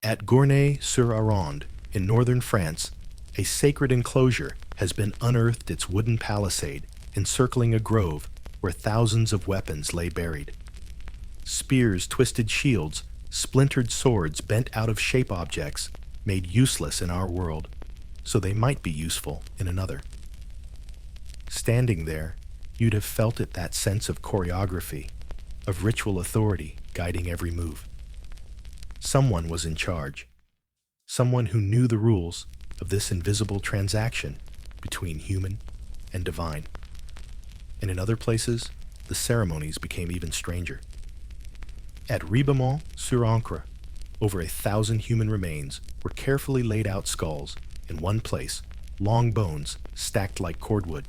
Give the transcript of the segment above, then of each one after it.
At Gournay-sur-Arronde, in northern France, a sacred enclosure has been unearthed, its wooden palisade encircling a grove where thousands of weapons lay buried. Spears, twisted shields, splintered swords, bent out-of-shape objects made useless in our world, so they might be useful in another. Standing there, you'd have felt it, that sense of choreography, of ritual authority guiding every move. Someone was in charge, someone who knew the rules of this invisible transaction between human and divine. And in other places, the ceremonies became even stranger. At Ribemont-sur-Ancre, over 1,000 human remains were carefully laid out, skulls in one place, long bones stacked like cordwood,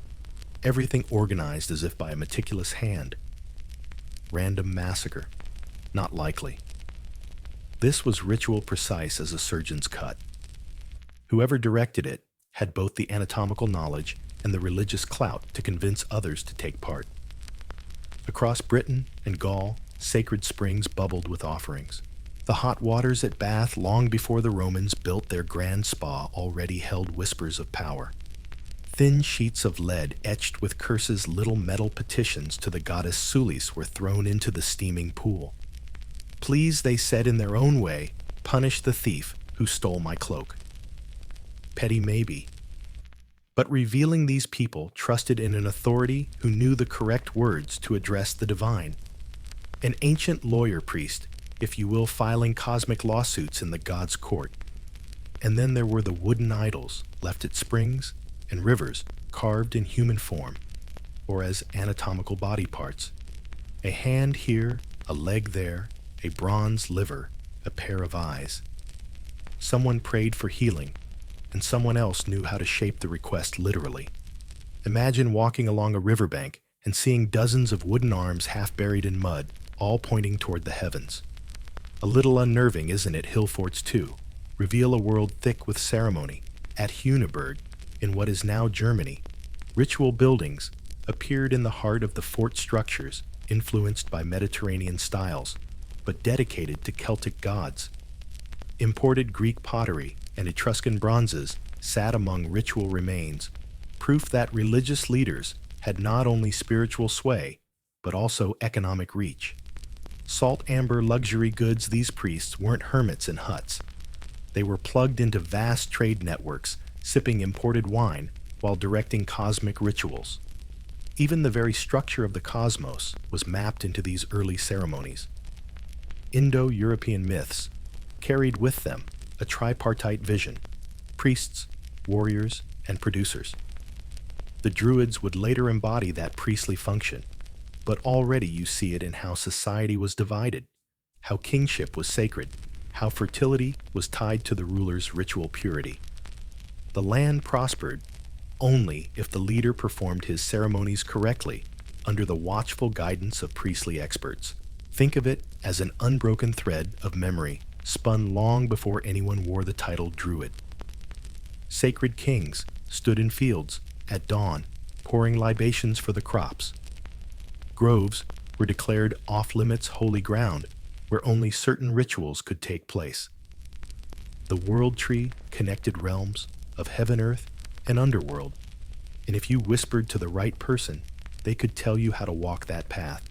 everything organized as if by a meticulous hand. Random massacre? Not likely. This was ritual precise as a surgeon's cut. Whoever directed it had both the anatomical knowledge and the religious clout to convince others to take part. Across Britain and Gaul, sacred springs bubbled with offerings. The hot waters at Bath, long before the Romans built their grand spa, already held whispers of power. Thin sheets of lead etched with curses, little metal petitions to the goddess Sulis, were thrown into the steaming pool. Please, they said in their own way, punish the thief who stole my cloak. Petty maybe, but revealing these people trusted in an authority who knew the correct words to address the divine. An ancient lawyer priest, if you will, filing cosmic lawsuits in the god's court. And then there were the wooden idols left at springs and rivers, carved in human form, or as anatomical body parts. A hand here, a leg there, a bronze liver, a pair of eyes. Someone prayed for healing, and someone else knew how to shape the request literally. Imagine walking along a riverbank and seeing dozens of wooden arms half buried in mud, all pointing toward the heavens. A little unnerving, isn't it? Hill forts too reveal a world thick with ceremony. At Huneberg, in what is now Germany, ritual buildings appeared in the heart of the fort structures, influenced by Mediterranean styles, but dedicated to Celtic gods. Imported Greek pottery and Etruscan bronzes sat among ritual remains, proof that religious leaders had not only spiritual sway, but also economic reach. Salt amber luxury goods, these priests weren't hermits in huts. They were plugged into vast trade networks, sipping imported wine while directing cosmic rituals. Even the very structure of the cosmos was mapped into these early ceremonies. Indo-European myths carried with them a tripartite vision: priests, warriors, and producers. The Druids would later embody that priestly function, but already you see it in how society was divided, how kingship was sacred, how fertility was tied to the ruler's ritual purity. The land prospered only if the leader performed his ceremonies correctly under the watchful guidance of priestly experts. Think of it as an unbroken thread of memory spun long before anyone wore the title Druid. Sacred kings stood in fields at dawn, pouring libations for the crops. Groves were declared off-limits holy ground where only certain rituals could take place. The world tree connected realms of heaven, earth, and underworld, and if you whispered to the right person, they could tell you how to walk that path.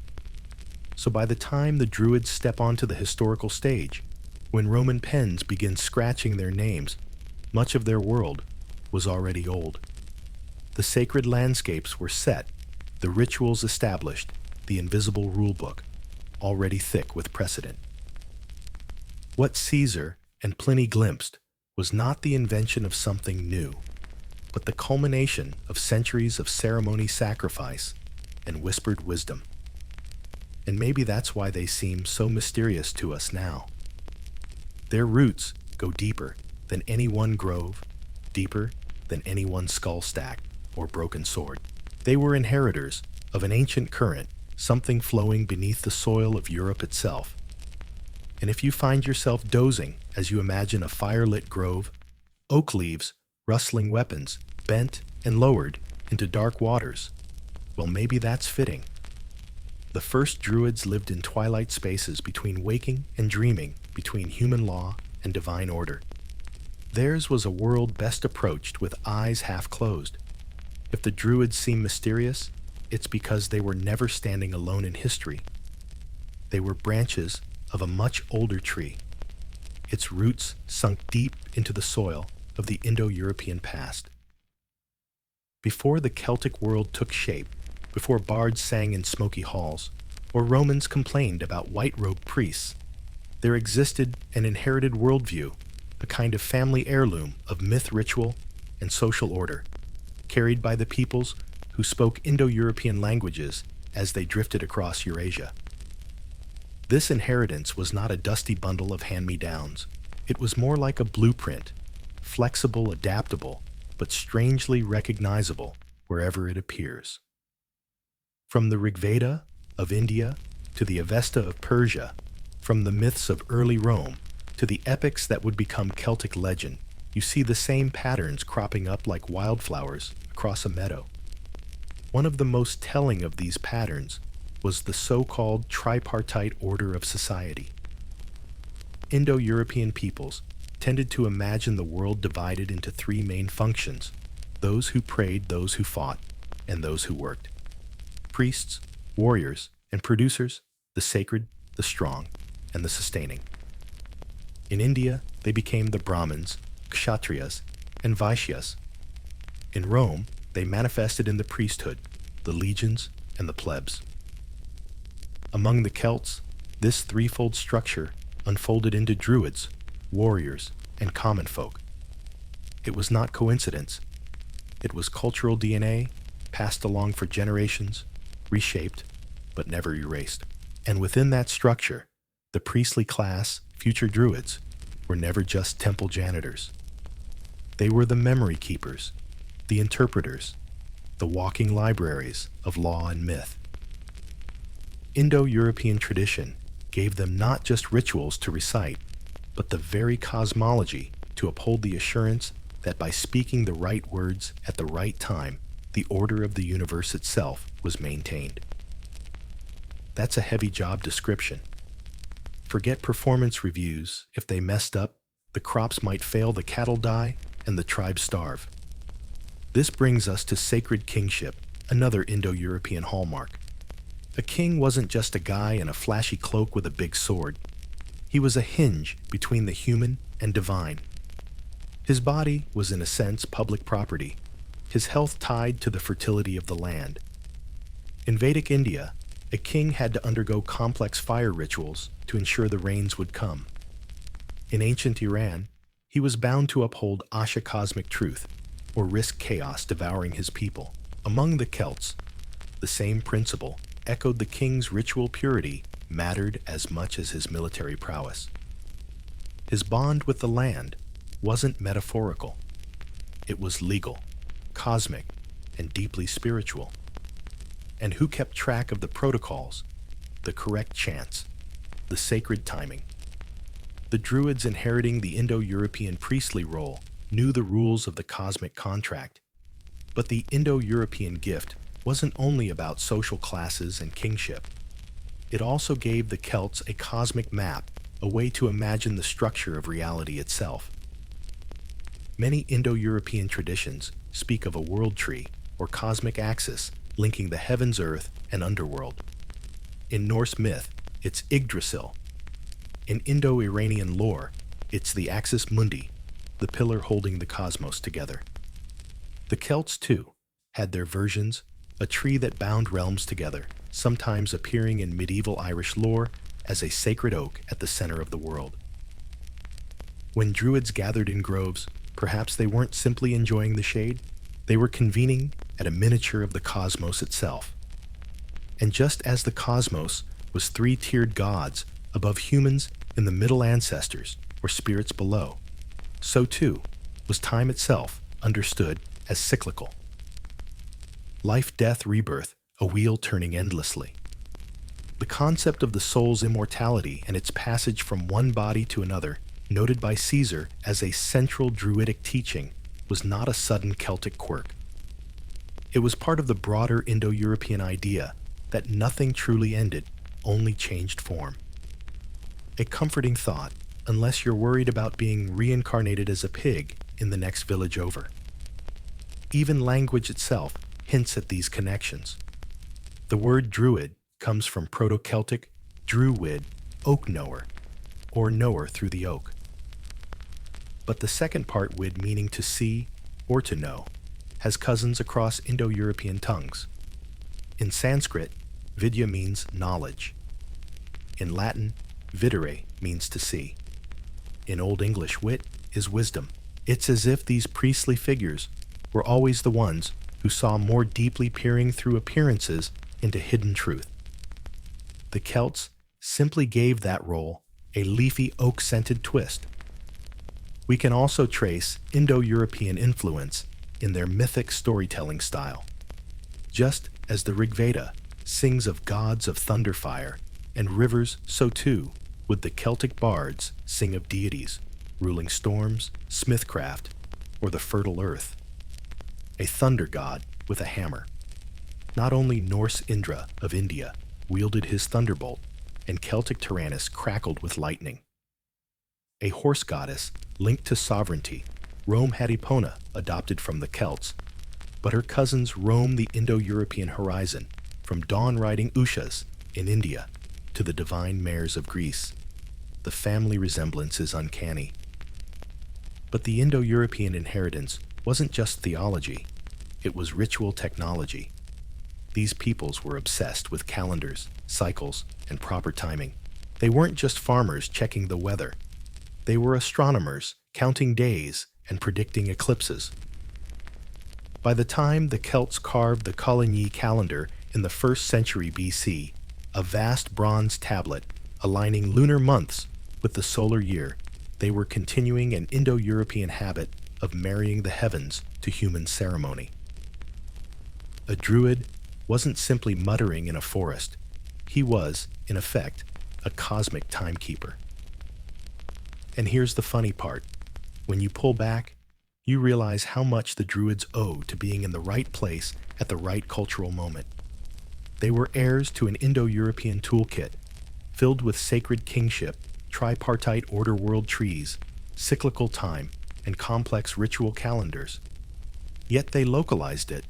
So by the time the Druids step onto the historical stage, when Roman pens begin scratching their names, much of their world was already old. The sacred landscapes were set, the rituals established, the invisible rulebook, already thick with precedent. What Caesar and Pliny glimpsed was not the invention of something new, but the culmination of centuries of ceremony, sacrifice, and whispered wisdom. And maybe that's why they seem so mysterious to us now. Their roots go deeper than any one grove, deeper than any one skull stack or broken sword. They were inheritors of an ancient current, something flowing beneath the soil of Europe itself. And if you find yourself dozing as you imagine a fire-lit grove, oak leaves, rustling weapons, bent and lowered into dark waters, well, maybe that's fitting. The first Druids lived in twilight spaces between waking and dreaming, between human law and divine order. Theirs was a world best approached with eyes half closed. If the Druids seem mysterious, it's because they were never standing alone in history. They were branches of a much older tree, its roots sunk deep into the soil of the Indo-European past. Before the Celtic world took shape, before bards sang in smoky halls, or Romans complained about white-robed priests, there existed an inherited worldview, a kind of family heirloom of myth, ritual, and social order, carried by the peoples who spoke Indo-European languages as they drifted across Eurasia. This inheritance was not a dusty bundle of hand-me-downs. It was more like a blueprint, flexible, adaptable, but strangely recognizable wherever it appears. From the Rigveda of India to the Avesta of Persia, from the myths of early Rome to the epics that would become Celtic legend, you see the same patterns cropping up like wildflowers across a meadow. One of the most telling of these patterns was the so-called tripartite order of society. Indo-European peoples tended to imagine the world divided into three main functions: those who prayed, those who fought, and those who worked. Priests, warriors, and producers, the sacred, the strong, and the sustaining. In India, they became the Brahmins, Kshatriyas, and Vaishyas. In Rome, they manifested in the priesthood, the legions, and the plebs. Among the Celts, this threefold structure unfolded into Druids, warriors, and common folk. It was not coincidence. It was cultural DNA, passed along for generations, reshaped, but never erased. And within that structure, the priestly class, future Druids, were never just temple janitors. They were the memory keepers, the interpreters, the walking libraries of law and myth. Indo-European tradition gave them not just rituals to recite, but the very cosmology to uphold the assurance that by speaking the right words at the right time, the order of the universe itself was maintained. That's a heavy job description. Forget performance reviews. If they messed up, the crops might fail, the cattle die, and the tribes starve. This brings us to sacred kingship, another Indo-European hallmark. A king wasn't just a guy in a flashy cloak with a big sword. He was a hinge between the human and divine. His body was in a sense public property, his health tied to the fertility of the land. In Vedic India, a king had to undergo complex fire rituals to ensure the rains would come. In ancient Iran, he was bound to uphold Asha cosmic truth, or risk chaos devouring his people. Among the Celts, the same principle echoed. The king's ritual purity mattered as much as his military prowess. His bond with the land wasn't metaphorical. It was legal, cosmic, and deeply spiritual. And who kept track of the protocols, the correct chants, the sacred timing? The Druids, inheriting the Indo-European priestly role, knew the rules of the cosmic contract. But the Indo-European gift wasn't only about social classes and kingship. It also gave the Celts a cosmic map, a way to imagine the structure of reality itself. Many Indo-European traditions speak of a world tree, or cosmic axis, linking the heavens, earth, and underworld. In Norse myth, it's Yggdrasil. In Indo-Iranian lore, it's the axis mundi, the pillar holding the cosmos together. The Celts, too, had their versions, a tree that bound realms together, sometimes appearing in medieval Irish lore as a sacred oak at the center of the world. When Druids gathered in groves, perhaps they weren't simply enjoying the shade, they were convening at a miniature of the cosmos itself. And just as the cosmos was three-tiered gods above humans in the middle ancestors, or spirits below, so too was time itself understood as cyclical. Life, death, rebirth, a wheel turning endlessly. The concept of the soul's immortality and its passage from one body to another, noted by Caesar as a central Druidic teaching, was not a sudden Celtic quirk. It was part of the broader Indo-European idea that nothing truly ended, only changed form. A comforting thought, unless you're worried about being reincarnated as a pig in the next village over. Even language itself hints at these connections. The word druid comes from Proto-Celtic druid, oak knower, or knower through the oak. But the second part, wid, meaning to see or to know, has cousins across Indo-European tongues. In Sanskrit, vidya means knowledge. In Latin, videre means to see. In Old English, wit is wisdom. It's as if these priestly figures were always the ones who saw more deeply, peering through appearances into hidden truth. The Celts simply gave that role a leafy oak-scented twist. We can also trace Indo-European influence in their mythic storytelling style. Just as the Rig Veda sings of gods of thunder, fire, and rivers, so too would the Celtic bards sing of deities ruling storms, smithcraft, or the fertile earth. A thunder god with a hammer. Not only Norse Indra of India wielded his thunderbolt, and Celtic Tyrannus crackled with lightning. A horse goddess linked to sovereignty, Rome had Epona, adopted from the Celts, but her cousins roam the Indo-European horizon, from dawn-riding Ushas in India to the divine mares of Greece. The family resemblance is uncanny. But the Indo-European inheritance wasn't just theology, it was ritual technology. These peoples were obsessed with calendars, cycles, and proper timing. They weren't just farmers checking the weather. They were astronomers counting days and predicting eclipses. By the time the Celts carved the Coligny calendar in the 1st century BC, a vast bronze tablet aligning lunar months with the solar year, they were continuing an Indo-European habit of marrying the heavens to human ceremony. A druid wasn't simply muttering in a forest. He was, in effect, a cosmic timekeeper. And here's the funny part. When you pull back, you realize how much the Druids owe to being in the right place at the right cultural moment. They were heirs to an Indo-European toolkit, filled with sacred kingship, tripartite order world trees, cyclical time, and complex ritual calendars. Yet they localized it.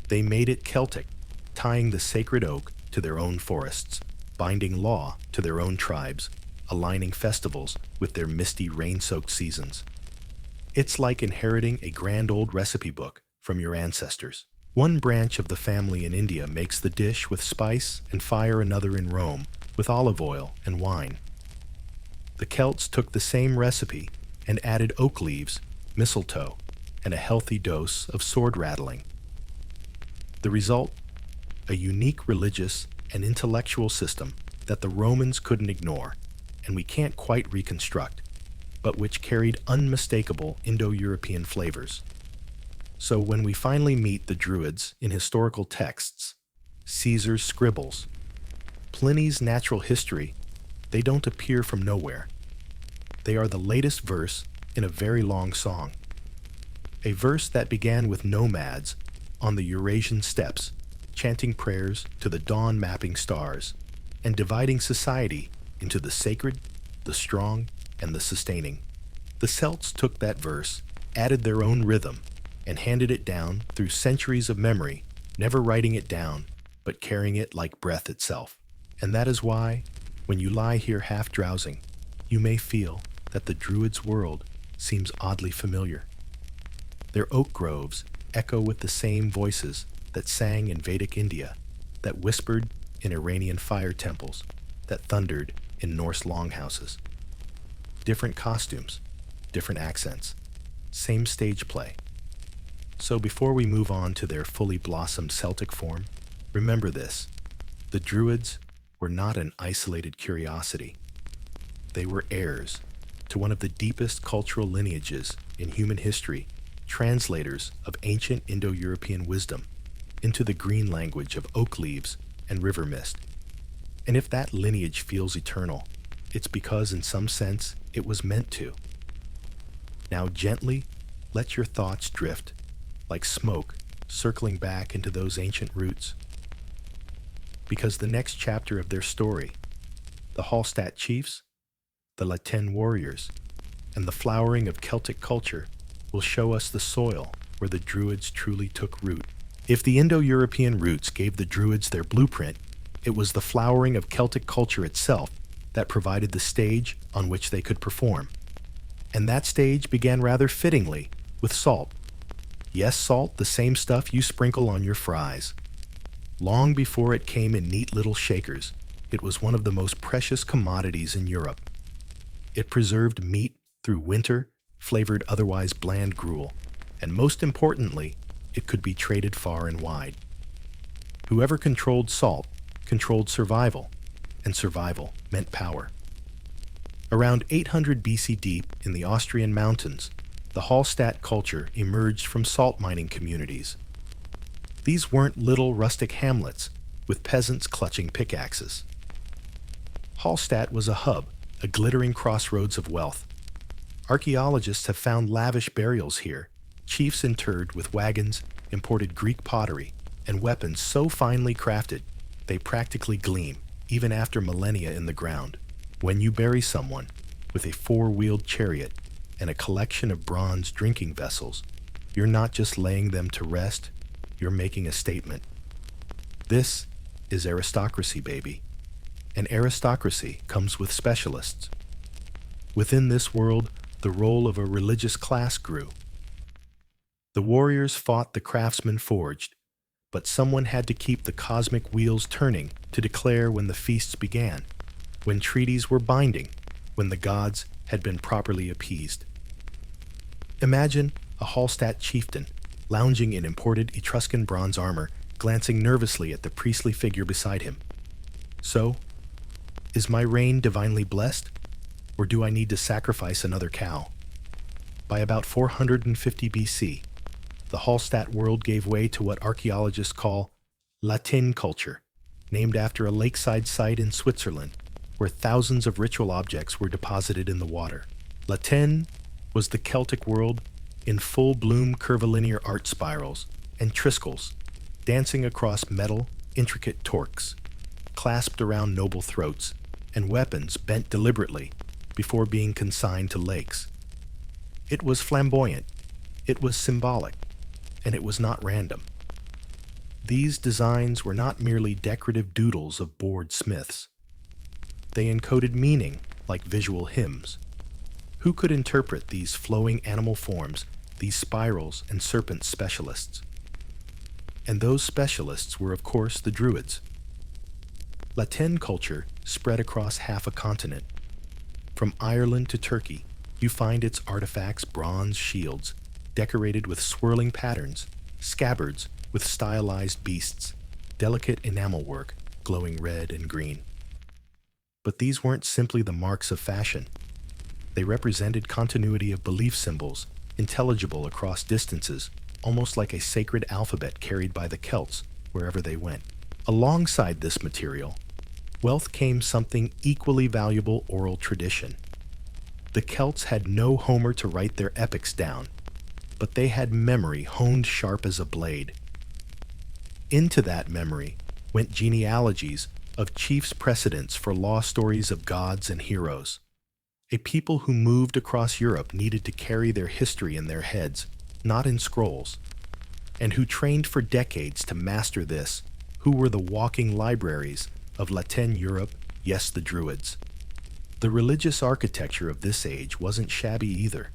They made it Celtic, tying the sacred oak to their own forests, binding law to their own tribes, aligning festivals with their misty, rain-soaked seasons. It's like inheriting a grand old recipe book from your ancestors. One branch of the family in India makes the dish with spice and fire, another in Rome with olive oil and wine. The Celts took the same recipe and added oak leaves, mistletoe, and a healthy dose of sword rattling. The result? A unique religious and intellectual system that the Romans couldn't ignore, and we can't quite reconstruct, but which carried unmistakable Indo-European flavors. So when we finally meet the Druids in historical texts, Caesar's scribbles, Pliny's natural history, they don't appear from nowhere. They are the latest verse in a very long song. A verse that began with nomads on the Eurasian steppes, chanting prayers to the dawn-mapping stars, and dividing society into the sacred, the strong, and the sustaining. The Celts took that verse, added their own rhythm, and handed it down through centuries of memory, never writing it down, but carrying it like breath itself. And that is why, when you lie here half drowsing, you may feel that the Druids' world seems oddly familiar. Their oak groves echo with the same voices that sang in Vedic India, that whispered in Iranian fire temples, that thundered in Norse longhouses. Different costumes, different accents, same stage play. So before we move on to their fully blossomed Celtic form, remember this: the Druids were not an isolated curiosity. They were heirs to one of the deepest cultural lineages in human history, translators of ancient Indo-European wisdom into the green language of oak leaves and river mist. And if that lineage feels eternal, it's because in some sense it was meant to. Now gently let your thoughts drift like smoke circling back into those ancient roots. Because the next chapter of their story, the Hallstatt chiefs, the Tène warriors, and the flowering of Celtic culture will show us the soil where the Druids truly took root. If the Indo-European roots gave the Druids their blueprint, it was the flowering of Celtic culture itself that provided the stage on which they could perform. And that stage began rather fittingly with salt. Yes, salt, the same stuff you sprinkle on your fries. Long before it came in neat little shakers, it was one of the most precious commodities in Europe. It preserved meat through winter, flavored otherwise bland gruel, and most importantly, it could be traded far and wide. Whoever controlled salt controlled survival, and survival meant power. Around 800 BC deep in the Austrian mountains, the Hallstatt culture emerged from salt mining communities. These weren't little rustic hamlets with peasants clutching pickaxes. Hallstatt was a hub, a glittering crossroads of wealth. Archaeologists have found lavish burials here, chiefs interred with wagons, imported Greek pottery, and weapons so finely crafted they practically gleam, even after millennia in the ground. When you bury someone with a four-wheeled chariot and a collection of bronze drinking vessels, you're not just laying them to rest, you're making a statement. This is aristocracy, baby. And aristocracy comes with specialists. Within this world, the role of a religious class grew. The warriors fought the craftsmen forged, but someone had to keep the cosmic wheels turning to declare when the feasts began, when treaties were binding, when the gods had been properly appeased. Imagine a Hallstatt chieftain lounging in imported Etruscan bronze armor, glancing nervously at the priestly figure beside him. So, is my reign divinely blessed, or do I need to sacrifice another cow? By about 450 BC, the Hallstatt world gave way to what archaeologists call Tène culture, named after a lakeside site in Switzerland where thousands of ritual objects were deposited in the water. Tène was the Celtic world in full-bloom curvilinear art spirals and triskells, dancing across metal, intricate torques, clasped around noble throats, and weapons bent deliberately before being consigned to lakes. It was flamboyant, it was symbolic, and it was not random. These designs were not merely decorative doodles of bored smiths. They encoded meaning like visual hymns. Who could interpret these flowing animal forms, these spirals and serpent specialists? And those specialists were, of course, the Druids. Tène culture spread across half a continent. From Ireland to Turkey, you find its artifacts, bronze shields, decorated with swirling patterns, scabbards with stylized beasts, delicate enamel work, glowing red and green. But these weren't simply the marks of fashion. They represented continuity of belief symbols, intelligible across distances, almost like a sacred alphabet carried by the Celts wherever they went. Alongside this material, wealth came something equally valuable: oral tradition. The Celts had no Homer to write their epics down, but they had memory honed sharp as a blade. Into that memory went genealogies of chiefs' precedents for law stories of gods and heroes. A people who moved across Europe needed to carry their history in their heads, not in scrolls, and who trained for decades to master this, who were the walking libraries of Tène Europe, yes, the Druids. The religious architecture of this age wasn't shabby either.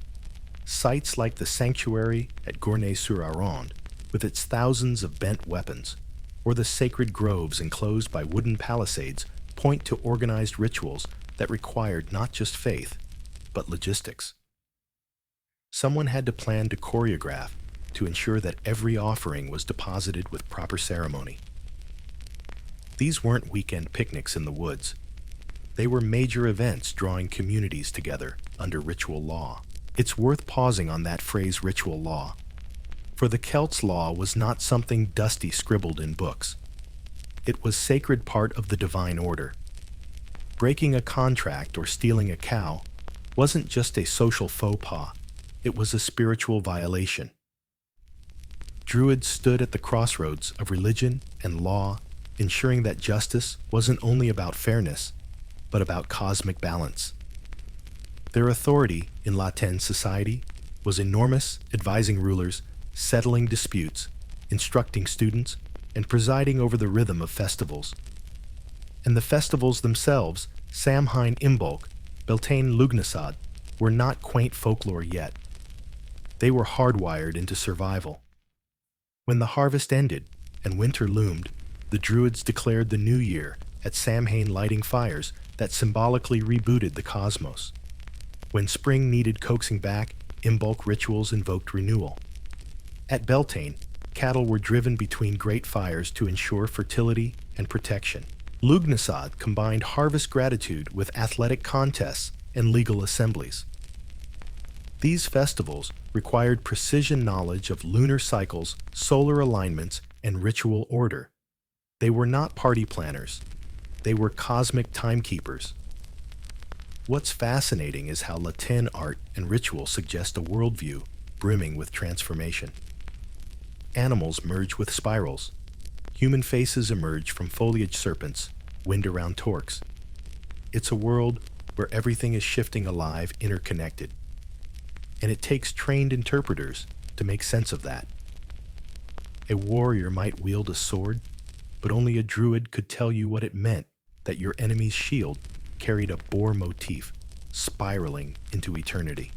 Sites like the sanctuary at Gournay-sur-Arronde, with its thousands of bent weapons, or the sacred groves enclosed by wooden palisades, point to organized rituals that required not just faith, but logistics. Someone had to plan to choreograph to ensure that every offering was deposited with proper ceremony. These weren't weekend picnics in the woods. They were major events drawing communities together under ritual law. It's worth pausing on that phrase, ritual law. For the Celts, law was not something dusty scribbled in books. It was sacred part of the divine order. Breaking a contract or stealing a cow wasn't just a social faux pas, it was a spiritual violation. Druids stood at the crossroads of religion and law, ensuring that justice wasn't only about fairness, but about cosmic balance. Their authority in La Tène society was enormous, advising rulers, settling disputes, instructing students, and presiding over the rhythm of festivals. And the festivals themselves, Samhain Imbolc, Beltane Lughnasadh, were not quaint folklore yet. They were hardwired into survival. When the harvest ended and winter loomed, the Druids declared the new year at Samhain, lighting fires that symbolically rebooted the cosmos. When spring needed coaxing back, Imbolc rituals invoked renewal. At Beltane, cattle were driven between great fires to ensure fertility and protection. Lughnasadh combined harvest gratitude with athletic contests and legal assemblies. These festivals required precision knowledge of lunar cycles, solar alignments, and ritual order. They were not party planners. They were cosmic timekeepers. What's fascinating is how La Tène art and ritual suggest a worldview brimming with transformation. Animals merge with spirals. Human faces emerge from foliage serpents, wind around torques. It's a world where everything is shifting, alive, interconnected. And it takes trained interpreters to make sense of that. A warrior might wield a sword, but only a druid could tell you what it meant that your enemy's shield carried a boar motif, spiraling into eternity.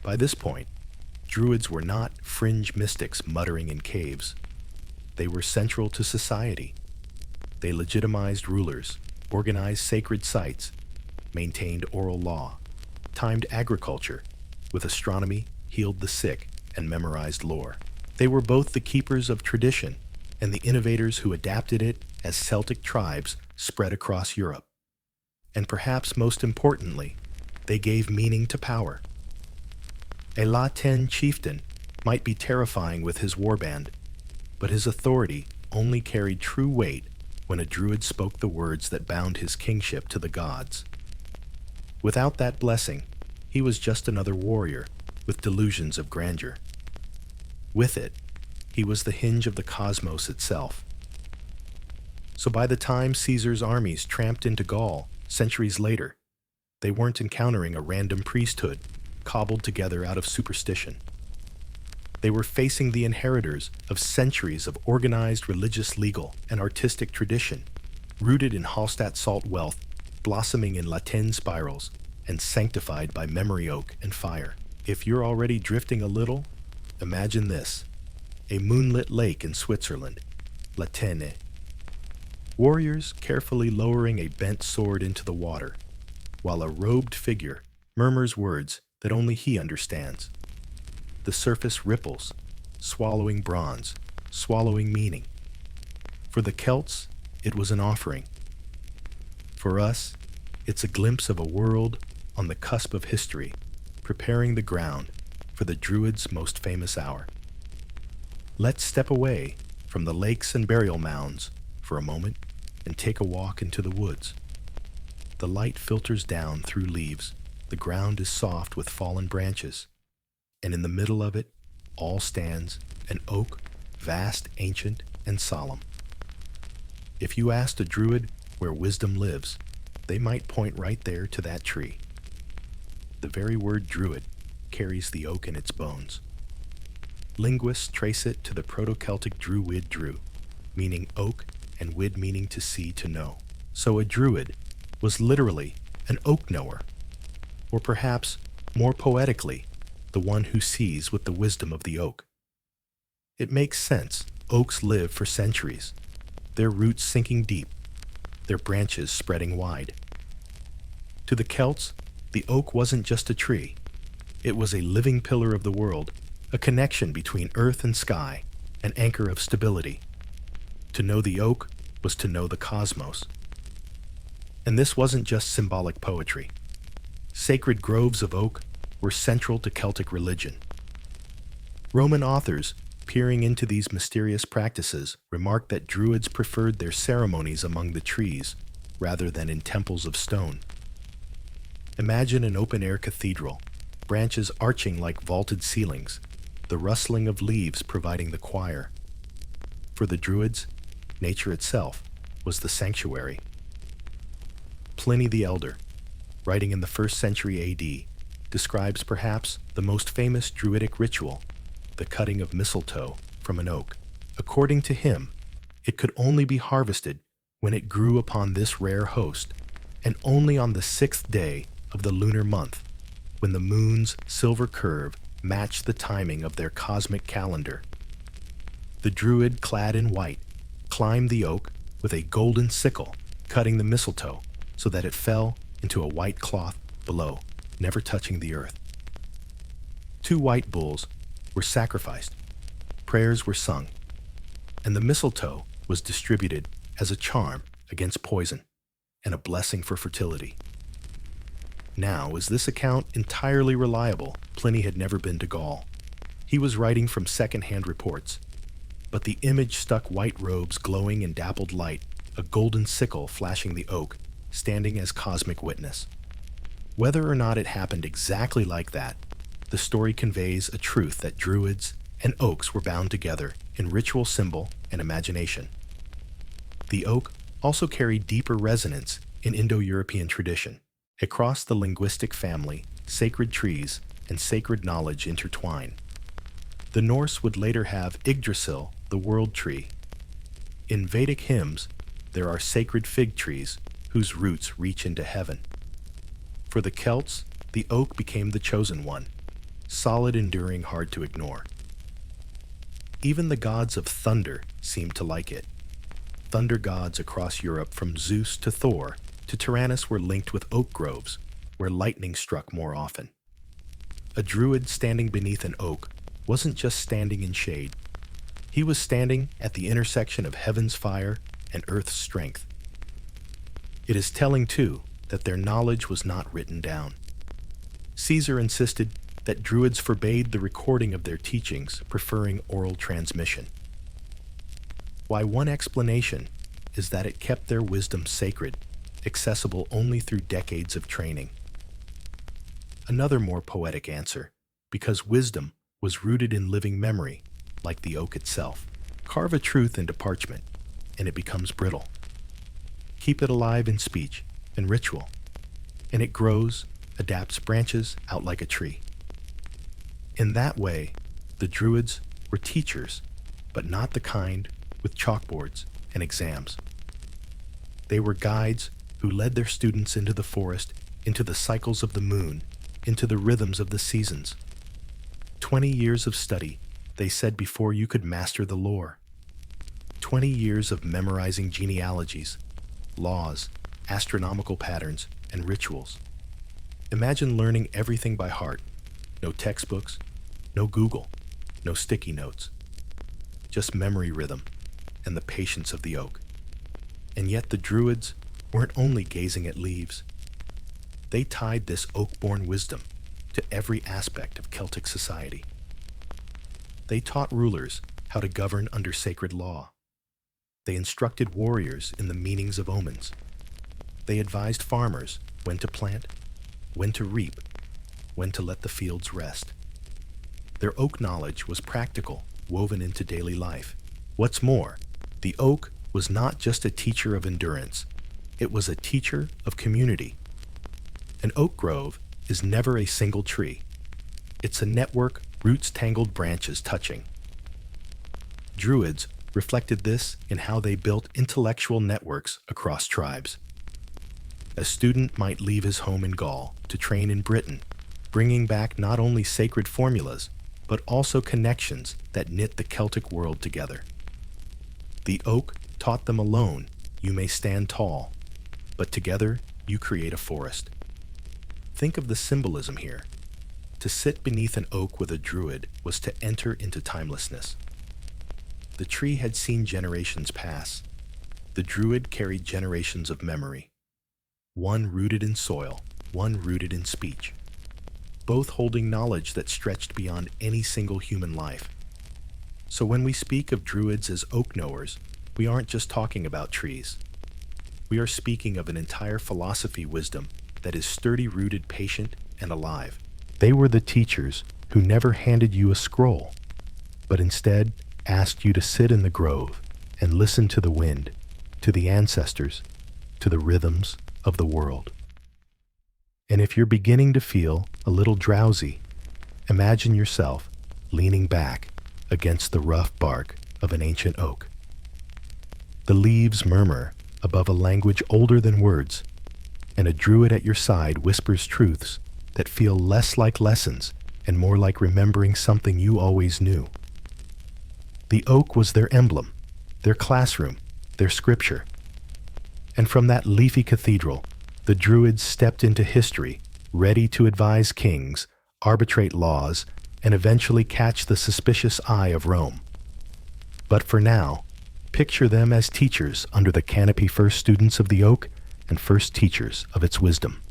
By this point, druids were not fringe mystics muttering in caves. They were central to society. They legitimized rulers, organized sacred sites, maintained oral law, timed agriculture with astronomy, healed the sick, and memorized lore. They were both the keepers of tradition and the innovators who adapted it as Celtic tribes spread across Europe. And perhaps most importantly, they gave meaning to power. A La Tène chieftain might be terrifying with his warband, but his authority only carried true weight when a druid spoke the words that bound his kingship to the gods. Without that blessing, he was just another warrior with delusions of grandeur. With it, he was the hinge of the cosmos itself. So by the time Caesar's armies tramped into Gaul centuries later, they weren't encountering a random priesthood cobbled together out of superstition. They were facing the inheritors of centuries of organized religious, legal, and artistic tradition, rooted in Hallstatt salt wealth, blossoming in La Tène spirals, and sanctified by memory oak and fire. If you're already drifting a little, imagine this: a moonlit lake in Switzerland, La Tène. Warriors carefully lowering a bent sword into the water, while a robed figure murmurs words that only he understands. The surface ripples, swallowing bronze, swallowing meaning. For the Celts, it was an offering. For us, it's a glimpse of a world on the cusp of history, preparing the ground for the Druids' most famous hour. Let's step away from the lakes and burial mounds for a moment and take a walk into the woods. The light filters down through leaves. The ground is soft with fallen branches, and in the middle of it all stands an oak, vast, ancient, and solemn. If you asked a druid where wisdom lives, they might point right there to that tree. The very word druid carries the oak in its bones. Linguists trace it to the Proto-Celtic druid dru, meaning oak, and wid meaning to see, to know. So a druid was literally an oak knower, or perhaps, more poetically, the one who sees with the wisdom of the oak. It makes sense. Oaks live for centuries, their roots sinking deep, their branches spreading wide. To the Celts, the oak wasn't just a tree. It was a living pillar of the world, a connection between earth and sky, an anchor of stability. To know the oak was to know the cosmos. And this wasn't just symbolic poetry. Sacred groves of oak were central to Celtic religion. Roman authors, peering into these mysterious practices, remarked that Druids preferred their ceremonies among the trees rather than in temples of stone. Imagine an open-air cathedral, branches arching like vaulted ceilings, the rustling of leaves providing the choir. For the Druids, nature itself was the sanctuary. Pliny the Elder, writing in the 1st century AD, describes perhaps the most famous Druidic ritual, the cutting of mistletoe from an oak. According to him, it could only be harvested when it grew upon this rare host, and only on the 6th day of the lunar month, when the moon's silver curve matched the timing of their cosmic calendar. The Druid, clad in white, climbed the oak with a golden sickle, cutting the mistletoe so that it fell into a white cloth below, never touching the earth. 2 white bulls were sacrificed, prayers were sung, and the mistletoe was distributed as a charm against poison and a blessing for fertility. Now, is this account entirely reliable? Pliny had never been to Gaul. He was writing from second-hand reports, but the image stuck white robes glowing in dappled light, a golden sickle flashing the oak, standing as cosmic witness. Whether or not it happened exactly like that, the story conveys a truth that Druids and oaks were bound together in ritual symbol and imagination. The oak also carried deeper resonance in Indo-European tradition. Across the linguistic family, sacred trees and sacred knowledge intertwine. The Norse would later have Yggdrasil, the world tree. In Vedic hymns, there are sacred fig trees whose roots reach into heaven. For the Celts, the oak became the chosen one, solid, enduring, hard to ignore. Even the gods of thunder seemed to like it. Thunder gods across Europe, from Zeus to Thor to Tyrannus, were linked with oak groves, where lightning struck more often. A druid standing beneath an oak wasn't just standing in shade. He was standing at the intersection of heaven's fire and earth's strength. It is telling, too, that their knowledge was not written down. Caesar insisted that Druids forbade the recording of their teachings, preferring oral transmission. Why, one explanation is that it kept their wisdom sacred, accessible only through decades of training. Another more poetic answer, because wisdom was rooted in living memory, like the oak itself. Carve a truth into parchment, and it becomes brittle. Keep it alive in speech and ritual, and it grows, adapts branches out like a tree. In that way, the Druids were teachers, but not the kind with chalkboards and exams. They were guides who led their students into the forest, into the cycles of the moon, into the rhythms of the seasons. 20 years of study, they said, before you could master the lore. 20 years of memorizing genealogies, laws, astronomical patterns, and rituals. Imagine learning everything by heart. No textbooks, no Google, no sticky notes. Just memory rhythm and the patience of the oak. And yet the Druids weren't only gazing at leaves. They tied this oak-born wisdom to every aspect of Celtic society. They taught rulers how to govern under sacred law. They instructed warriors in the meanings of omens. They advised farmers when to plant, when to reap, when to let the fields rest. Their oak knowledge was practical, woven into daily life. What's more, the oak was not just a teacher of endurance, it was a teacher of community. An oak grove is never a single tree. It's a network, roots, tangled branches touching. Druids reflected this in how they built intellectual networks across tribes. A student might leave his home in Gaul to train in Britain, bringing back not only sacred formulas, but also connections that knit the Celtic world together. The oak taught them, alone you may stand tall, but together you create a forest. Think of the symbolism here. To sit beneath an oak with a druid was to enter into timelessness. The tree had seen generations pass. The druid carried generations of memory. One rooted in soil, one rooted in speech. Both holding knowledge that stretched beyond any single human life. So when we speak of Druids as oak knowers, we aren't just talking about trees. We are speaking of an entire philosophy wisdom that is sturdy-rooted, patient, and alive. They were the teachers who never handed you a scroll, but instead asked you to sit in the grove and listen to the wind, to the ancestors, to the rhythms of the world. And if you're beginning to feel a little drowsy, imagine yourself leaning back against the rough bark of an ancient oak. The leaves murmur above a language older than words, and a druid at your side whispers truths that feel less like lessons and more like remembering something you always knew. The oak was their emblem, their classroom, their scripture. And from that leafy cathedral, the Druids stepped into history, ready to advise kings, arbitrate laws, and eventually catch the suspicious eye of Rome. But for now, picture them as teachers under the canopy, first students of the oak and first teachers of its wisdom.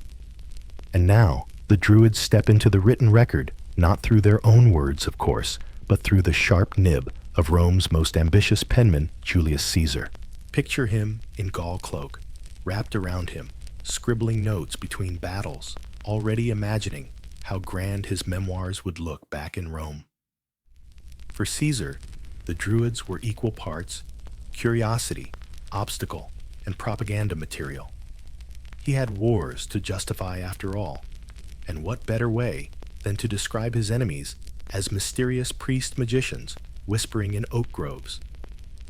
And now, the Druids step into the written record, not through their own words, of course, but through the sharp nib of Rome's most ambitious penman, Julius Caesar. Picture him in Gaul cloak, wrapped around him, scribbling notes between battles, already imagining how grand his memoirs would look back in Rome. For Caesar, the Druids were equal parts curiosity, obstacle, and propaganda material. He had wars to justify after all, and what better way than to describe his enemies as mysterious priest-magicians whispering in oak groves.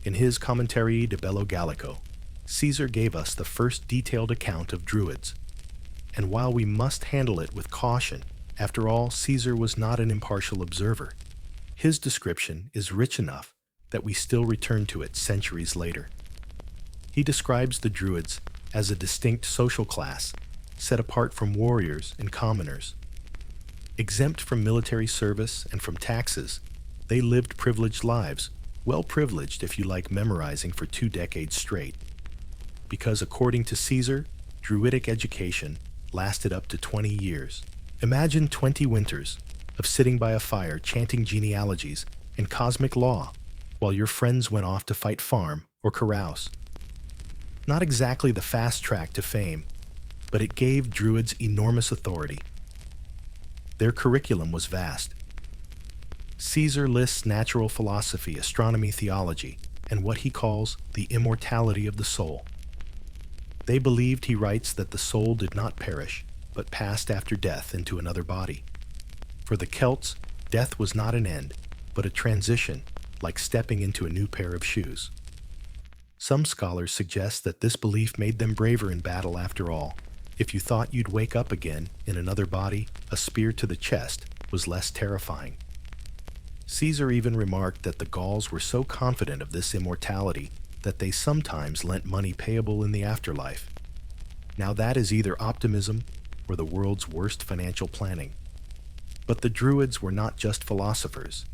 In his Commentary de Bello Gallico, Caesar gave us the first detailed account of Druids. And while we must handle it with caution, after all, Caesar was not an impartial observer. His description is rich enough that we still return to it centuries later. He describes the Druids as a distinct social class, set apart from warriors and commoners. Exempt from military service and from taxes, they lived privileged lives, well privileged if you like memorizing for 2 decades straight. Because according to Caesar, Druidic education lasted up to 20 years. Imagine 20 winters of sitting by a fire chanting genealogies and cosmic law while your friends went off to fight farm or carouse. Not exactly the fast track to fame, but it gave Druids enormous authority. Their curriculum was vast. Caesar lists natural philosophy, astronomy, theology, and what he calls the immortality of the soul. They believed, he writes, that the soul did not perish, but passed after death into another body. For the Celts, death was not an end, but a transition, like stepping into a new pair of shoes. Some scholars suggest that this belief made them braver in battle after all. If you thought you'd wake up again in another body, a spear to the chest was less terrifying. Caesar even remarked that the Gauls were so confident of this immortality that they sometimes lent money payable in the afterlife. Now that is either optimism or the world's worst financial planning. But the Druids were not just philosophers,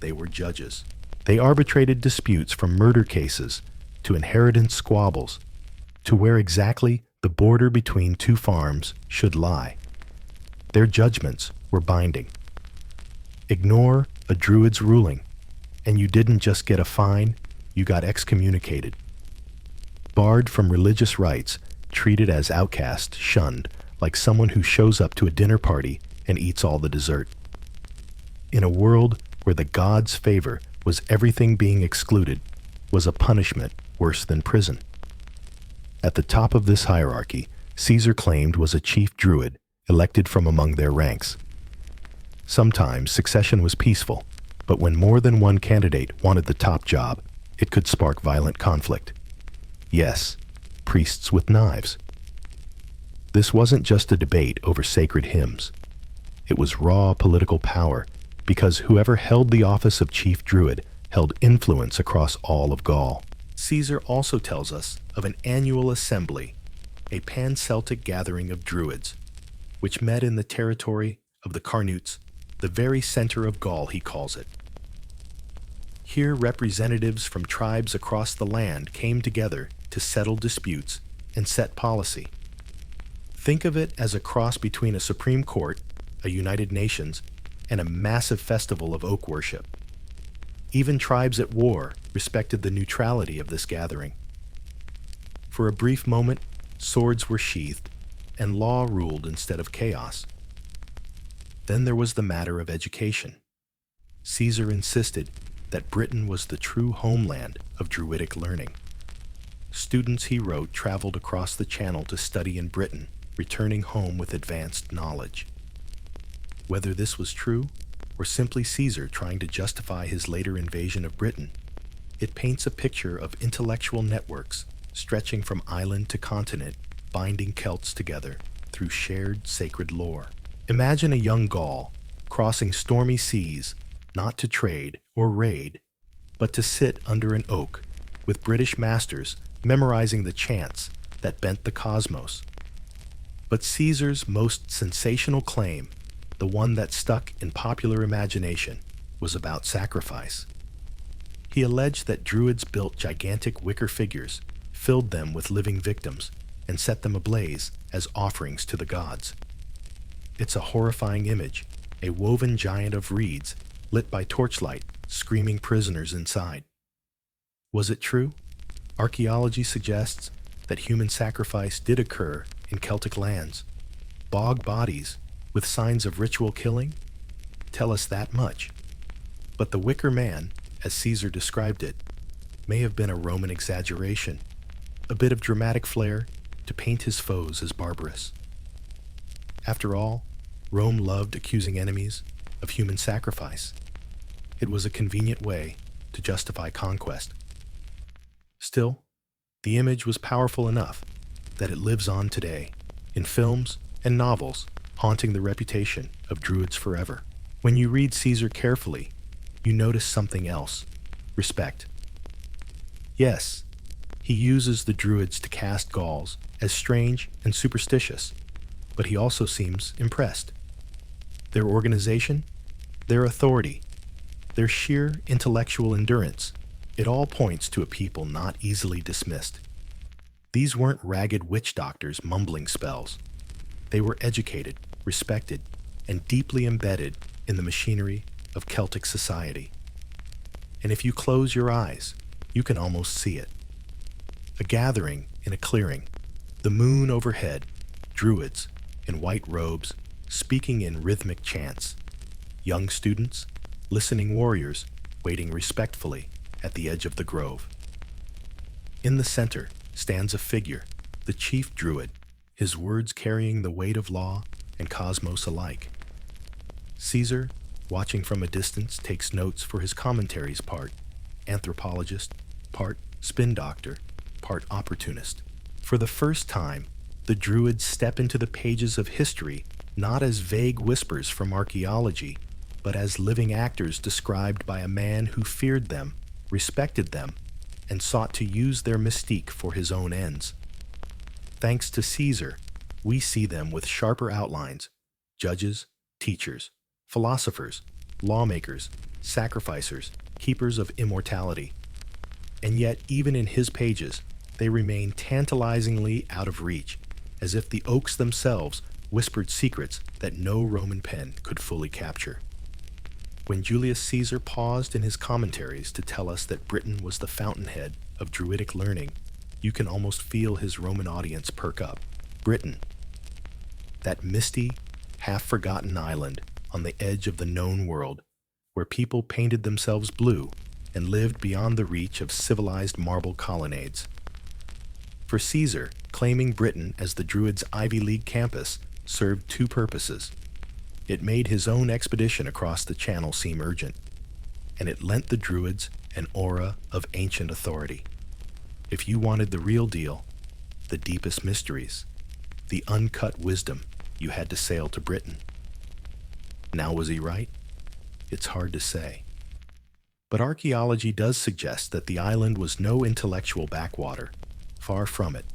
they were judges. They arbitrated disputes from murder cases to inheritance squabbles to where exactly the border between 2 farms should lie. Their judgments were binding. Ignore a Druid's ruling, and you didn't just get a fine, you got excommunicated. Barred from religious rites, treated as outcast, shunned, like someone who shows up to a dinner party and eats all the dessert. In a world where the gods' favor was everything, being excluded was a punishment worse than prison. At the top of this hierarchy, Caesar claimed was a chief Druid elected from among their ranks. Sometimes succession was peaceful, but when more than one candidate wanted the top job, it could spark violent conflict. Yes, priests with knives. This wasn't just a debate over sacred hymns. It was raw political power, because whoever held the office of chief Druid held influence across all of Gaul. Caesar also tells us of an annual assembly, a pan-Celtic gathering of Druids, which met in the territory of the Carnutes, the very center of Gaul, he calls it. Here, representatives from tribes across the land came together to settle disputes and set policy. Think of it as a cross between a Supreme Court, a United Nations, and a massive festival of oak worship. Even tribes at war respected the neutrality of this gathering. For a brief moment, swords were sheathed, and law ruled instead of chaos. Then there was the matter of education. Caesar insisted that Britain was the true homeland of Druidic learning. Students, he wrote, traveled across the Channel to study in Britain, returning home with advanced knowledge. Whether this was true, or simply Caesar trying to justify his later invasion of Britain, it paints a picture of intellectual networks stretching from island to continent, binding Celts together through shared sacred lore. Imagine a young Gaul crossing stormy seas, not to trade or raid, but to sit under an oak with British masters memorizing the chants that bent the cosmos. But Caesar's most sensational claim, the one that stuck in popular imagination, was about sacrifice. He alleged that Druids built gigantic wicker figures, filled them with living victims, and set them ablaze as offerings to the gods. It's a horrifying image, a woven giant of reeds, lit by torchlight, screaming prisoners inside. Was it true? Archaeology suggests that human sacrifice did occur in Celtic lands. Bog bodies, with signs of ritual killing, tell us that much. But the wicker man, as Caesar described it, may have been a Roman exaggeration, a bit of dramatic flair to paint his foes as barbarous. After all, Rome loved accusing enemies of human sacrifice. It was a convenient way to justify conquest. Still, the image was powerful enough that it lives on today, in films and novels, haunting the reputation of Druids forever. When you read Caesar carefully, you notice something else: respect. Yes, he uses the Druids to cast Gauls as strange and superstitious, but he also seems impressed. Their organization, their authority, their sheer intellectual endurance, it all points to a people not easily dismissed. These weren't ragged witch doctors mumbling spells. They were educated, respected, and deeply embedded in the machinery of Celtic society. And if you close your eyes, you can almost see it. A gathering in a clearing, the moon overhead, Druids in white robes speaking in rhythmic chants, young students, listening warriors waiting respectfully at the edge of the grove. In the center stands a figure, the chief Druid, his words carrying the weight of law and cosmos alike. Caesar, watching from a distance, takes notes for his commentaries, part anthropologist, part spin doctor, part opportunist. For the first time, the Druids step into the pages of history not as vague whispers from archaeology, but as living actors described by a man who feared them, respected them, and sought to use their mystique for his own ends. Thanks to Caesar, we see them with sharper outlines: judges, teachers, philosophers, lawmakers, sacrificers, keepers of immortality. And yet, even in his pages, they remain tantalizingly out of reach, as if the oaks themselves whispered secrets that no Roman pen could fully capture. When Julius Caesar paused in his commentaries to tell us that Britain was the fountainhead of Druidic learning, you can almost feel his Roman audience perk up. Britain, that misty, half-forgotten island on the edge of the known world, where people painted themselves blue and lived beyond the reach of civilized marble colonnades. For Caesar, claiming Britain as the Druids' Ivy League campus served two purposes. It made his own expedition across the Channel seem urgent, and it lent the Druids an aura of ancient authority. If you wanted the real deal, the deepest mysteries, the uncut wisdom, you had to sail to Britain. Now, was he right? It's hard to say. But archaeology does suggest that the island was no intellectual backwater. Far from it.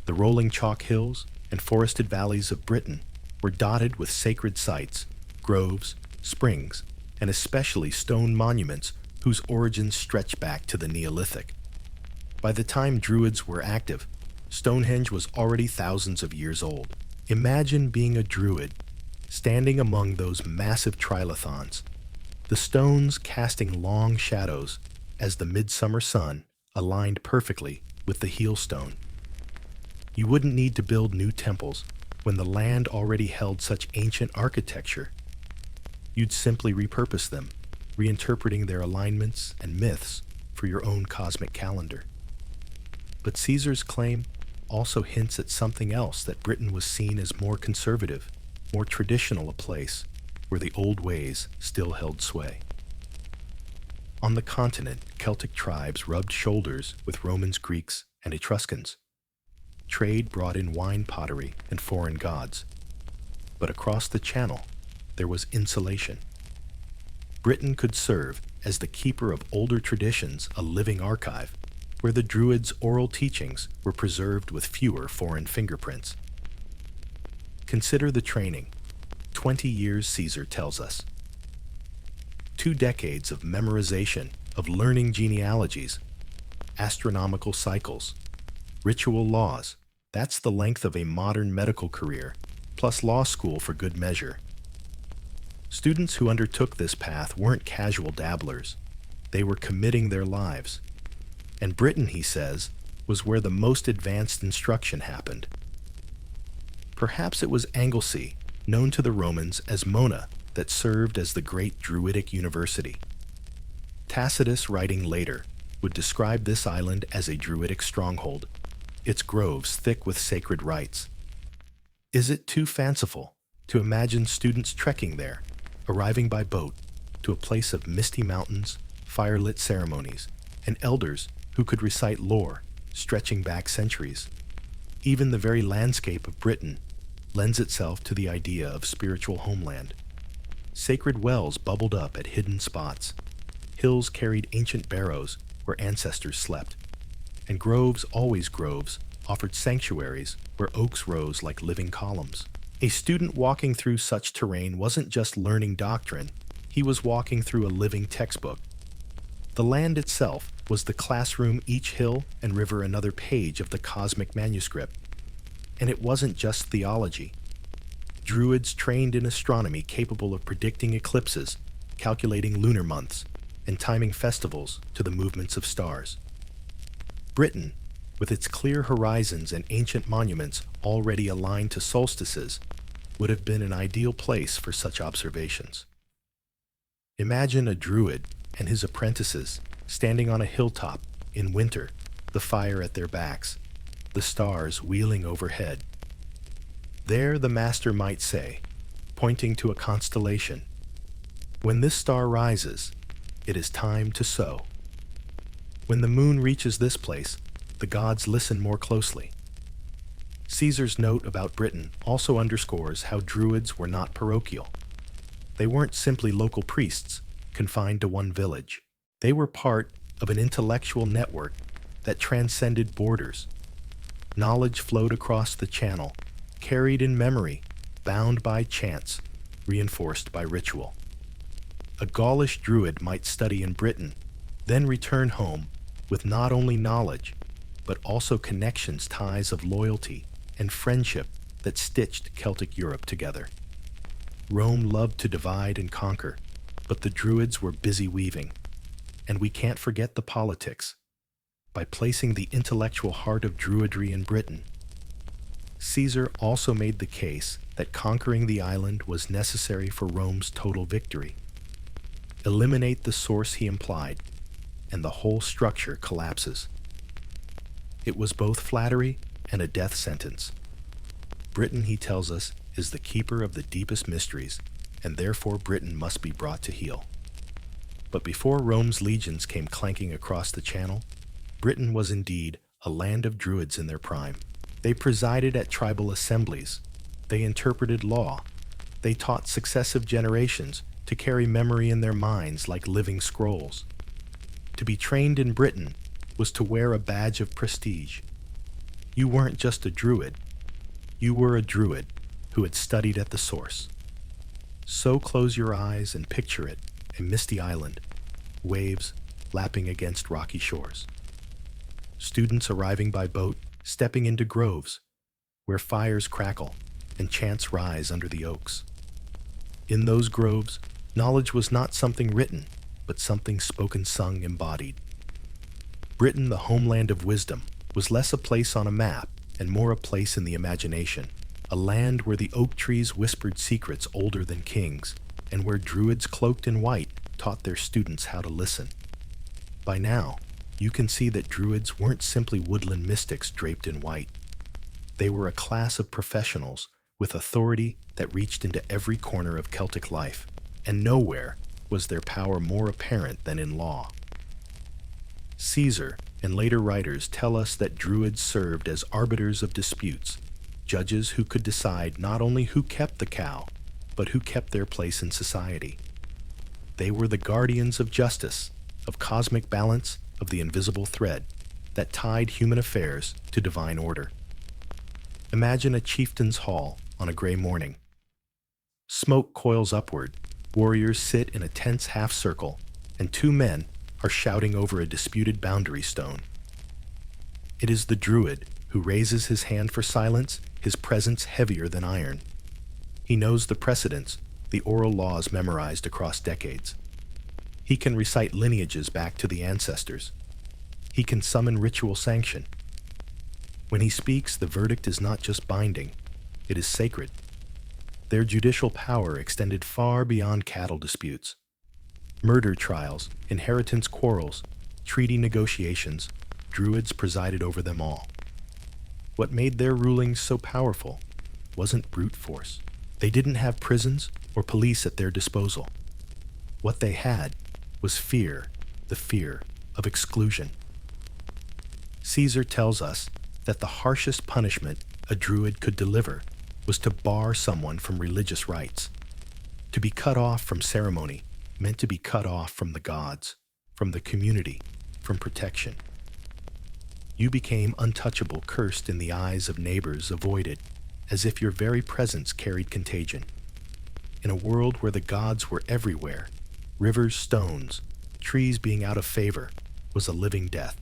The rolling chalk hills and forested valleys of Britain were dotted with sacred sites, groves, springs, and especially stone monuments whose origins stretch back to the Neolithic. By the time Druids were active, Stonehenge was already thousands of years old. Imagine being a Druid, standing among those massive trilithons, the stones casting long shadows as the midsummer sun aligned perfectly with the heel stone. You wouldn't need to build new temples when the land already held such ancient architecture. You'd simply repurpose them, reinterpreting their alignments and myths for your own cosmic calendar. But Caesar's claim, also hints at something else, that Britain was seen as more conservative, more traditional a place where the old ways still held sway. On the continent, Celtic tribes rubbed shoulders with Romans, Greeks, and Etruscans. Trade brought in wine pottery and foreign gods. But across the Channel, there was insulation. Britain could serve as the keeper of older traditions, a living archive, where the Druids' oral teachings were preserved with fewer foreign fingerprints. Consider the training. 20 years, Caesar tells us. 2 decades of memorization, of learning genealogies, astronomical cycles, ritual laws. That's the length of a modern medical career, plus law school for good measure. Students who undertook this path weren't casual dabblers. They were committing their lives. And Britain, he says, was where the most advanced instruction happened. Perhaps it was Anglesey, known to the Romans as Mona, that served as the great Druidic university. Tacitus, writing later, would describe this island as a Druidic stronghold, its groves thick with sacred rites. Is it too fanciful to imagine students trekking there, arriving by boat to a place of misty mountains, firelit ceremonies, and elders who could recite lore stretching back centuries? Even the very landscape of Britain lends itself to the idea of spiritual homeland. Sacred wells bubbled up at hidden spots. Hills carried ancient barrows where ancestors slept. And groves, always groves, offered sanctuaries where oaks rose like living columns. A student walking through such terrain wasn't just learning doctrine, he was walking through a living textbook. The land itself was the classroom, each hill and river another page of the cosmic manuscript. And it wasn't just theology. Druids trained in astronomy, capable of predicting eclipses, calculating lunar months, and timing festivals to the movements of stars. Britain, with its clear horizons and ancient monuments already aligned to solstices, would have been an ideal place for such observations. Imagine a Druid and his apprentices standing on a hilltop in winter, the fire at their backs, the stars wheeling overhead. There the master might say, pointing to a constellation, "When this star rises, it is time to sow. When the moon reaches this place, the gods listen more closely." Caesar's note about Britain also underscores how Druids were not parochial. They weren't simply local priests, confined to one village. They were part of an intellectual network that transcended borders. Knowledge flowed across the Channel, carried in memory, bound by chance, reinforced by ritual. A Gaulish Druid might study in Britain, then return home with not only knowledge, but also connections, ties of loyalty and friendship that stitched Celtic Europe together. Rome loved to divide and conquer, but the Druids were busy weaving. And we can't forget the politics. By placing the intellectual heart of Druidry in Britain, Caesar also made the case that conquering the island was necessary for Rome's total victory. Eliminate the source, he implied, and the whole structure collapses. It was both flattery and a death sentence. Britain, he tells us, is the keeper of the deepest mysteries, and therefore Britain must be brought to heel. But before Rome's legions came clanking across the Channel, Britain was indeed a land of Druids in their prime. They presided at tribal assemblies. They interpreted law. They taught successive generations to carry memory in their minds like living scrolls. To be trained in Britain was to wear a badge of prestige. You weren't just a Druid. You were a Druid who had studied at the source. So close your eyes and picture it, a misty island, waves lapping against rocky shores. Students arriving by boat, stepping into groves, where fires crackle and chants rise under the oaks. In those groves, knowledge was not something written, but something spoken, sung, embodied. Britain, the homeland of wisdom, was less a place on a map and more a place in the imagination, a land where the oak trees whispered secrets older than kings, and where Druids cloaked in white taught their students how to listen. By now, you can see that Druids weren't simply woodland mystics draped in white. They were a class of professionals with authority that reached into every corner of Celtic life, and nowhere was their power more apparent than in law. Caesar and later writers tell us that Druids served as arbiters of disputes, judges who could decide not only who kept the cow, but who kept their place in society. They were the guardians of justice, of cosmic balance, of the invisible thread that tied human affairs to divine order. Imagine a chieftain's hall on a gray morning. Smoke coils upward, warriors sit in a tense half-circle, and two men are shouting over a disputed boundary stone. It is the Druid who raises his hand for silence, his presence heavier than iron. He knows the precedents, the oral laws memorized across decades. He can recite lineages back to the ancestors. He can summon ritual sanction. When he speaks, the verdict is not just binding, it is sacred. Their judicial power extended far beyond cattle disputes. Murder trials, inheritance quarrels, treaty negotiations, Druids presided over them all. What made their rulings so powerful wasn't brute force. They didn't have prisons or police at their disposal. What they had was fear, the fear of exclusion. Caesar tells us that the harshest punishment a Druid could deliver was to bar someone from religious rites. To be cut off from ceremony meant to be cut off from the gods, from the community, from protection. You became untouchable, cursed in the eyes of neighbors, avoided, as if your very presence carried contagion. In a world where the gods were everywhere, rivers, stones, trees being out of favor was a living death.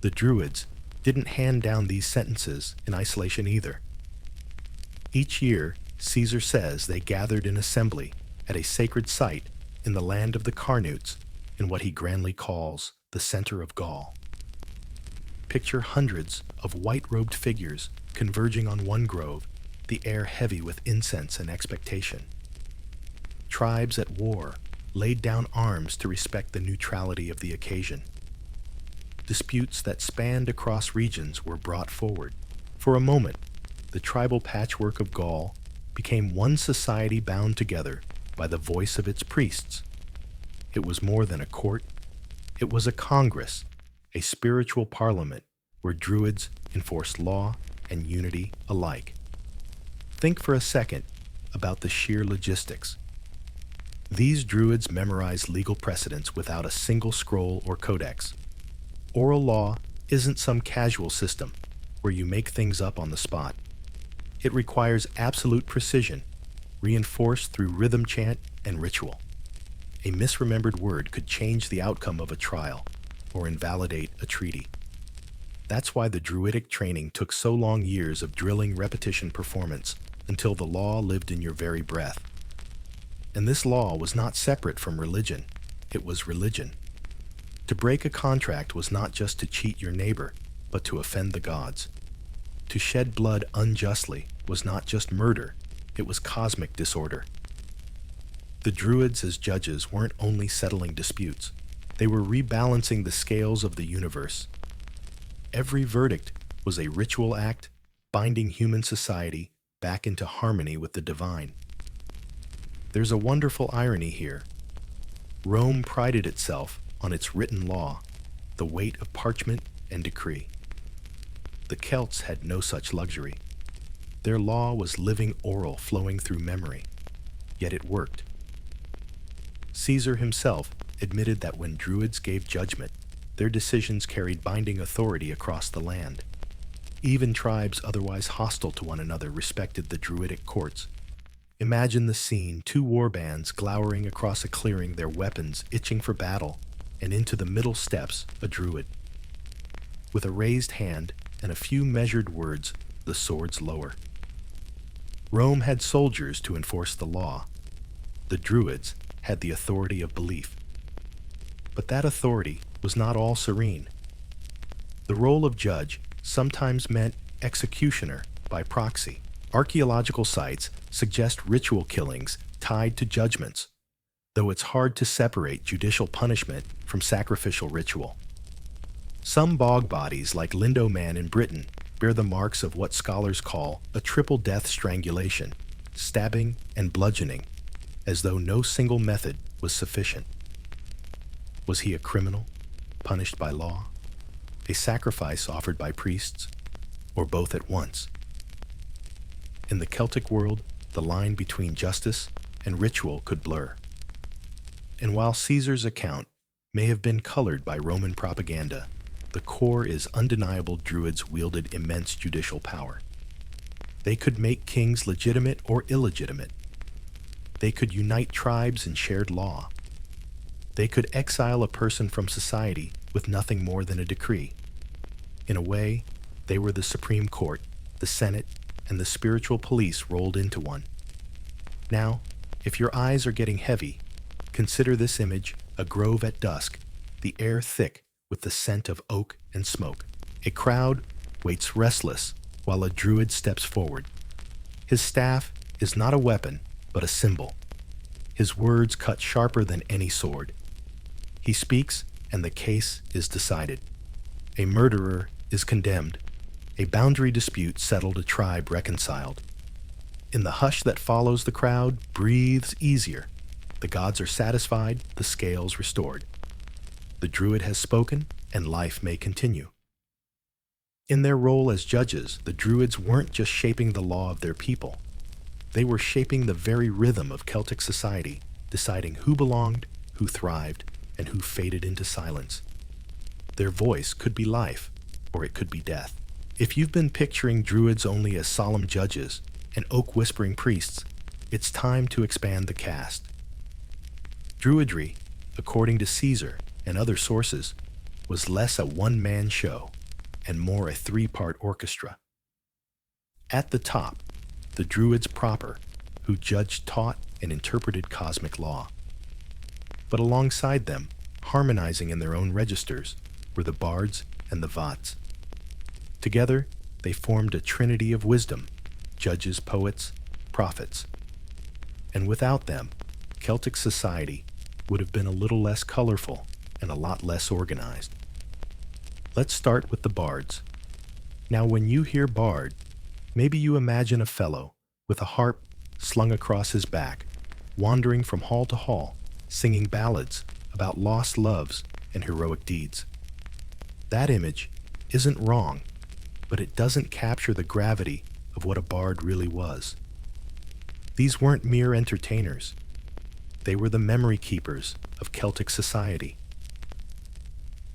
The Druids didn't hand down these sentences in isolation either. Each year, Caesar says they gathered in assembly at a sacred site in the land of the Carnutes, in what he grandly calls the center of Gaul. Picture hundreds of white-robed figures converging on one grove, the air heavy with incense and expectation. Tribes at war laid down arms to respect the neutrality of the occasion. Disputes that spanned across regions were brought forward. For a moment, the tribal patchwork of Gaul became one society bound together by the voice of its priests. It was more than a court. It was a congress, a spiritual parliament where Druids enforced law and unity alike. Think for a second about the sheer logistics. These Druids memorized legal precedents without a single scroll or codex. Oral law isn't some casual system where you make things up on the spot. It requires absolute precision, reinforced through rhythm chant and ritual. A misremembered word could change the outcome of a trial or invalidate a treaty. That's why the Druidic training took so long, years of drilling, repetition, performance, until the law lived in your very breath. And this law was not separate from religion, it was religion. To break a contract was not just to cheat your neighbor, but to offend the gods. To shed blood unjustly was not just murder, it was cosmic disorder. The Druids as judges weren't only settling disputes, they were rebalancing the scales of the universe. Every verdict was a ritual act, binding human society back into harmony with the divine. There's a wonderful irony here. Rome prided itself on its written law, the weight of parchment and decree. The Celts had no such luxury. Their law was living oral flowing through memory, yet it worked. Caesar himself admitted that when Druids gave judgment, their decisions carried binding authority across the land. Even tribes otherwise hostile to one another respected the Druidic courts. Imagine the scene, two war bands glowering across a clearing, their weapons itching for battle, and into the middle steps a Druid. With a raised hand and a few measured words, the swords lower. Rome had soldiers to enforce the law. The Druids had the authority of belief. But that authority was not all serene. The role of judge sometimes meant executioner by proxy. Archaeological sites suggest ritual killings tied to judgments, though it's hard to separate judicial punishment from sacrificial ritual. Some bog bodies, like Lindo Man in Britain, bear the marks of what scholars call a triple death strangulation, stabbing and bludgeoning, as though no single method was sufficient. Was he a criminal, punished by law, a sacrifice offered by priests, or both at once? In the Celtic world, the line between justice and ritual could blur. And while Caesar's account may have been colored by Roman propaganda, the core is undeniable. Druids wielded immense judicial power. They could make kings legitimate or illegitimate. They could unite tribes in shared law. They could exile a person from society with nothing more than a decree. In a way, they were the Supreme Court, the Senate, and the spiritual police rolled into one. Now, if your eyes are getting heavy, consider this image: a grove at dusk, the air thick with the scent of oak and smoke. A crowd waits restless while a druid steps forward. His staff is not a weapon, but a symbol. His words cut sharper than any sword. He speaks, and the case is decided. A murderer is condemned. A boundary dispute settled, a tribe reconciled. In the hush that follows, the crowd breathes easier. The gods are satisfied, the scales restored. The druid has spoken, and life may continue. In their role as judges, the druids weren't just shaping the law of their people. They were shaping the very rhythm of Celtic society, deciding who belonged, who thrived, and who faded into silence. Their voice could be life, or it could be death. If you've been picturing druids only as solemn judges and oak-whispering priests, it's time to expand the cast. Druidry, according to Caesar and other sources, was less a one-man show and more a three-part orchestra. At the top, the Druids proper, who judged, taught, and interpreted cosmic law. But alongside them, harmonizing in their own registers, were the bards and the vats. Together, they formed a trinity of wisdom: judges, poets, prophets. And without them, Celtic society would have been a little less colorful and a lot less organized. Let's start with the bards. Now, when you hear bard, maybe you imagine a fellow with a harp slung across his back, wandering from hall to hall, singing ballads about lost loves and heroic deeds. That image isn't wrong, but it doesn't capture the gravity of what a bard really was. These weren't mere entertainers. They were the memory keepers of Celtic society.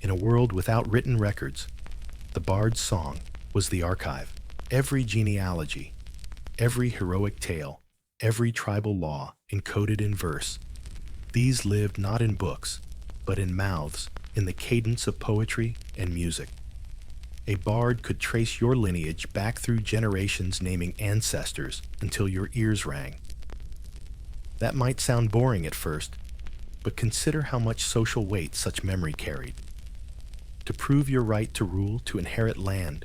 In a world without written records, the bard's song was the archive. Every genealogy, every heroic tale, every tribal law encoded in verse. These lived not in books, but in mouths, in the cadence of poetry and music. A bard could trace your lineage back through generations, naming ancestors until your ears rang. That might sound boring at first, but consider how much social weight such memory carried. To prove your right to rule, to inherit land,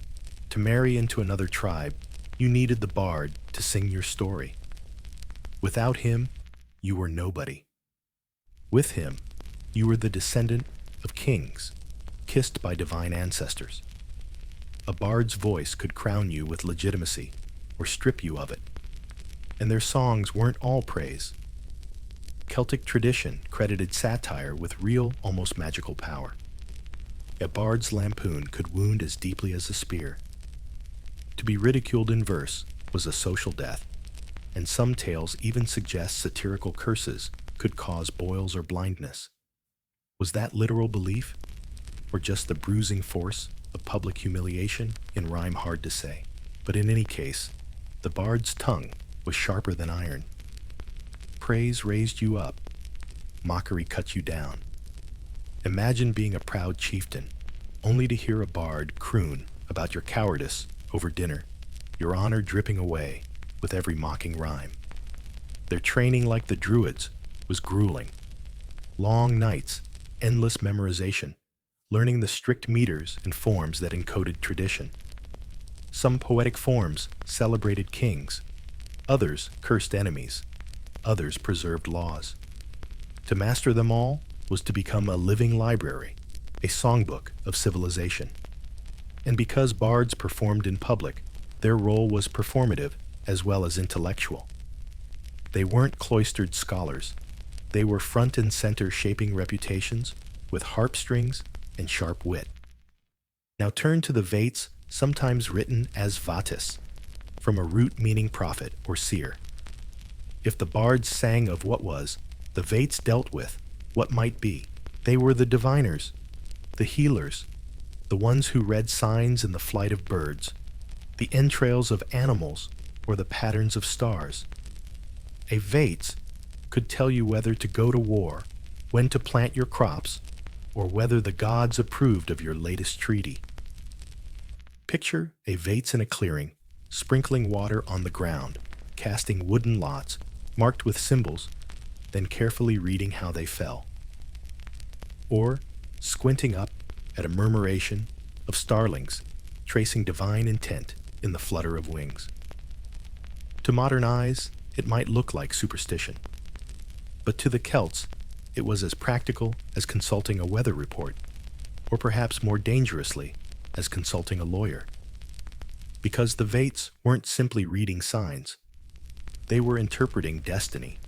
to marry into another tribe, you needed the bard to sing your story. Without him, you were nobody. With him, you were the descendant of kings, kissed by divine ancestors. A bard's voice could crown you with legitimacy or strip you of it. And their songs weren't all praise. Celtic tradition credited satire with real, almost magical power. A bard's lampoon could wound as deeply as a spear. To be ridiculed in verse was a social death, and some tales even suggest satirical curses could cause boils or blindness. Was that literal belief, or just the bruising force of public humiliation in rhyme? Hard to say. But in any case, the bard's tongue was sharper than iron. Praise raised you up, mockery cut you down. Imagine being a proud chieftain, only to hear a bard croon about your cowardice over dinner, your honor dripping away with every mocking rhyme. Their training, like the Druids, was grueling. Long nights, endless memorization, learning the strict meters and forms that encoded tradition. Some poetic forms celebrated kings, others cursed enemies, others preserved laws. To master them all was to become a living library, a songbook of civilization. And because bards performed in public, their role was performative as well as intellectual. They weren't cloistered scholars. They were front and center shaping reputations with harp strings and sharp wit. Now turn to the Vates, sometimes written as vatis, from a root meaning prophet or seer. If the bards sang of what was, the Vates dealt with what might be. They were the diviners, the healers, the ones who read signs in the flight of birds, the entrails of animals, or the patterns of stars. A Vates could tell you whether to go to war, when to plant your crops, or whether the gods approved of your latest treaty. Picture a Vates in a clearing, sprinkling water on the ground, casting wooden lots marked with symbols, then carefully reading how they fell. Or squinting up at a murmuration of starlings, tracing divine intent in the flutter of wings. To modern eyes, it might look like superstition. But to the Celts, it was as practical as consulting a weather report, or perhaps more dangerously, as consulting a lawyer. Because the Vates weren't simply reading signs, they were interpreting destiny.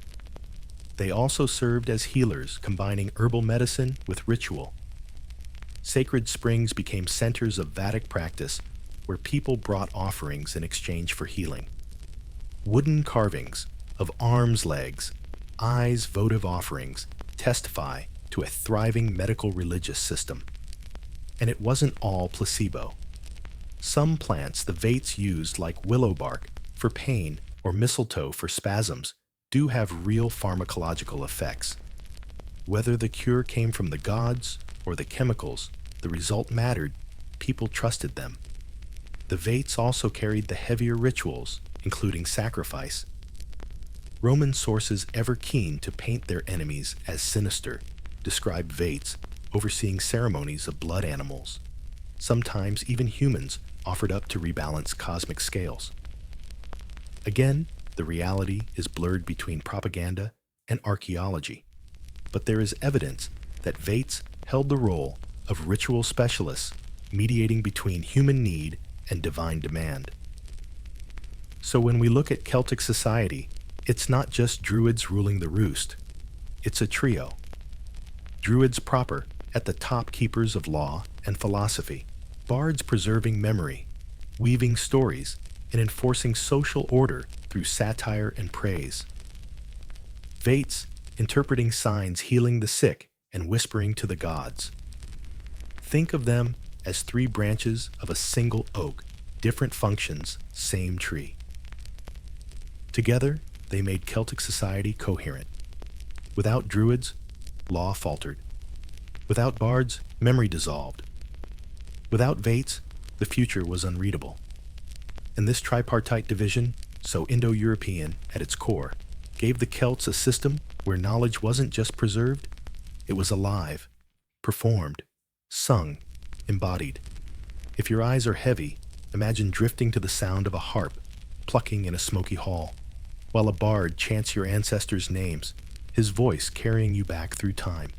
They also served as healers, combining herbal medicine with ritual. Sacred springs became centers of Vedic practice where people brought offerings in exchange for healing. Wooden carvings of arms, legs, eyes, votive offerings testify to a thriving medical religious system. And it wasn't all placebo. Some plants the Vates used, like willow bark for pain or mistletoe for spasms, do have real pharmacological effects. Whether the cure came from the gods or the chemicals, the result mattered. People trusted them. The Vates also carried the heavier rituals, including sacrifice. Roman sources, ever keen to paint their enemies as sinister, describe Vates overseeing ceremonies of blood animals, sometimes even humans offered up to rebalance cosmic scales. Again, the reality is blurred between propaganda and archaeology, but there is evidence that Vates held the role of ritual specialists, mediating between human need and divine demand. So when we look at Celtic society, it's not just Druids ruling the roost. It's a trio. Druids proper, at the top, keepers of law and philosophy, bards preserving memory, weaving stories, and enforcing social order through satire and praise. Vates interpreting signs, healing the sick, and whispering to the gods. Think of them as three branches of a single oak, different functions, same tree. Together, they made Celtic society coherent. Without Druids, law faltered. Without bards, memory dissolved. Without Vates, the future was unreadable. And this tripartite division, so Indo-European at its core, gave the Celts a system where knowledge wasn't just preserved, it was alive, performed, sung, embodied. If your eyes are heavy, imagine drifting to the sound of a harp, plucking in a smoky hall, while a bard chants your ancestors' names, his voice carrying you back through time.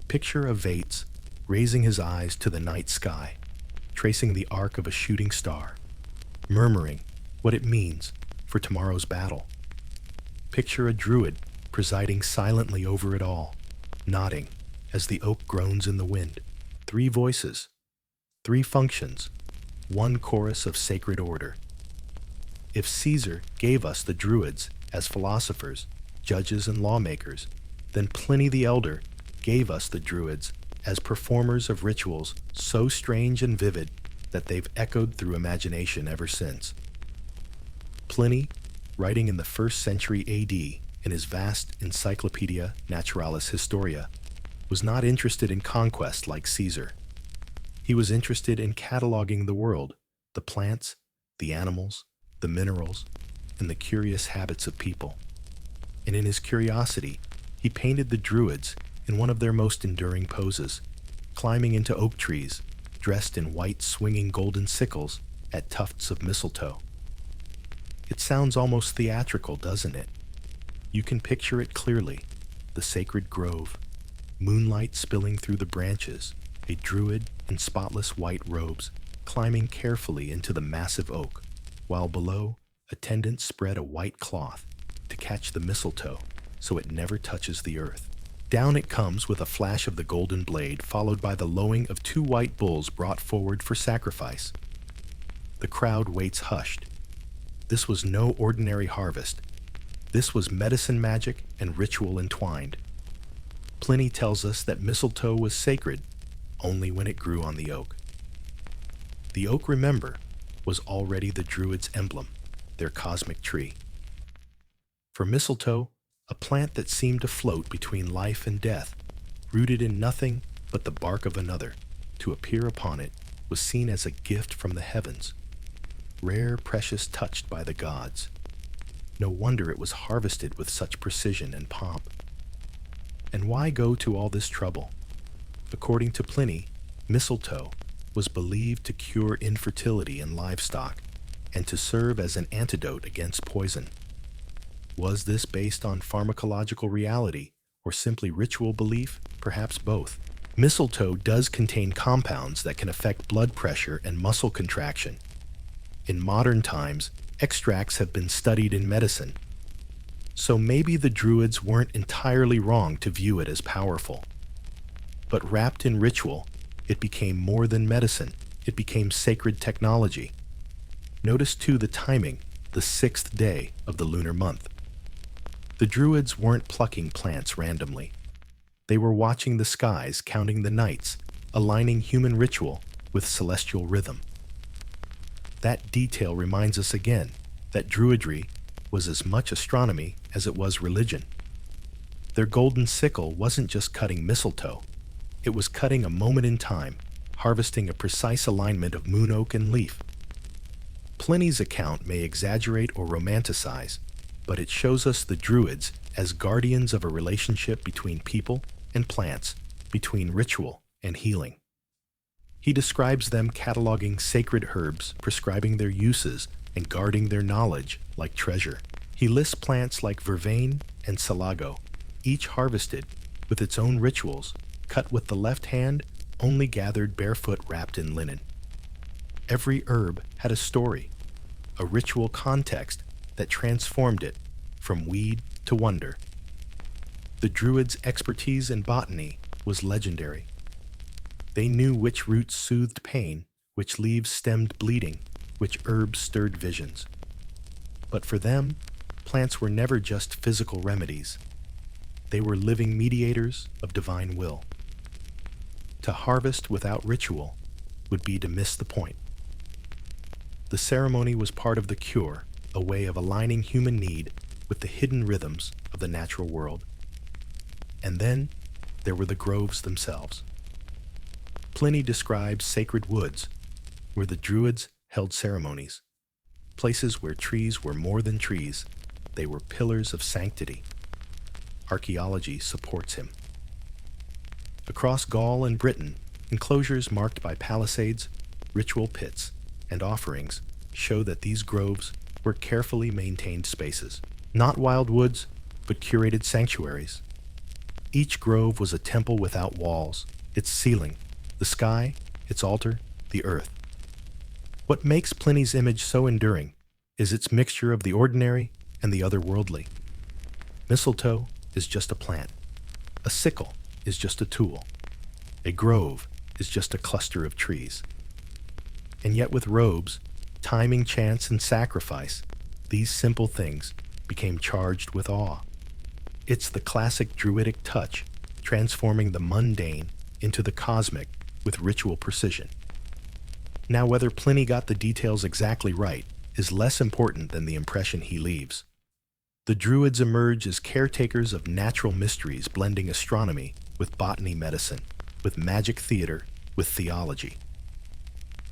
Picture a Vates raising his eyes to the night sky, tracing the arc of a shooting star, murmuring what it means for tomorrow's battle. Picture a Druid presiding silently over it all, nodding as the oak groans in the wind. Three voices, three functions, one chorus of sacred order. If Caesar gave us the Druids as philosophers, judges, and lawmakers, then Pliny the Elder gave us the Druids as performers of rituals so strange and vivid that they've echoed through imagination ever since. Pliny, writing in the 1st century AD in his vast Encyclopedia Naturalis Historia, was not interested in conquest like Caesar. He was interested in cataloging the world, the plants, the animals, the minerals, and the curious habits of people. And in his curiosity, he painted the Druids in one of their most enduring poses, climbing into oak trees, dressed in white swinging golden sickles at tufts of mistletoe. It sounds almost theatrical, doesn't it? You can picture it clearly, the sacred grove, moonlight spilling through the branches, a Druid in spotless white robes, climbing carefully into the massive oak, while below, attendants spread a white cloth to catch the mistletoe so it never touches the earth. Down it comes with a flash of the golden blade, followed by the lowing of 2 white bulls brought forward for sacrifice. The crowd waits hushed. This was no ordinary harvest. This was medicine magic and ritual entwined. Pliny tells us that mistletoe was sacred only when it grew on the oak. The oak, remember, was already the Druids' emblem, their cosmic tree. For mistletoe, a plant that seemed to float between life and death, rooted in nothing but the bark of another, to appear upon it was seen as a gift from the heavens, rare, precious, touched by the gods. No wonder it was harvested with such precision and pomp. And why go to all this trouble? According to Pliny, mistletoe was believed to cure infertility in livestock and to serve as an antidote against poison. Was this based on pharmacological reality or simply ritual belief? Perhaps both. Mistletoe does contain compounds that can affect blood pressure and muscle contraction. In modern times, extracts have been studied in medicine. So maybe the Druids weren't entirely wrong to view it as powerful. But wrapped in ritual, it became more than medicine. It became sacred technology. Notice too the timing, the 6th day of the lunar month. The Druids weren't plucking plants randomly. They were watching the skies, counting the nights, aligning human ritual with celestial rhythm. That detail reminds us again that Druidry was as much astronomy as it was religion. Their golden sickle wasn't just cutting mistletoe. It was cutting a moment in time, harvesting a precise alignment of moon oak and leaf. Pliny's account may exaggerate or romanticize, but it shows us the Druids as guardians of a relationship between people and plants, between ritual and healing. He describes them cataloging sacred herbs, prescribing their uses, and guarding their knowledge like treasure. He lists plants like vervain and salago, each harvested with its own rituals, cut with the left hand, only gathered barefoot wrapped in linen. Every herb had a story, a ritual context that transformed it from weed to wonder. The Druids' expertise in botany was legendary. They knew which roots soothed pain, which leaves stemmed bleeding, which herbs stirred visions. But for them, plants were never just physical remedies. They were living mediators of divine will. To harvest without ritual would be to miss the point. The ceremony was part of the cure, a way of aligning human need with the hidden rhythms of the natural world. And then there were the groves themselves. Pliny describes sacred woods, where the Druids held ceremonies, places where trees were more than trees, they were pillars of sanctity. Archaeology supports him. Across Gaul and Britain, enclosures marked by palisades, ritual pits, and offerings show that these groves were carefully maintained spaces, not wild woods, but curated sanctuaries. Each grove was a temple without walls, its ceiling, the sky, its altar, the earth. What makes Pliny's image so enduring is its mixture of the ordinary and the otherworldly. Mistletoe is just a plant. A sickle is just a tool. A grove is just a cluster of trees. And yet with robes, timing, chance, and sacrifice, these simple things became charged with awe. It's the classic Druidic touch, transforming the mundane into the cosmic with ritual precision. Now, whether Pliny got the details exactly right is less important than the impression he leaves. The Druids emerge as caretakers of natural mysteries, blending astronomy with botany medicine, with magic theater, with theology.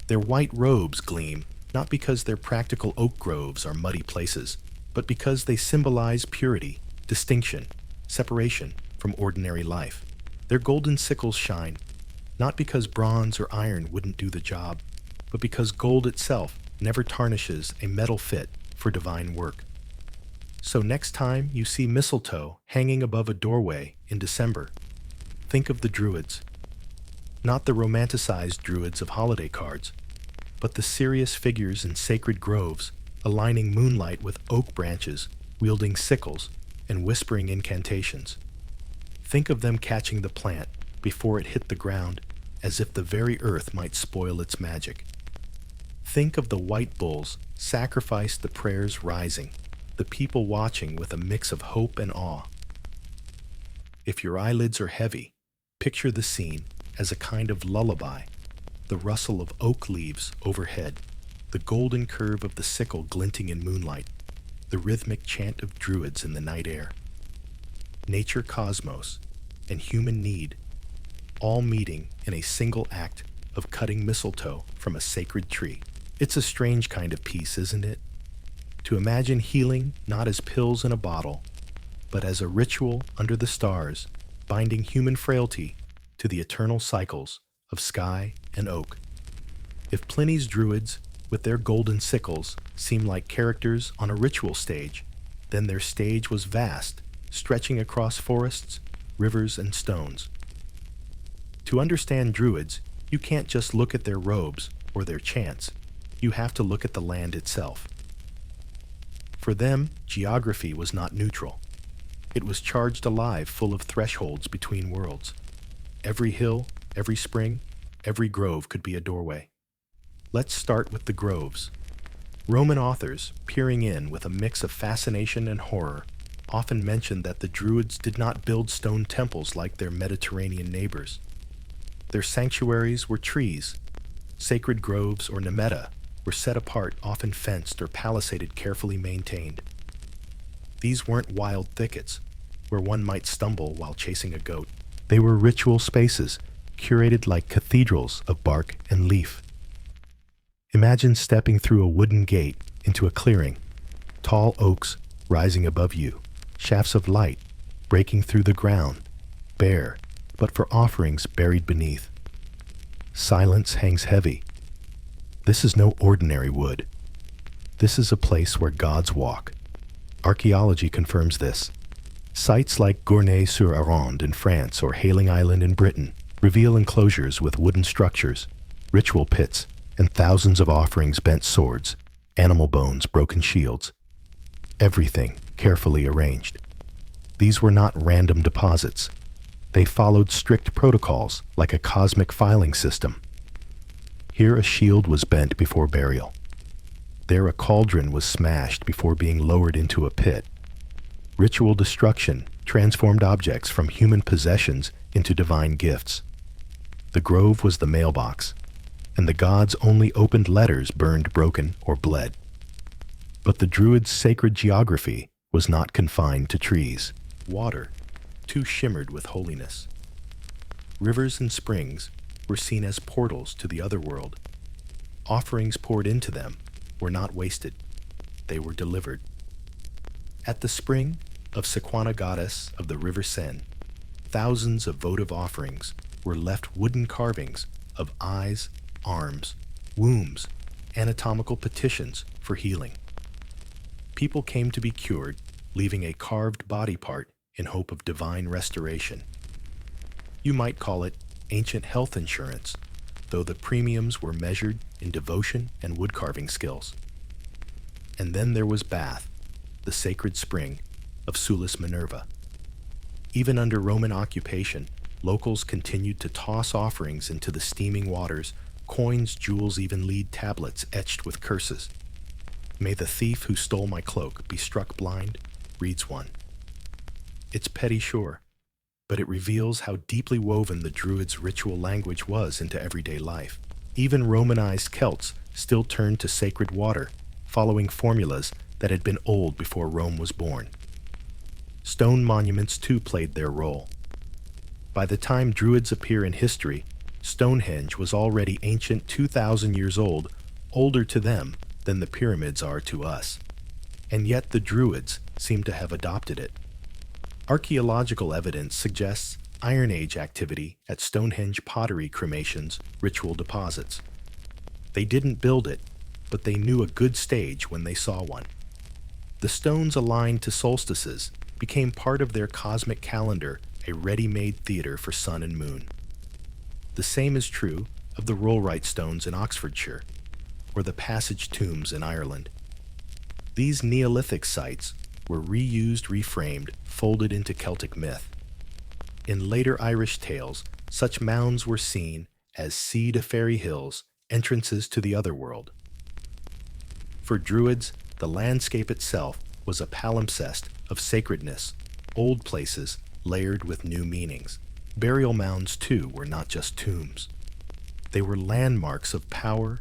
Their white robes gleam not because their practical oak groves are muddy places, but because they symbolize purity, distinction, separation from ordinary life. Their golden sickles shine, not because bronze or iron wouldn't do the job, but because gold itself never tarnishes a metal fit for divine work. So next time you see mistletoe hanging above a doorway in December, think of the Druids. Not the romanticized Druids of holiday cards, but the serious figures in sacred groves, aligning moonlight with oak branches, wielding sickles, and whispering incantations. Think of them catching the plant before it hit the ground, as if the very earth might spoil its magic. Think of the white bulls sacrificed, the prayers rising, the people watching with a mix of hope and awe. If your eyelids are heavy, picture the scene as a kind of lullaby, the rustle of oak leaves overhead, the golden curve of the sickle glinting in moonlight, the rhythmic chant of Druids in the night air. Nature, cosmos, and human need, all meeting in a single act of cutting mistletoe from a sacred tree. It's a strange kind of peace, isn't it? To imagine healing not as pills in a bottle, but as a ritual under the stars, binding human frailty to the eternal cycles of sky and oak. If Pliny's Druids, with their golden sickles, seem like characters on a ritual stage, then their stage was vast, stretching across forests, rivers, and stones. To understand Druids, you can't just look at their robes or their chants. You have to look at the land itself. For them, geography was not neutral. It was charged alive, full of thresholds between worlds. Every hill, every spring, every grove could be a doorway. Let's start with the groves. Roman authors, peering in with a mix of fascination and horror, often mentioned that the Druids did not build stone temples like their Mediterranean neighbors. Their sanctuaries were trees. Sacred groves, or nemeta, were set apart, often fenced or palisaded, carefully maintained. These weren't wild thickets, where one might stumble while chasing a goat. They were ritual spaces, curated like cathedrals of bark and leaf. Imagine stepping through a wooden gate into a clearing, tall oaks rising above you, shafts of light breaking through the ground, bare, but for offerings buried beneath. Silence hangs heavy. This is no ordinary wood. This is a place where gods walk. Archaeology confirms this. Sites like Gournay-sur-Arronde in France or Hayling Island in Britain reveal enclosures with wooden structures, ritual pits, and thousands of offerings, bent swords, animal bones, broken shields. Everything carefully arranged. These were not random deposits. They followed strict protocols like a cosmic filing system. Here a shield was bent before burial. There a cauldron was smashed before being lowered into a pit. Ritual destruction transformed objects from human possessions into divine gifts. The grove was the mailbox, and the gods only opened letters burned, broken, or bled. But the Druids' sacred geography was not confined to trees. Water, too, shimmered with holiness. Rivers and springs were seen as portals to the other world. Offerings poured into them were not wasted. They were delivered. At the spring of Sequana, goddess of the river Seine, thousands of votive offerings were left, wooden carvings of eyes, arms, wombs, anatomical petitions for healing. People came to be cured, leaving a carved body part in hope of divine restoration. You might call it ancient health insurance, though the premiums were measured in devotion and woodcarving skills. And then there was Bath, the sacred spring of Sulis Minerva. Even under Roman occupation, locals continued to toss offerings into the steaming waters, coins, jewels, even lead tablets etched with curses. "May the thief who stole my cloak be struck blind," reads one. It's petty, sure, but it reveals how deeply woven the Druids' ritual language was into everyday life. Even Romanized Celts still turned to sacred water, following formulas that had been old before Rome was born. Stone monuments too played their role. By the time Druids appear in history, Stonehenge was already ancient, 2,000 years old, older to them than the pyramids are to us. And yet the Druids seem to have adopted it. Archaeological evidence suggests Iron Age activity at Stonehenge pottery cremations, ritual deposits. They didn't build it, but they knew a good stage when they saw one. The stones aligned to solstices became part of their cosmic calendar, a ready-made theater for sun and moon. The same is true of the rollright stones in Oxfordshire. or the Passage tombs in Ireland. These Neolithic sites were reused, reframed, folded into Celtic myth. In later Irish tales, such mounds were seen as seed of fairy hills, entrances to the otherworld. For Druids, the landscape itself was a palimpsest of sacredness, old places layered with new meanings. Burial mounds, too, were not just tombs. They were landmarks of power,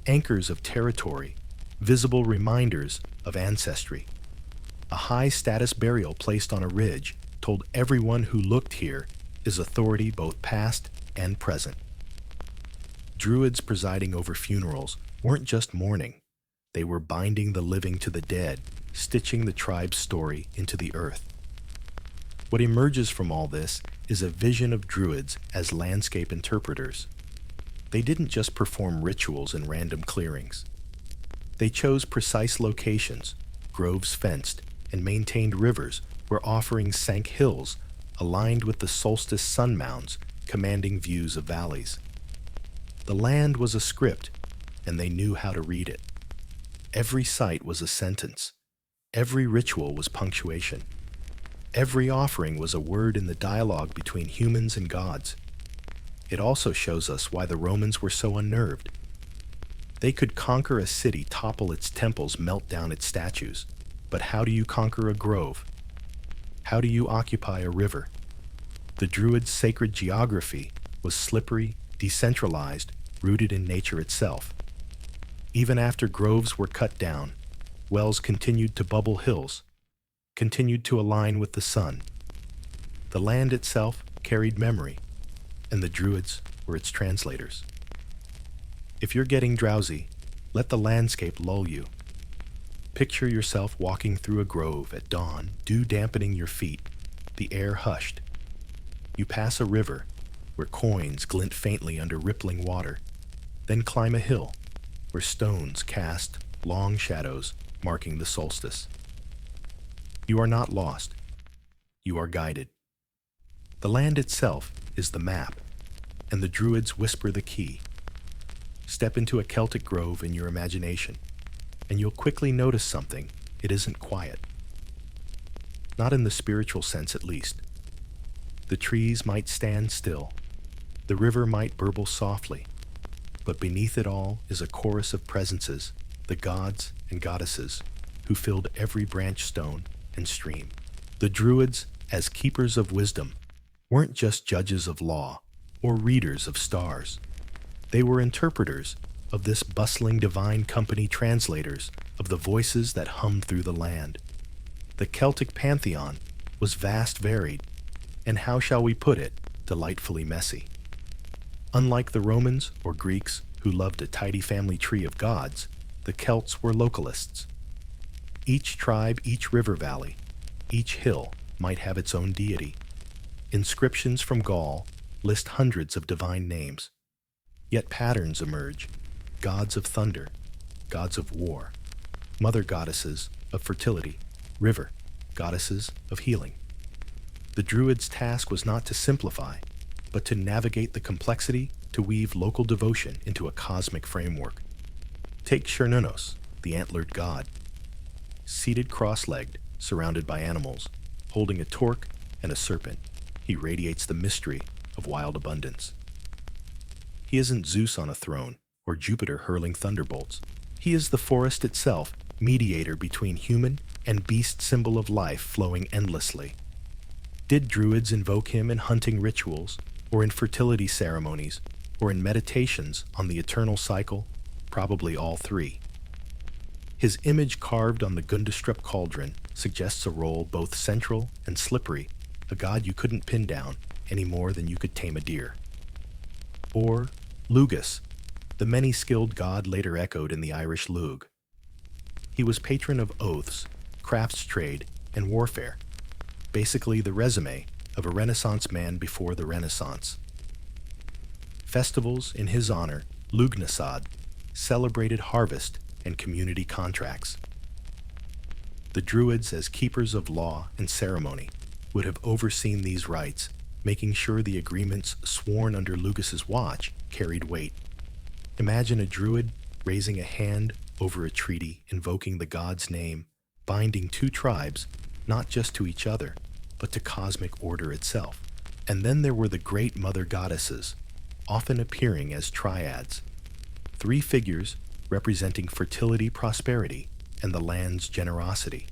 anchors of territory, visible reminders of ancestry. A high-status burial placed on a ridge told everyone who looked here is authority both past and present. Druids presiding over funerals weren't just mourning. They were binding the living to the dead, stitching the tribe's story into the earth. What emerges from all this is a vision of Druids as landscape interpreters. They didn't just perform rituals in random clearings. They chose precise locations, groves fenced, and maintained rivers where offerings sank hills, aligned with the solstice sun mounds, commanding views of valleys. The land was a script, and they knew how to read it. Every site was a sentence. Every ritual was punctuation. Every offering was a word in the dialogue between humans and gods. It also shows us why the Romans were so unnerved. They could conquer a city, topple its temples, melt down its statues. But how do you conquer a grove? How do you occupy a river? The Druids' sacred geography was slippery, decentralized, rooted in nature itself. Even after groves were cut down, wells continued to bubble hills, continued to align with the sun. The land itself carried memory, and the Druids were its translators. If you're getting drowsy, let the landscape lull you. Picture yourself walking through a grove at dawn, dew dampening your feet, the air hushed. You pass a river where coins glint faintly under rippling water, then climb a hill where stones cast long shadows marking the solstice. You are not lost. You are guided. The land itself is the map, and the Druids whisper the key. Step into a Celtic grove in your imagination, and you'll quickly notice something. It isn't quiet. Not in the spiritual sense, at least. The trees might stand still. The river might burble softly. But beneath it all is a chorus of presences, the gods and goddesses, who filled every branch, stone, and stream. The Druids, as keepers of wisdom, weren't just judges of law or readers of stars. They were interpreters of this bustling divine company, translators of the voices that hummed through the land. The Celtic pantheon was vast, varied, and how shall we put it, delightfully messy. Unlike the Romans or Greeks, who loved a tidy family tree of gods, the Celts were localists. Each tribe, each river valley, each hill might have its own deity. Inscriptions from Gaul list hundreds of divine names. Yet patterns emerge: gods of thunder, gods of war, mother goddesses of fertility, river goddesses of healing. The Druids' task was not to simplify, but to navigate the complexity, to weave local devotion into a cosmic framework. Take Cernunnos, the antlered god. Seated cross-legged, surrounded by animals, holding a torque and a serpent, he radiates the mystery of wild abundance. He isn't Zeus on a throne or Jupiter hurling thunderbolts. He is the forest itself, mediator between human and beast, symbol of life flowing endlessly. Did Druids invoke him in hunting rituals, or in fertility ceremonies, or in meditations on the eternal cycle? Probably all three. His image carved on the Gundestrup cauldron suggests a role both central and slippery, a god you couldn't pin down any more than you could tame a deer. Or Lugus, the many-skilled god later echoed in the Irish Lug. He was patron of oaths, crafts trade, and warfare, basically the resume of a Renaissance man before the Renaissance. Festivals in his honor, Lugnasad, celebrated harvest and community contracts. The Druids, as keepers of law and ceremony, would have overseen these rites, making sure the agreements sworn under Lugus's watch carried weight. Imagine a Druid raising a hand over a treaty invoking the god's name, binding two tribes, not just to each other, but to cosmic order itself. And then there were the great mother goddesses, often appearing as triads, three figures representing fertility, prosperity, and the land's generosity.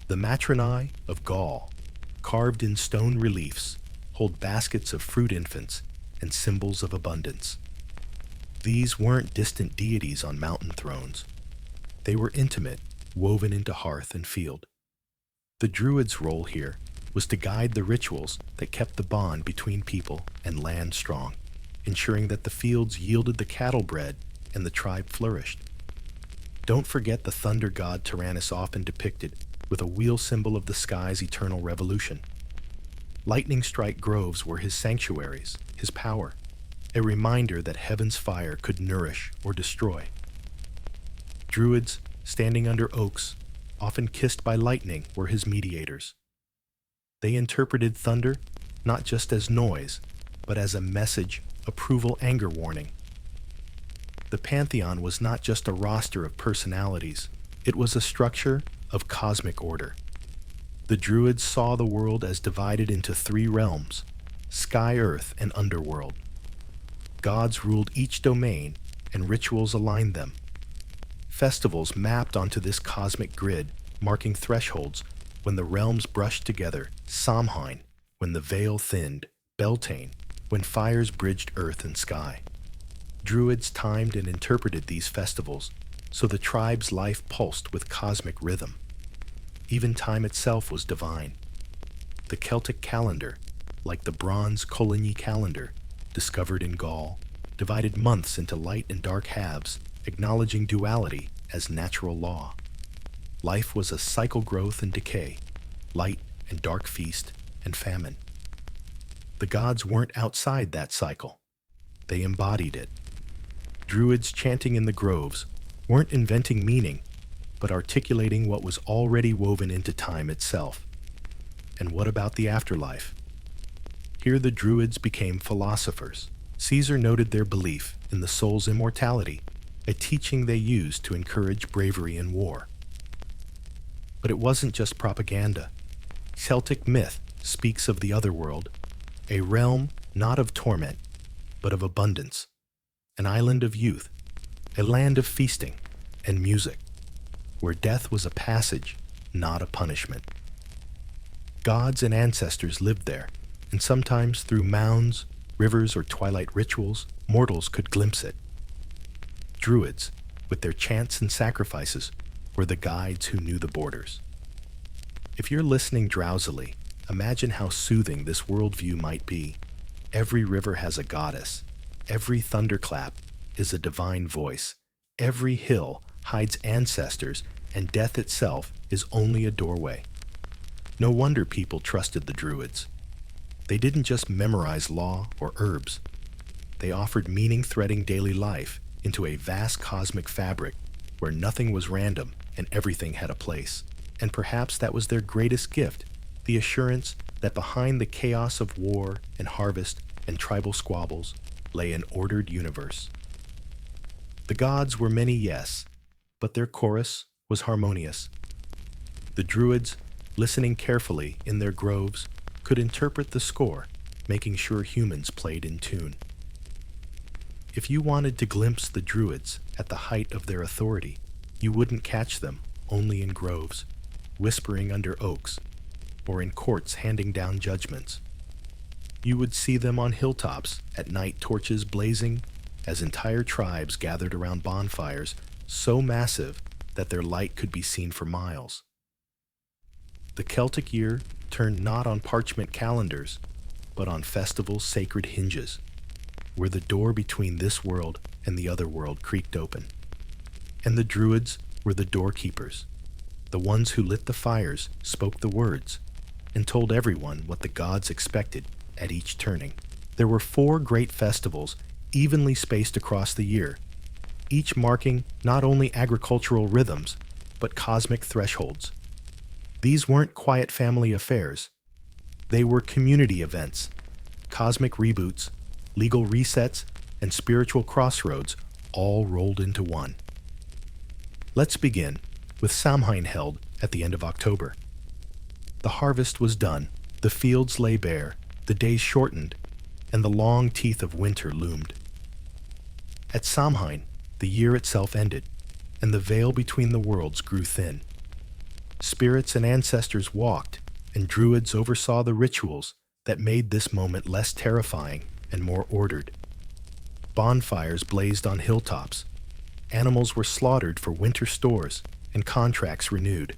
The matronae of Gaul, carved in stone reliefs, hold baskets of fruit infants and symbols of abundance. These weren't distant deities on mountain thrones. They were intimate, woven into hearth and field. The Druids' role here was to guide the rituals that kept the bond between people and land strong, ensuring that the fields yielded the cattle bred and the tribe flourished. Don't forget the thunder god Tyrannus, often depicted with a wheel symbol of the sky's eternal revolution. Lightning strike groves were his sanctuaries, his power, a reminder that heaven's fire could nourish or destroy. Druids, standing under oaks, often kissed by lightning, were his mediators. They interpreted thunder not just as noise, but as a message, approval, anger warning. The pantheon was not just a roster of personalities, it was a structure of cosmic order. The Druids saw the world as divided into three realms: sky, earth, and underworld. Gods ruled each domain, and rituals aligned them. Festivals mapped onto this cosmic grid, marking thresholds when the realms brushed together: Samhain, when the veil thinned; Beltane, when fires bridged earth and sky. Druids timed and interpreted these festivals so the tribe's life pulsed with cosmic rhythm. Even time itself was divine. The Celtic calendar, like the bronze Coligny calendar, discovered in Gaul, divided months into light and dark halves, acknowledging duality as natural law. Life was a cycle: growth and decay, light and dark, feast and famine. The gods weren't outside that cycle. They embodied it. Druids chanting in the groves weren't inventing meaning, but articulating what was already woven into time itself. And what about the afterlife? Here the Druids became philosophers. Caesar noted their belief in the soul's immortality, a teaching they used to encourage bravery in war. But it wasn't just propaganda. Celtic myth speaks of the otherworld, a realm not of torment, but of abundance, an island of youth, a land of feasting and music, where death was a passage, not a punishment. Gods and ancestors lived there, and sometimes through mounds, rivers, or twilight rituals, mortals could glimpse it. Druids, with their chants and sacrifices, were the guides who knew the borders. If you're listening drowsily, imagine how soothing this worldview might be. Every river has a goddess. Every thunderclap is a divine voice. Every hill hides ancestors, and death itself is only a doorway. No wonder people trusted the Druids. They didn't just memorize law or herbs. They offered meaning-threading daily life into a vast cosmic fabric where nothing was random and everything had a place. And perhaps that was their greatest gift, the assurance that behind the chaos of war and harvest and tribal squabbles lay an ordered universe. The gods were many, yes, but their chorus was harmonious. The Druids, listening carefully in their groves, could interpret the score, making sure humans played in tune. If you wanted to glimpse the Druids at the height of their authority, you wouldn't catch them only in groves, whispering under oaks, or in courts handing down judgments. You would see them on hilltops at night, torches blazing, as entire tribes gathered around bonfires so massive that their light could be seen for miles. The Celtic year turned not on parchment calendars, but on festivals' sacred hinges, where the door between this world and the other world creaked open. And the Druids were the doorkeepers, the ones who lit the fires, spoke the words, and told everyone what the gods expected at each turning. There were 4 great festivals evenly spaced across the year, each marking not only agricultural rhythms, but cosmic thresholds. These weren't quiet family affairs. They were community events, cosmic reboots, legal resets, and spiritual crossroads, all rolled into one. Let's begin with Samhain held at the end of October. The harvest was done, the fields lay bare, the days shortened, and the long teeth of winter loomed. At Samhain, the year itself ended, and the veil between the worlds grew thin. Spirits and ancestors walked, and Druids oversaw the rituals that made this moment less terrifying and more ordered. Bonfires blazed on hilltops. Animals were slaughtered for winter stores, and contracts renewed.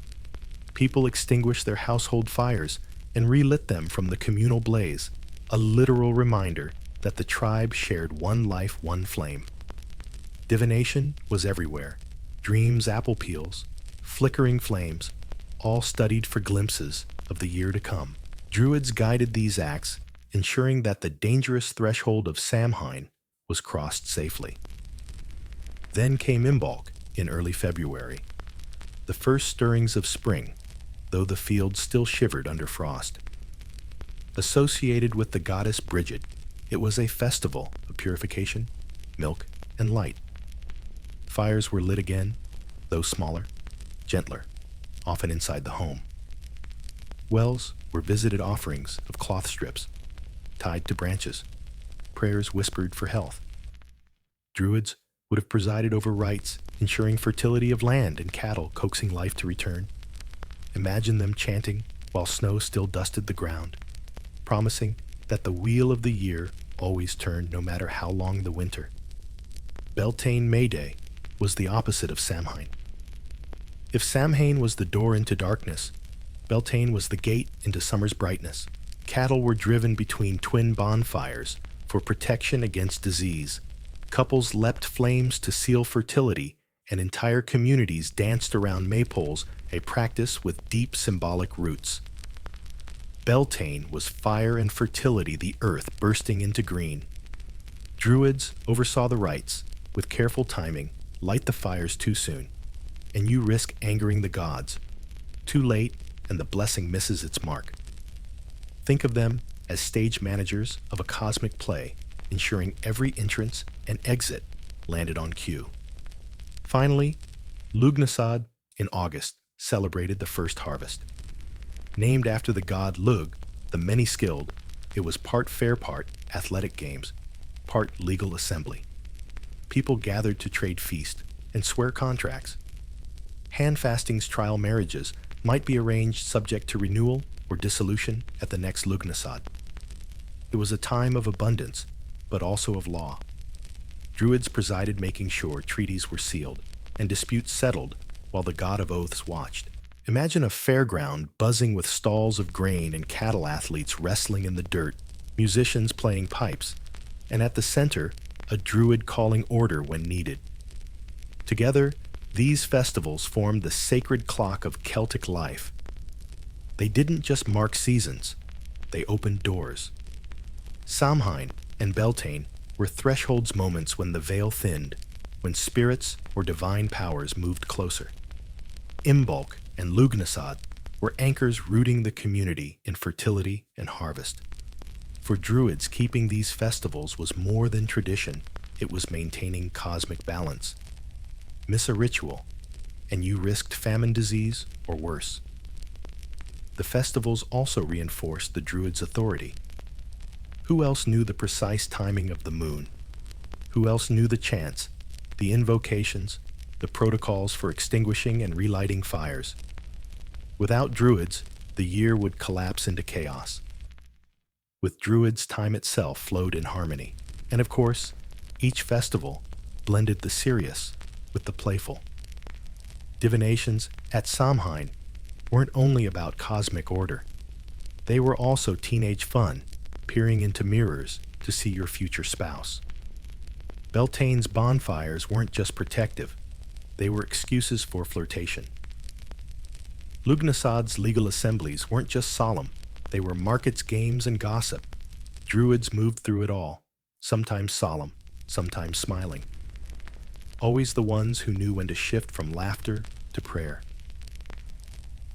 People extinguished their household fires and relit them from the communal blaze, a literal reminder that the tribe shared one life, one flame. Divination was everywhere. Dreams, apple peels, flickering flames, all studied for glimpses of the year to come. Druids guided these acts, ensuring that the dangerous threshold of Samhain was crossed safely. Then came Imbolc in early February, the first stirrings of spring, though the fields still shivered under frost. Associated with the goddess Brigid, it was a festival of purification, milk, and light. Fires were lit again, though smaller, gentler, often inside the home. Wells were visited offerings of cloth strips, tied to branches, prayers whispered for health. Druids would have presided over rites, ensuring fertility of land and cattle, coaxing life to return. Imagine them chanting while snow still dusted the ground, promising that the wheel of the year always turned no matter how long the winter. Beltane May Day was the opposite of Samhain. If Samhain was the door into darkness, Beltane was the gate into summer's brightness. Cattle were driven between twin bonfires for protection against disease. Couples leapt flames to seal fertility, and entire communities danced around maypoles, a practice with deep symbolic roots. Beltane was fire and fertility, the earth bursting into green. Druids oversaw the rites. With careful timing, light the fires too soon, and you risk angering the gods. Too late, and the blessing misses its mark. Think of them as stage managers of a cosmic play, ensuring every entrance and exit landed on cue. Finally, Lughnasadh in August celebrated the first harvest. Named after the god Lugh, the many-skilled, it was part fair, part athletic games, part legal assembly. People gathered to trade feast and swear contracts. Handfasting's trial marriages might be arranged subject to renewal or dissolution at the next Lughnasadh. It was a time of abundance, but also of law. Druids presided, making sure treaties were sealed and disputes settled while the god of oaths watched. Imagine a fairground buzzing with stalls of grain and cattle athletes wrestling in the dirt, musicians playing pipes, and at the center, a druid calling order when needed. Together, these festivals formed the sacred clock of Celtic life. They didn't just mark seasons, they opened doors. Samhain and Beltane were thresholds, moments when the veil thinned, when spirits or divine powers moved closer. Imbolc and Lughnasadh were anchors rooting the community in fertility and harvest. For Druids, keeping these festivals was more than tradition, it was maintaining cosmic balance. Miss a ritual, and you risked famine, disease, or worse. The festivals also reinforced the Druids' authority. Who else knew the precise timing of the moon? Who else knew the chants, the invocations, the protocols for extinguishing and relighting fires? Without Druids, the year would collapse into chaos. With Druids, time itself flowed in harmony. And of course, each festival blended the serious with the playful. Divinations at Samhain weren't only about cosmic order. They were also teenage fun, peering into mirrors to see your future spouse. Beltane's bonfires weren't just protective, they were excuses for flirtation. Lughnasadh's legal assemblies weren't just solemn, they were markets, games, and gossip. Druids moved through it all, sometimes solemn, sometimes smiling. Always the ones who knew when to shift from laughter to prayer.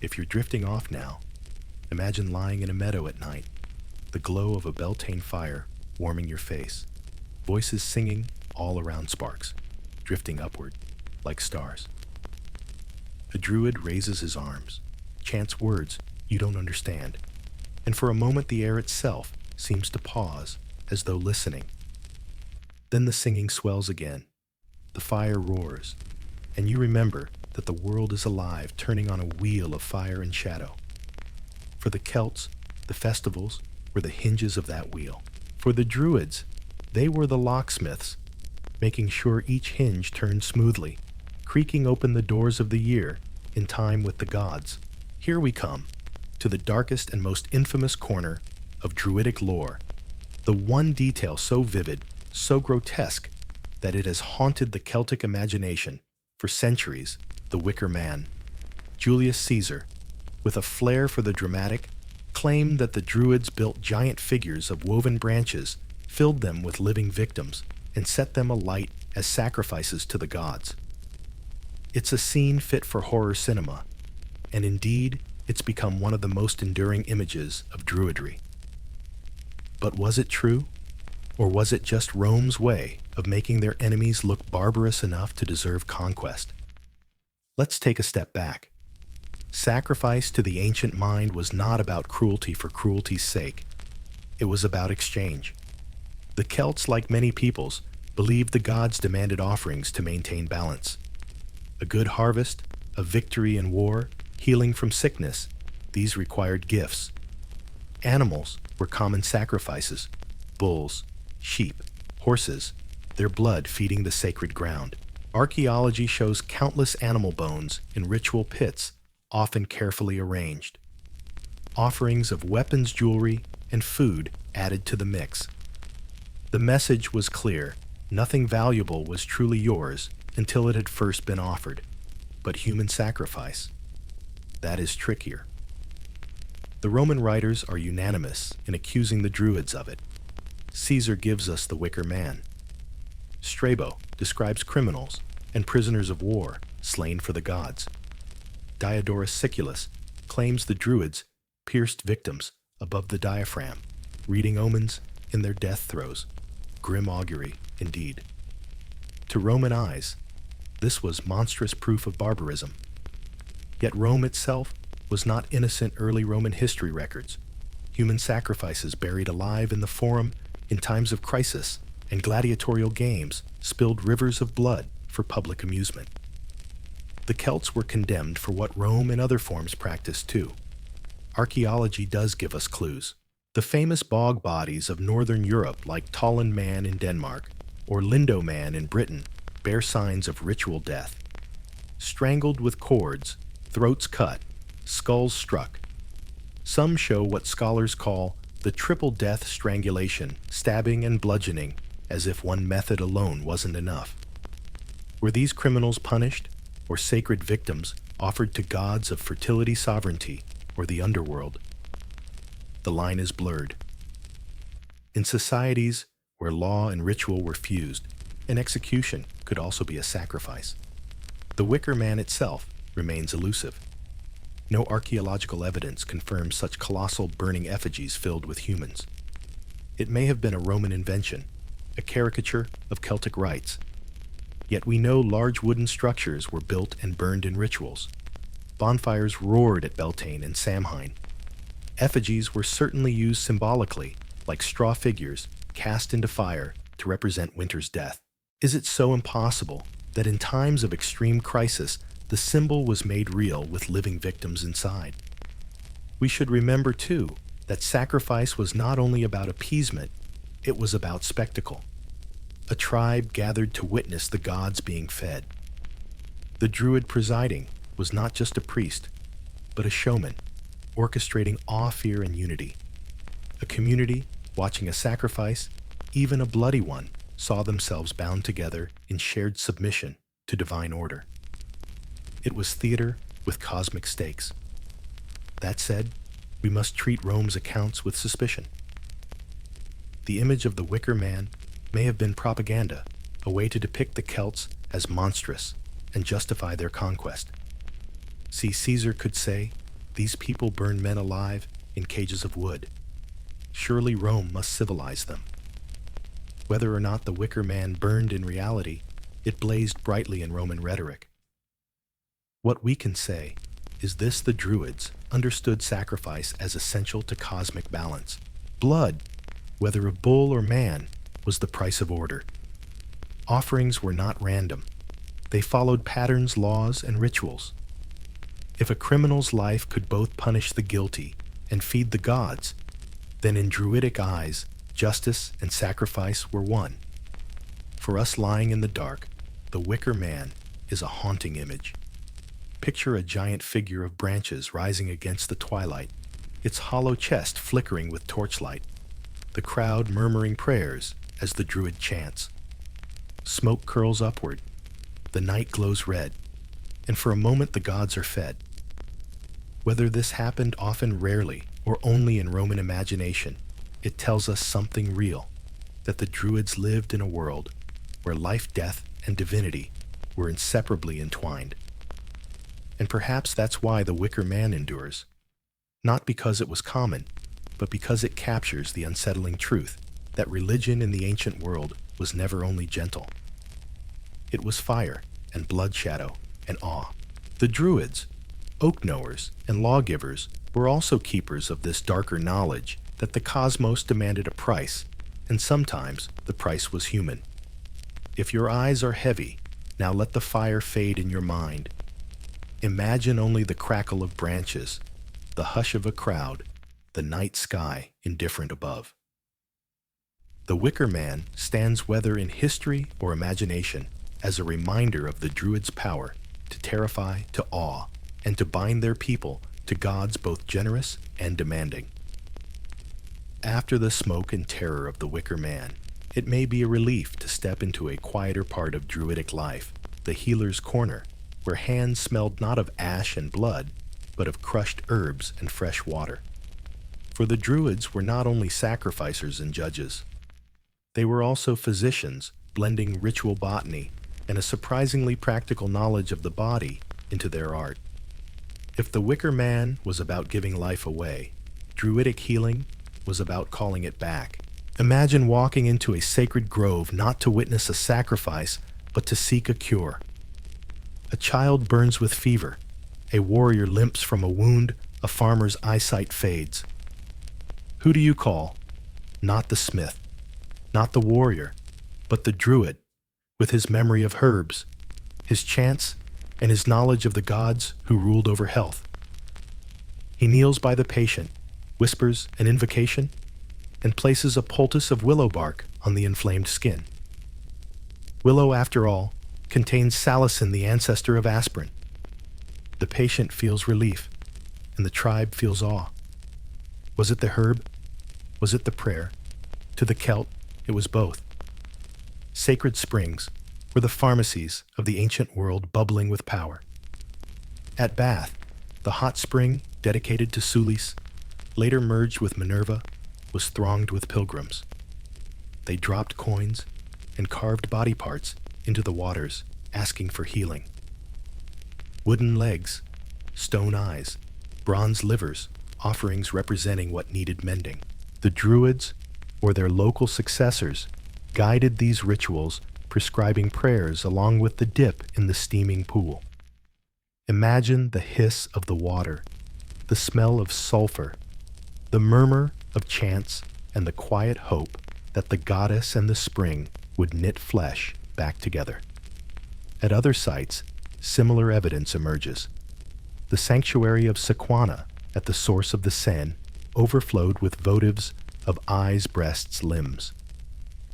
If you're drifting off now, imagine lying in a meadow at night, the glow of a Beltane fire warming your face, voices singing all around sparks. drifting upward, like stars. A druid raises his arms, chants words you don't understand, and for a moment the air itself seems to pause, as though listening. Then the singing swells again, the fire roars, and you remember that the world is alive, turning on a wheel of fire and shadow. For the Celts, the festivals were the hinges of that wheel. For the Druids, they were the locksmiths, making sure each hinge turned smoothly, creaking open the doors of the year in time with the gods. Here we come, to the darkest and most infamous corner of Druidic lore, the one detail so vivid, so grotesque, that it has haunted the Celtic imagination for centuries: the Wicker Man. Julius Caesar, with a flair for the dramatic, claimed that the Druids built giant figures of woven branches, filled them with living victims, and set them alight as sacrifices to the gods. It's a scene fit for horror cinema, and indeed, it's become one of the most enduring images of Druidry. But was it true? Or was it just Rome's way of making their enemies look barbarous enough to deserve conquest? Let's take a step back. Sacrifice to the ancient mind was not about cruelty for cruelty's sake. It was about exchange. The Celts, like many peoples, believed the gods demanded offerings to maintain balance. A good harvest, a victory in war, healing from sickness, these required gifts. Animals were common sacrifices: bulls, sheep, horses, their blood feeding the sacred ground. Archaeology shows countless animal bones in ritual pits, often carefully arranged. Offerings of weapons, jewelry, and food added to the mix. The message was clear: nothing valuable was truly yours until it had first been offered. But human sacrifice, that is trickier. The Roman writers are unanimous in accusing the Druids of it. Caesar gives us the Wicker Man. Strabo describes criminals and prisoners of war slain for the gods. Diodorus Siculus claims the Druids pierced victims above the diaphragm, reading omens in their death throes. Grim augury, indeed. To Roman eyes, this was monstrous proof of barbarism. Yet Rome itself was not innocent. Early Roman history records human sacrifices buried alive in the Forum in times of crisis, and gladiatorial games spilled rivers of blood for public amusement. The Celts were condemned for what Rome and other forms practiced too. Archaeology does give us clues. The famous bog bodies of northern Europe, like Tollen Man in Denmark or Lindo Man in Britain, bear signs of ritual death. Strangled with cords, throats cut, skulls struck. Some show what scholars call the triple death strangulation, stabbing and bludgeoning, as if one method alone wasn't enough. Were these criminals punished, or sacred victims offered to gods of fertility, sovereignty, or the underworld? The line is blurred. In societies where law and ritual were fused, an execution could also be a sacrifice. The Wicker Man itself remains elusive. No archaeological evidence confirms such colossal burning effigies filled with humans. It may have been a Roman invention, a caricature of Celtic rites. Yet we know large wooden structures were built and burned in rituals. Bonfires roared at Beltane and Samhain. Effigies were certainly used symbolically, like straw figures cast into fire to represent winter's death. Is it so impossible that in times of extreme crisis, the symbol was made real with living victims inside? We should remember, too, that sacrifice was not only about appeasement, it was about spectacle. A tribe gathered to witness the gods being fed. The Druid presiding was not just a priest, but a showman, orchestrating awe, fear, and unity. A community watching a sacrifice, even a bloody one, saw themselves bound together in shared submission to divine order. It was theater with cosmic stakes. That said, we must treat Rome's accounts with suspicion. The image of the Wicker Man may have been propaganda, a way to depict the Celts as monstrous and justify their conquest. See, Caesar could say, "These people burn men alive in cages of wood. Surely Rome must civilize them." Whether or not the Wicker Man burned in reality It blazed brightly in Roman rhetoric. What we can say is this: the Druids understood sacrifice as essential to cosmic balance. Blood, whether of bull or man, was the price of order. Offerings were not random. They followed patterns, laws, and rituals. If a criminal's life could both punish the guilty and feed the gods, then in Druidic eyes, justice and sacrifice were one. For us lying in the dark, the wicker man is a haunting image. Picture a giant figure of branches rising against the twilight, its hollow chest flickering with torchlight, the crowd murmuring prayers as the druid chants. Smoke curls upward, the night glows red, and for a moment the gods are fed. Whether this happened often, rarely, or only in Roman imagination, it tells us something real, that the Druids lived in a world where life, death, and divinity were inseparably entwined. And perhaps that's why the wicker man endures, not because it was common, but because it captures the unsettling truth that religion in the ancient world was never only gentle. It was fire and blood shadow and awe. The Druids, oak knowers and lawgivers, were also keepers of this darker knowledge that the cosmos demanded a price, and sometimes the price was human. If your eyes are heavy, now let the fire fade in your mind. Imagine only the crackle of branches, the hush of a crowd, the night sky indifferent above. The wicker man stands, whether in history or imagination, as a reminder of the Druids' power to terrify, to awe, and to bind their people to gods both generous and demanding. After the smoke and terror of the wicker man, it may be a relief to step into a quieter part of Druidic life, the healer's corner, where hands smelled not of ash and blood, but of crushed herbs and fresh water. For the Druids were not only sacrificers and judges. They were also physicians, blending ritual botany and a surprisingly practical knowledge of the body into their art. If the wicker man was about giving life away, Druidic healing was about calling it back. Imagine walking into a sacred grove not to witness a sacrifice, but to seek a cure. A child burns with fever, a warrior limps from a wound, a farmer's eyesight fades. Who do you call? Not the smith, not the warrior, but the druid, with his memory of herbs, his chants, and his knowledge of the gods who ruled over health. He kneels by the patient, whispers an invocation, and places a poultice of willow bark on the inflamed skin. Willow, after all, contains salicin, the ancestor of aspirin. The patient feels relief, and the tribe feels awe. Was it the herb? Was it the prayer? To the Celt, it was both. Sacred springs were the pharmacies of the ancient world, bubbling with power. At Bath, the hot spring dedicated to Sulis, later merged with Minerva, was thronged with pilgrims. They dropped coins and carved body parts into the waters, asking for healing. Wooden legs, stone eyes, bronze livers, offerings representing what needed mending. The Druids, or their local successors, guided these rituals, prescribing prayers along with the dip in the steaming pool. Imagine the hiss of the water, the smell of sulfur, the murmur of chants, and the quiet hope that the goddess and the spring would knit flesh back together. At other sites, similar evidence emerges. The sanctuary of Sequana, at the source of the Seine, overflowed with votives of eyes, breasts, limbs.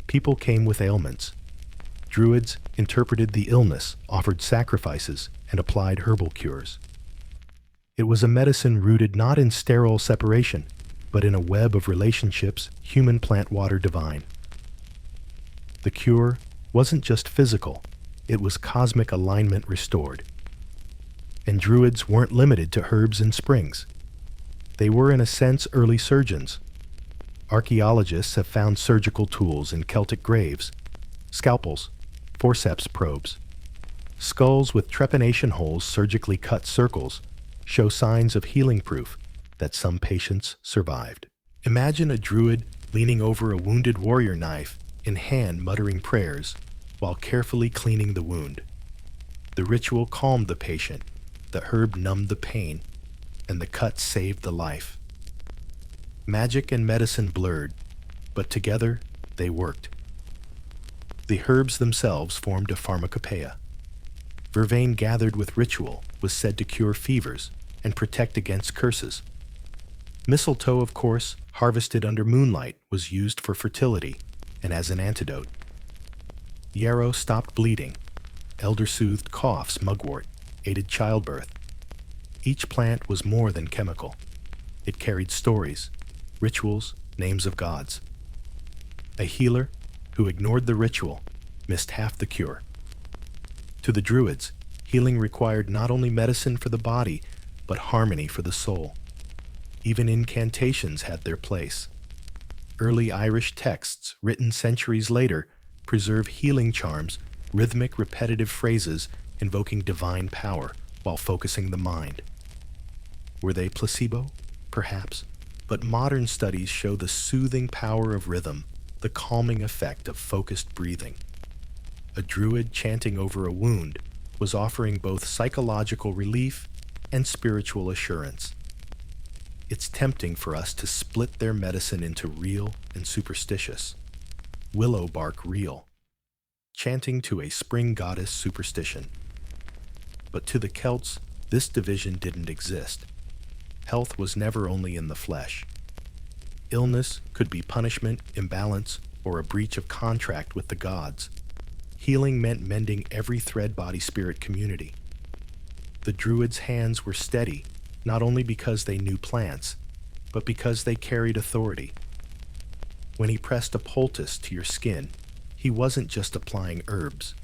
People came with ailments. Druids interpreted the illness, offered sacrifices, and applied herbal cures. It was a medicine rooted not in sterile separation, but in a web of relationships, human, plant, water, divine. The cure wasn't just physical, it was cosmic alignment restored. And Druids weren't limited to herbs and springs. They were, in a sense, early surgeons. Archaeologists have found surgical tools in Celtic graves, scalpels, forceps probes. Skulls with trepanation holes, surgically cut circles, show signs of healing proof that some patients survived. Imagine a druid leaning over a wounded warrior, knife in hand, muttering prayers, while carefully cleaning the wound. The ritual calmed the patient, the herb numbed the pain, and the cut saved the life. Magic and medicine blurred, but together they worked. The herbs themselves formed a pharmacopoeia. Vervain gathered with ritual was said to cure fevers and protect against curses. Mistletoe, of course, harvested under moonlight, was used for fertility and as an antidote. Yarrow stopped bleeding. Elder soothed coughs, mugwort, aided childbirth. Each plant was more than chemical. It carried stories, rituals, names of gods. A healer who ignored the ritual missed half the cure. To the Druids, healing required not only medicine for the body, but harmony for the soul. Even incantations had their place. Early Irish texts, written centuries later, preserve healing charms, rhythmic repetitive phrases invoking divine power while focusing the mind. Were they placebo? Perhaps. But modern studies show the soothing power of rhythm, the calming effect of focused breathing. A druid chanting over a wound was offering both psychological relief and spiritual assurance. It's tempting for us to split their medicine into real and superstitious. Willow bark real, chanting to a spring goddess superstition. But to the Celts, this division didn't exist. Health was never only in the flesh. Illness could be punishment, imbalance, or a breach of contract with the gods. Healing meant mending every thread body-spirit community. The Druids' hands were steady, not only because they knew plants, but because they carried authority. When he pressed a poultice to your skin, he wasn't just applying herbs.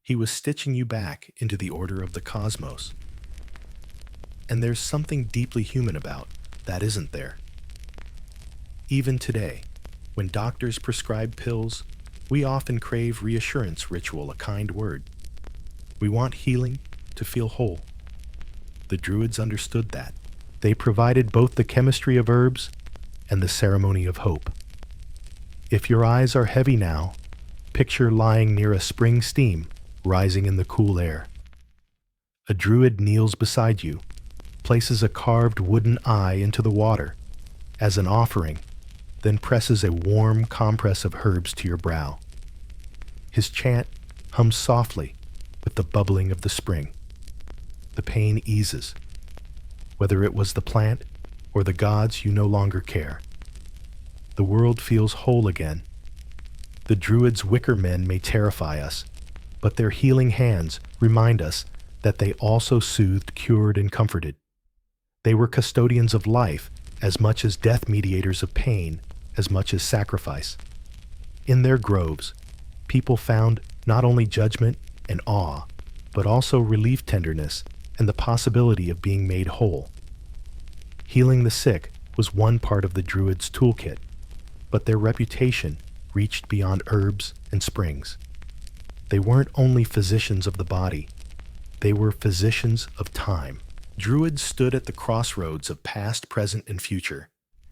He was stitching you back into the order of the cosmos. And there's something deeply human about that, isn't there? Even today, when doctors prescribe pills, we often crave reassurance ritual, a kind word. We want healing to feel whole. The Druids understood that. They provided both the chemistry of herbs and the ceremony of hope. If your eyes are heavy now, picture lying near a spring steam rising in the cool air. A Druid kneels beside you, places a carved wooden eye into the water as an offering, then presses a warm compress of herbs to your brow. His chant hums softly with the bubbling of the spring. The pain eases. Whether it was the plant or the gods, you no longer care. The world feels whole again. The Druids' wicker men may terrify us, but their healing hands remind us that they also soothed, cured, and comforted. They were custodians of life as much as death, mediators of pain as much as sacrifice. In their groves, people found not only judgment and awe, but also relief, tenderness, and the possibility of being made whole. Healing the sick was one part of the Druids' toolkit, but their reputation reached beyond herbs and springs. They weren't only physicians of the body, they were physicians of time. Druids stood at the crossroads of past, present, and future,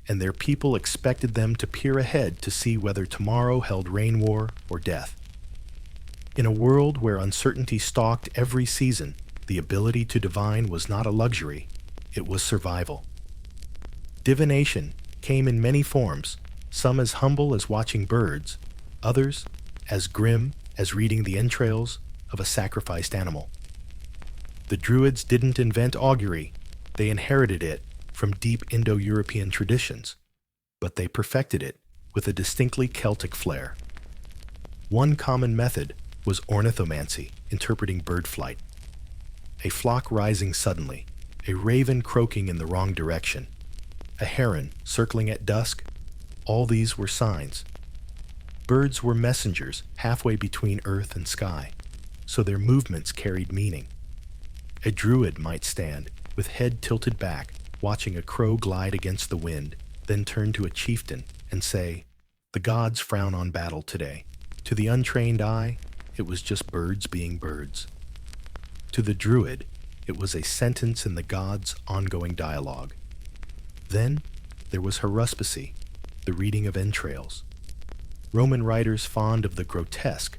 and their people expected them to peer ahead to see whether tomorrow held rain, war, or death. In a world where uncertainty stalked every season, the ability to divine was not a luxury, it was survival. Divination came in many forms, some as humble as watching birds, others as grim as reading the entrails of a sacrificed animal. The Druids didn't invent augury, they inherited it from deep Indo-European traditions, but they perfected it with a distinctly Celtic flair. One common method was ornithomancy, interpreting bird flight. A flock rising suddenly, a raven croaking in the wrong direction, a heron circling at dusk, all these were signs. Birds were messengers halfway between earth and sky, so their movements carried meaning. A druid might stand, with head tilted back, watching a crow glide against the wind, then turn to a chieftain and say, "The gods frown on battle today." To the untrained eye, it was just birds being birds. To the druid, it was a sentence in the gods' ongoing dialogue. Then there was haruspicy, the reading of entrails. Roman writers fond of the grotesque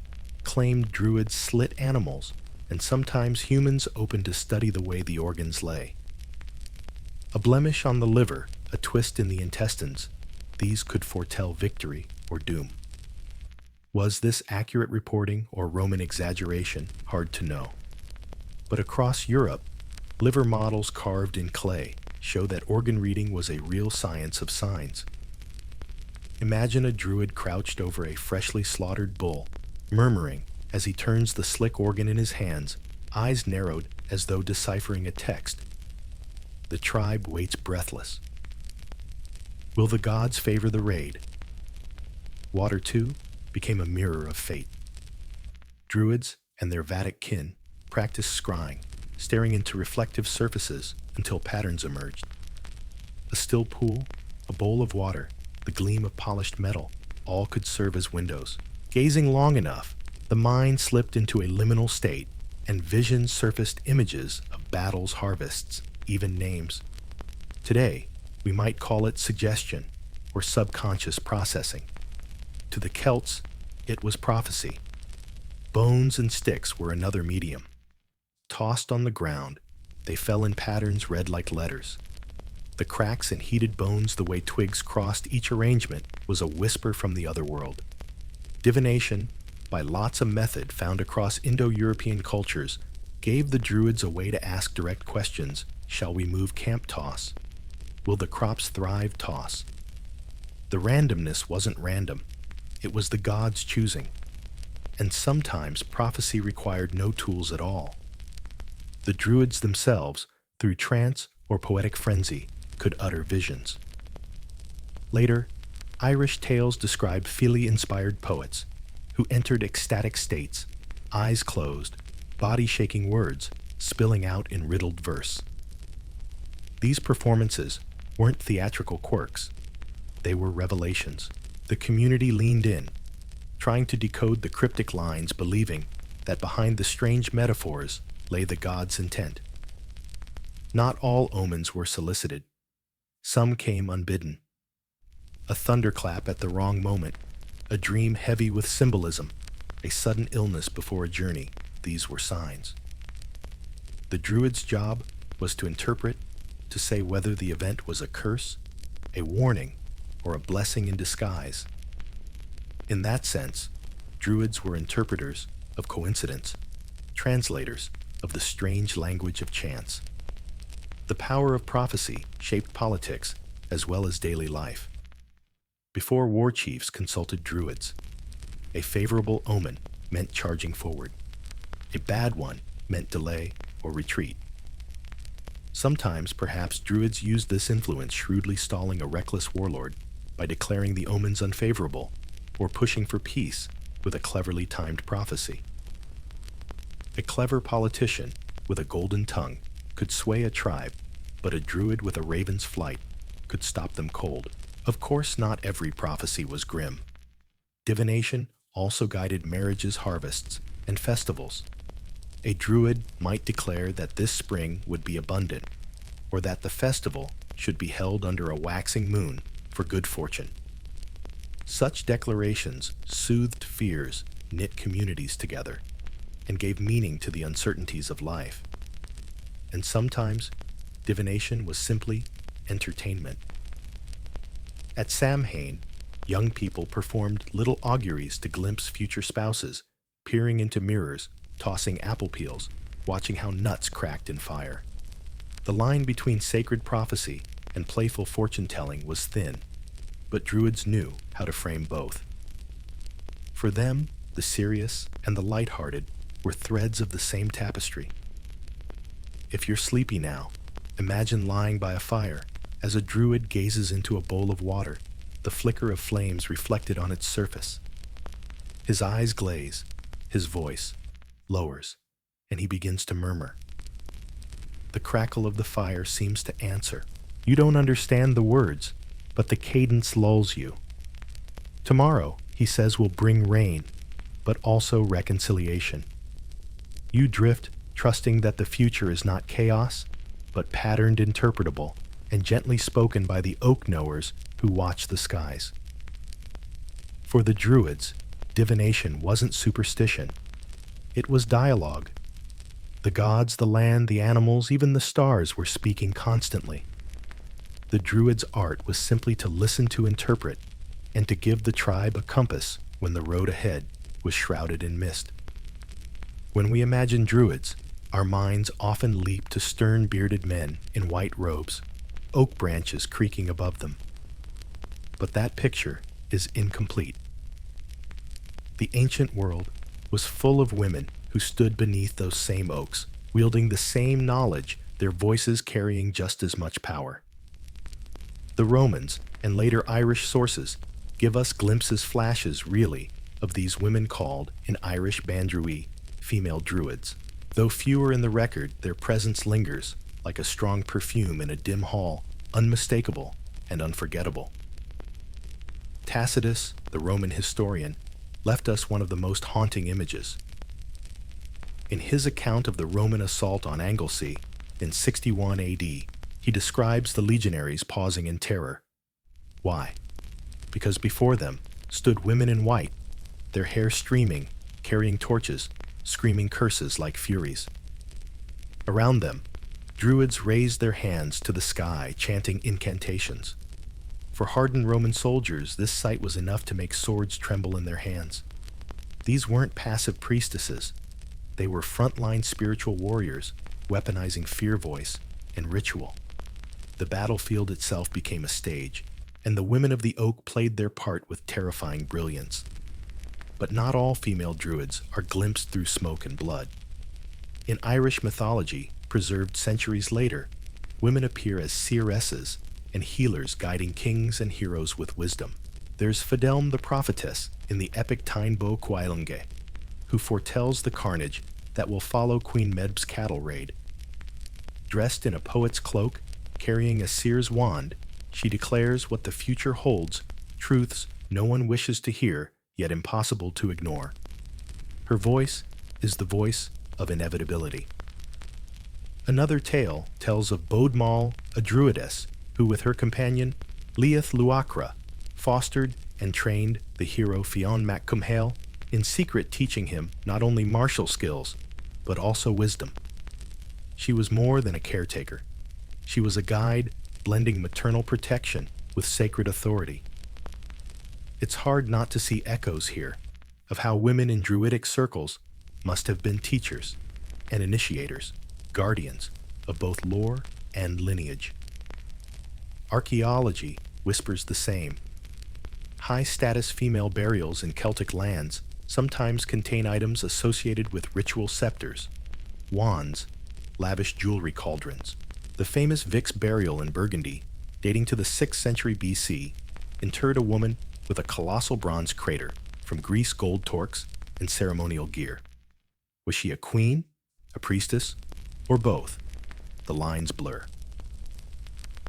claimed Druids slit animals, and sometimes humans opened to study the way the organs lay. A blemish on the liver, a twist in the intestines, these could foretell victory or doom. Was this accurate reporting or Roman exaggeration? Hard to know. But across Europe, liver models carved in clay show that organ reading was a real science of signs. Imagine a druid crouched over a freshly slaughtered bull, murmuring as he turns the slick organ in his hands, eyes narrowed as though deciphering a text. The tribe waits breathless. Will the gods favor the raid? Water, too, became a mirror of fate. Druids and their Vedic kin practiced scrying, staring into reflective surfaces until patterns emerged. A still pool, a bowl of water, the gleam of polished metal, all could serve as windows. Gazing long enough, the mind slipped into a liminal state, and visions surfaced images of battles, harvests, even names. Today, we might call it suggestion or subconscious processing. To the Celts, it was prophecy. Bones and sticks were another medium. Tossed on the ground, they fell in patterns read like letters. The cracks in heated bones, the way twigs crossed each arrangement, was a whisper from the other world. Divination, by lots of method found across Indo-European cultures, gave the Druids a way to ask direct questions. Shall we move camp? Toss. Will the crops thrive? Toss. The randomness wasn't random. It was the gods choosing. And sometimes prophecy required no tools at all. The Druids themselves, through trance or poetic frenzy, could utter visions. Later, Irish tales describe Fili-inspired poets who entered ecstatic states, eyes closed, body-shaking words spilling out in riddled verse. These performances weren't theatrical quirks. They were revelations. The community leaned in, trying to decode the cryptic lines, believing that behind the strange metaphors lay the gods' intent. Not all omens were solicited. Some came unbidden. A thunderclap at the wrong moment, a dream heavy with symbolism, a sudden illness before a journey, these were signs. The Druid's job was to interpret, to say whether the event was a curse, a warning, or a blessing in disguise. In that sense, Druids were interpreters of coincidence, translators of the strange language of chance. The power of prophecy shaped politics as well as daily life. Before war chiefs consulted Druids, a favorable omen meant charging forward. A bad one meant delay or retreat. Sometimes, perhaps, Druids used this influence, shrewdly stalling a reckless warlord by declaring the omens unfavorable or pushing for peace with a cleverly timed prophecy. A clever politician with a golden tongue could sway a tribe, but a druid with a raven's flight could stop them cold. Of course, not every prophecy was grim. Divination also guided marriages, harvests, and festivals. A druid might declare that this spring would be abundant, or that the festival should be held under a waxing moon for good fortune. Such declarations soothed fears, knit communities together, and gave meaning to the uncertainties of life. And sometimes, divination was simply entertainment. At Samhain, young people performed little auguries to glimpse future spouses, peering into mirrors, tossing apple peels, watching how nuts cracked in fire. The line between sacred prophecy and playful fortune-telling was thin, but Druids knew how to frame both. For them, the serious and the light-hearted were threads of the same tapestry. If you're sleepy now, imagine lying by a fire as a druid gazes into a bowl of water, the flicker of flames reflected on its surface. His eyes glaze, his voice lowers, and he begins to murmur. The crackle of the fire seems to answer. You don't understand the words, but the cadence lulls you. Tomorrow, he says, will bring rain, but also reconciliation. You drift, trusting that the future is not chaos, but patterned, interpretable, and gently spoken by the oak knowers who watch the skies. For the Druids, divination wasn't superstition, It was dialogue. The gods, the land, the animals, even the stars were speaking constantly. The Druids' art was simply to listen to interpret and to give the tribe a compass when the road ahead was shrouded in mist. When we imagine Druids, our minds often leap to stern bearded men in white robes, oak branches creaking above them. But that picture is incomplete. The ancient world was full of women who stood beneath those same oaks, wielding the same knowledge, their voices carrying just as much power. The Romans and later Irish sources give us glimpses, flashes really, of these women called, in Irish Bandruí, female druids. Though fewer in the record, their presence lingers, like a strong perfume in a dim hall, unmistakable and unforgettable. Tacitus, the Roman historian, left us one of the most haunting images. In his account of the Roman assault on Anglesey in 61 AD, he describes the legionaries pausing in terror. Why? Because before them stood women in white, their hair streaming, carrying torches, screaming curses like furies. Around them, Druids raised their hands to the sky, chanting incantations. For hardened Roman soldiers, this sight was enough to make swords tremble in their hands. These weren't passive priestesses. They were frontline spiritual warriors, weaponizing fear, voice, and ritual. The battlefield itself became a stage, and the women of the oak played their part with terrifying brilliance. But not all female druids are glimpsed through smoke and blood. In Irish mythology, preserved centuries later, women appear as seeresses and healers guiding kings and heroes with wisdom. There's Fidelm the prophetess in the epic Tène Bo Cuailnge, who foretells the carnage that will follow Queen Medb's cattle raid. Dressed in a poet's cloak, carrying a seer's wand, she declares what the future holds, truths no one wishes to hear, yet impossible to ignore. Her voice is the voice of inevitability. Another tale tells of Bodmal, a druidess, who with her companion, Leith Luachra, fostered and trained the hero Fionn mac Cumhaill, in secret teaching him not only martial skills, but also wisdom. She was more than a caretaker. She was a guide, blending maternal protection with sacred authority. It's hard not to see echoes here of how women in druidic circles must have been teachers and initiators, guardians of both lore and lineage. Archaeology whispers the same. High-status female burials in Celtic lands sometimes contain items associated with ritual scepters, wands, lavish jewelry cauldrons. The famous Vix burial in Burgundy, dating to the 6th century BC, interred a woman with a colossal bronze crater from grease gold torques and ceremonial gear. Was she a queen, a priestess, or both? The lines blur.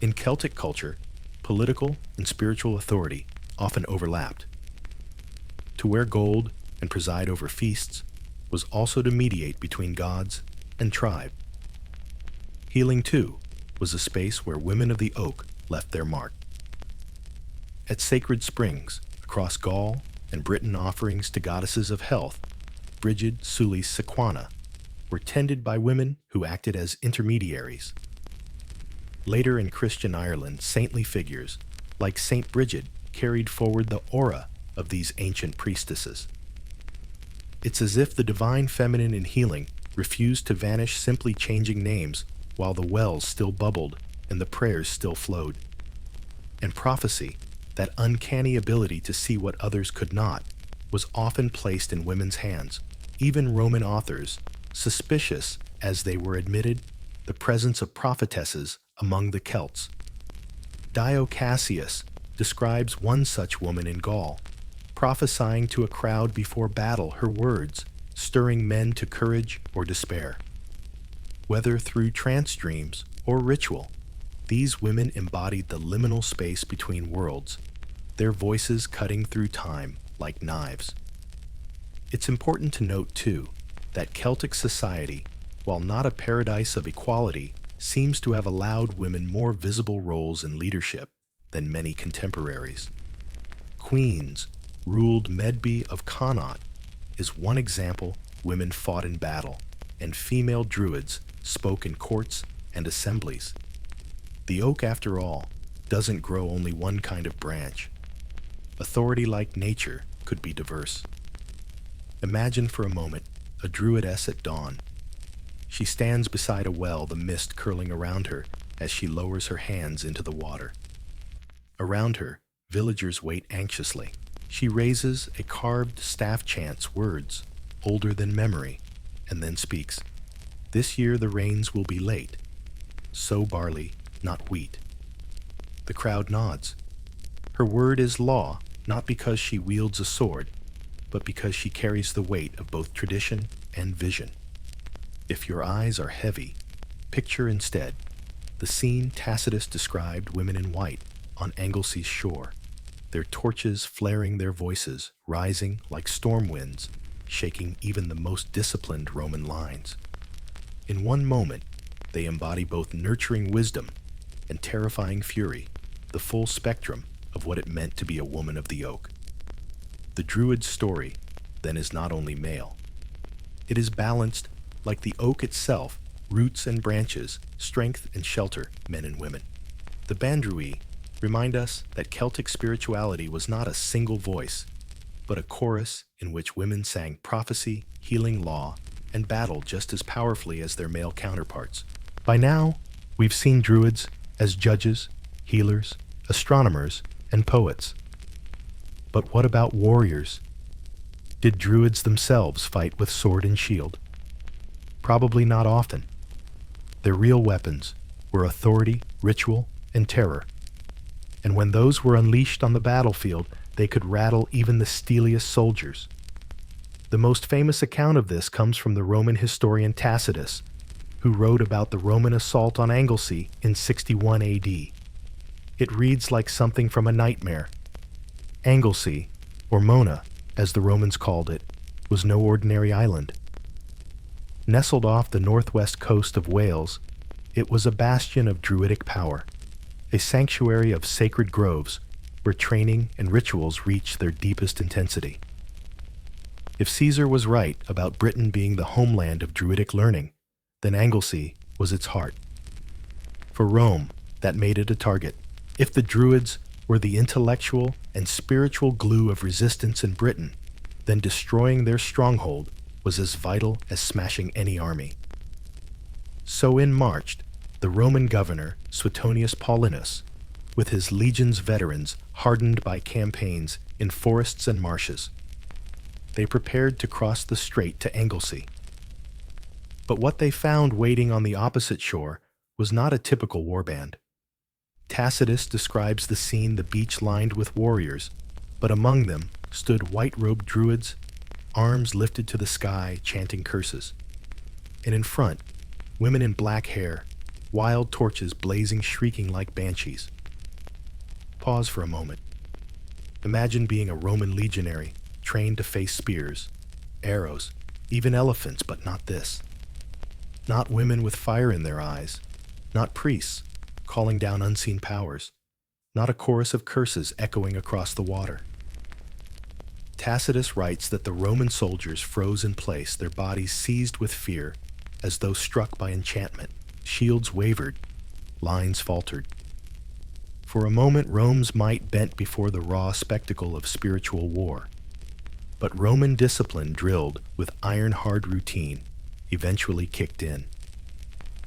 In Celtic culture, political and spiritual authority often overlapped. To wear gold and preside over feasts was also to mediate between gods and tribe. Healing, too, was a space where women of the oak left their mark. At sacred springs across Gaul and Britain, offerings to goddesses of health, Brigid, Sulis, Sequana, were tended by women who acted as intermediaries. Later in Christian Ireland, saintly figures like Saint Brigid carried forward the aura of these ancient priestesses. It's as if the divine feminine in healing refused to vanish, simply changing names while the wells still bubbled and the prayers still flowed. And prophecy, that uncanny ability to see what others could not, was often placed in women's hands. Even Roman authors, suspicious as they were, admitted the presence of prophetesses among the Celts. Dio Cassius describes one such woman in Gaul, prophesying to a crowd before battle, her words stirring men to courage or despair. Whether through trance dreams or ritual, these women embodied the liminal space between worlds, their voices cutting through time like knives. It's important to note, too, that Celtic society, while not a paradise of equality, seems to have allowed women more visible roles in leadership than many contemporaries. Queens ruled Medb of Connaught is one example women fought in battle, and female Druids spoke in courts and assemblies. The oak, after all, doesn't grow only one kind of branch. Authority, like nature, could be diverse. Imagine for a moment a Druidess at dawn. She stands beside a well, the mist curling around her as she lowers her hands into the water. Around her, villagers wait anxiously. She raises a carved staff, chants words, older than memory, and then speaks. This year the rains will be late. Sow barley, not wheat. The crowd nods. Her word is law, not because she wields a sword, but because she carries the weight of both tradition and vision. If your eyes are heavy, picture instead the scene Tacitus described: women in white on Anglesey's shore, their torches flaring, their voices rising like storm winds, shaking even the most disciplined Roman lines. In one moment, they embody both nurturing wisdom and terrifying fury, the full spectrum of what it meant to be a woman of the oak. The Druid story, then, is not only male. It is balanced like the oak itself: roots and branches, strength and shelter, men and women. The Bandrui remind us that Celtic spirituality was not a single voice, but a chorus in which women sang prophecy, healing, law, and battle just as powerfully as their male counterparts. By now, we've seen Druids as judges, healers, astronomers, and poets. But what about warriors? Did Druids themselves fight with sword and shield? Probably not often. Their real weapons were authority, ritual, and terror. And when those were unleashed on the battlefield, they could rattle even the steeliest soldiers. The most famous account of this comes from the Roman historian Tacitus, who wrote about the Roman assault on Anglesey in 61 AD. It reads like something from a nightmare. Anglesey, or Mona, as the Romans called it, was no ordinary island. Nestled off the northwest coast of Wales, it was a bastion of Druidic power, a sanctuary of sacred groves where training and rituals reached their deepest intensity. If Caesar was right about Britain being the homeland of Druidic learning, then Anglesey was its heart. For Rome, that made it a target. If the Druids were the intellectual and spiritual glue of resistance in Britain, then destroying their stronghold was as vital as smashing any army. So in marched the Roman governor Suetonius Paulinus, with his legion's veterans hardened by campaigns in forests and marshes. They prepared to cross the strait to Anglesey. But what they found waiting on the opposite shore was not a typical warband. Tacitus describes the scene: the beach lined with warriors, but among them stood white-robed Druids, arms lifted to the sky, chanting curses. And in front, women in black hair, wild torches blazing, shrieking like banshees. Pause for a moment. Imagine being a Roman legionary, trained to face spears, arrows, even elephants, but not this. Not women with fire in their eyes, not priests calling down unseen powers, not a chorus of curses echoing across the water. Tacitus writes that the Roman soldiers froze in place, their bodies seized with fear, as though struck by enchantment. Shields wavered, lines faltered. For a moment, Rome's might bent before the raw spectacle of spiritual war. But Roman discipline, drilled with iron-hard routine, eventually kicked in.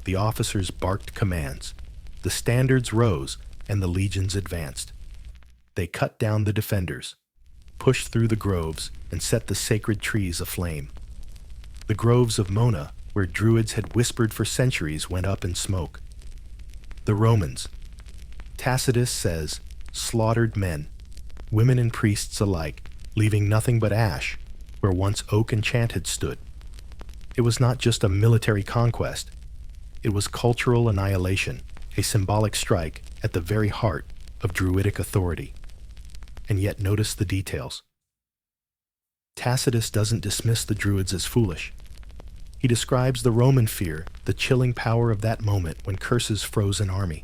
The officers barked commands, the standards rose, and the legions advanced. They cut down the defenders, pushed through the groves, and set the sacred trees aflame. The groves of Mona, where Druids had whispered for centuries, went up in smoke. The Romans, Tacitus says, slaughtered men, women and priests alike, leaving nothing but ash where once oak and chant had stood. It was not just a military conquest. It was cultural annihilation, a symbolic strike at the very heart of Druidic authority. And yet notice the details. Tacitus doesn't dismiss the Druids as foolish. He describes the Roman fear, the chilling power of that moment when curses froze an army.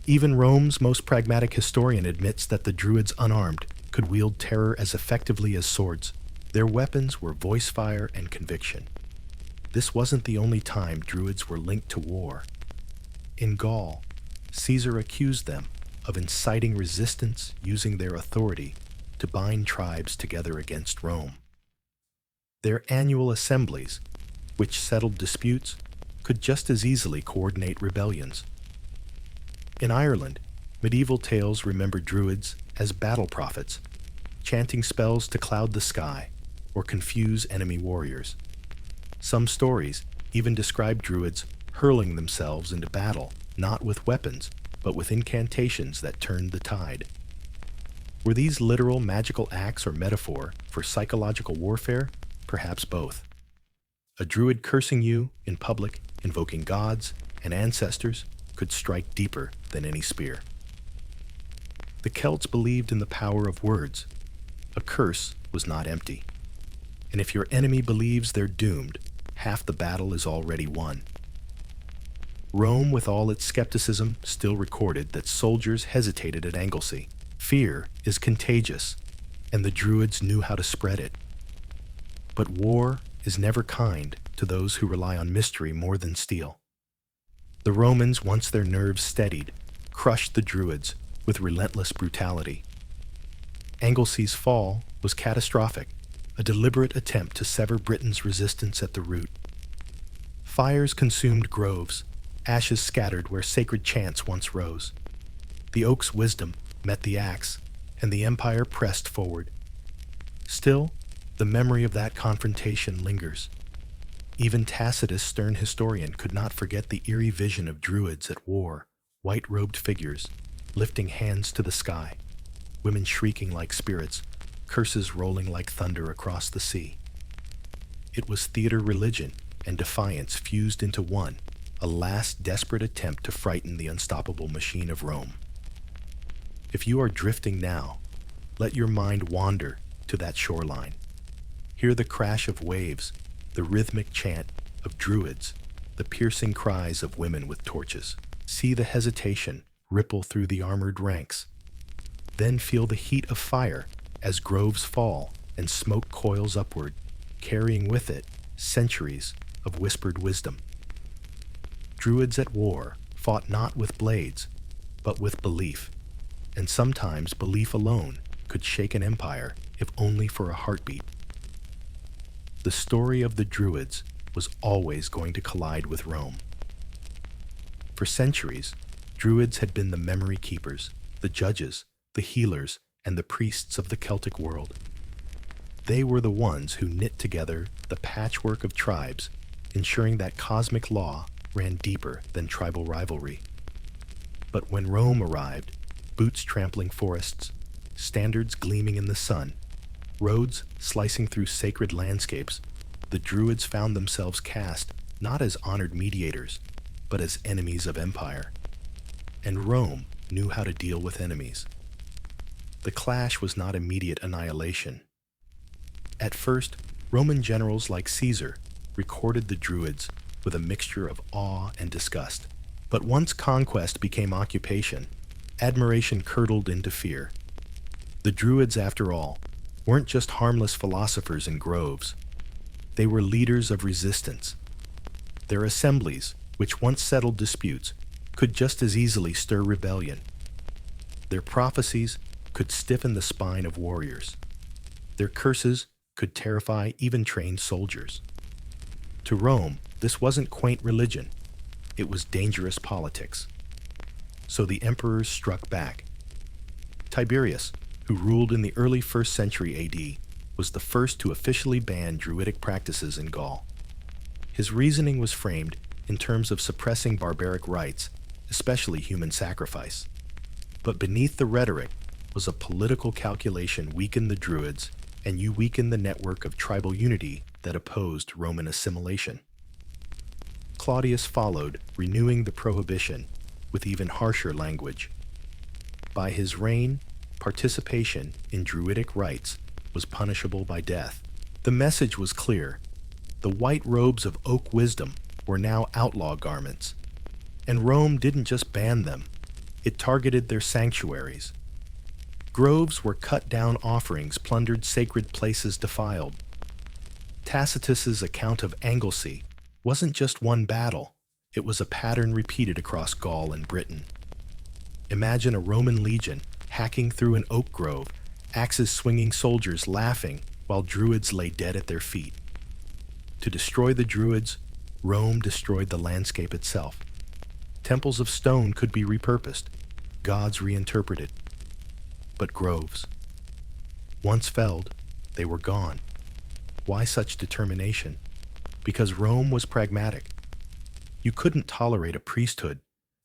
Even Rome's most pragmatic historian admits that the Druids, unarmed, could wield terror as effectively as swords. Their weapons were voice fire and conviction. This wasn't the only time Druids were linked to war. In Gaul, Caesar accused them of inciting resistance using their authority to bind tribes together against Rome. Their annual assemblies, which settled disputes, could just as easily coordinate rebellions. In Ireland, medieval tales remember Druids as battle prophets, chanting spells to cloud the sky or confuse enemy warriors. Some stories even describe Druids hurling themselves into battle, not with weapons, but with incantations that turned the tide. Were these literal magical acts or metaphor for psychological warfare? Perhaps both. A Druid cursing you in public, invoking gods and ancestors, could strike deeper than any spear. The Celts believed in the power of words. A curse was not empty. And if your enemy believes they're doomed, half the battle is already won. Rome, with all its skepticism, still recorded that soldiers hesitated at Anglesey. Fear is contagious, and the Druids knew how to spread it. But war is never kind to those who rely on mystery more than steel. The Romans, once their nerves steadied, crushed the Druids with relentless brutality. Anglesey's fall was catastrophic, a deliberate attempt to sever Britain's resistance at the root. Fires consumed groves, ashes scattered where sacred chants once rose. The oak's wisdom met the axe, and the empire pressed forward. Still, the memory of that confrontation lingers. Even Tacitus' stern historian could not forget the eerie vision of Druids at war, white-robed figures, lifting hands to the sky, women shrieking like spirits, curses rolling like thunder across the sea. It was theater religion and defiance fused into one, a last desperate attempt to frighten the unstoppable machine of Rome. If you are drifting now, let your mind wander to that shoreline. Hear the crash of waves, the rhythmic chant of Druids, the piercing cries of women with torches. See the hesitation ripple through the armored ranks. Then feel the heat of fire as groves fall and smoke coils upward, carrying with it centuries of whispered wisdom. Druids at war fought not with blades, but with belief, and sometimes belief alone could shake an empire if only for a heartbeat. The story of the Druids was always going to collide with Rome. For centuries, Druids had been the memory keepers, the judges, the healers, and the priests of the Celtic world. They were the ones who knit together the patchwork of tribes, ensuring that cosmic law ran deeper than tribal rivalry. But when Rome arrived, boots trampling forests, standards gleaming in the sun, roads slicing through sacred landscapes, the Druids found themselves cast not as honored mediators, but as enemies of empire. And Rome knew how to deal with enemies. The clash was not immediate annihilation. At first, Roman generals like Caesar recorded the Druids with a mixture of awe and disgust. But once conquest became occupation, admiration curdled into fear. The Druids, after all, weren't just harmless philosophers in groves. They were leaders of resistance. Their assemblies, which once settled disputes, could just as easily stir rebellion. Their prophecies could stiffen the spine of warriors. Their curses could terrify even trained soldiers. To Rome, this wasn't quaint religion. It was dangerous politics. So the emperors struck back. Tiberius, who ruled in the early 1st century AD, was the first to officially ban Druidic practices in Gaul. His reasoning was framed in terms of suppressing barbaric rites, especially human sacrifice. But beneath the rhetoric was a political calculation: weaken the Druids, and you weaken the network of tribal unity that opposed Roman assimilation. Claudius followed, renewing the prohibition with even harsher language. By his reign, participation in Druidic rites was punishable by death. The message was clear. The white robes of oak wisdom were now outlaw garments. And Rome didn't just ban them, it targeted their sanctuaries. Groves where cut-down offerings plundered sacred places defiled. Tacitus's account of Anglesey wasn't just one battle, it was a pattern repeated across Gaul and Britain. Imagine a Roman legion hacking through an oak grove, axes swinging soldiers laughing while Druids lay dead at their feet. To destroy the Druids, Rome destroyed the landscape itself. Temples of stone could be repurposed, gods reinterpreted. But groves, once felled, they were gone. Why such determination? Because Rome was pragmatic. You couldn't tolerate a priesthood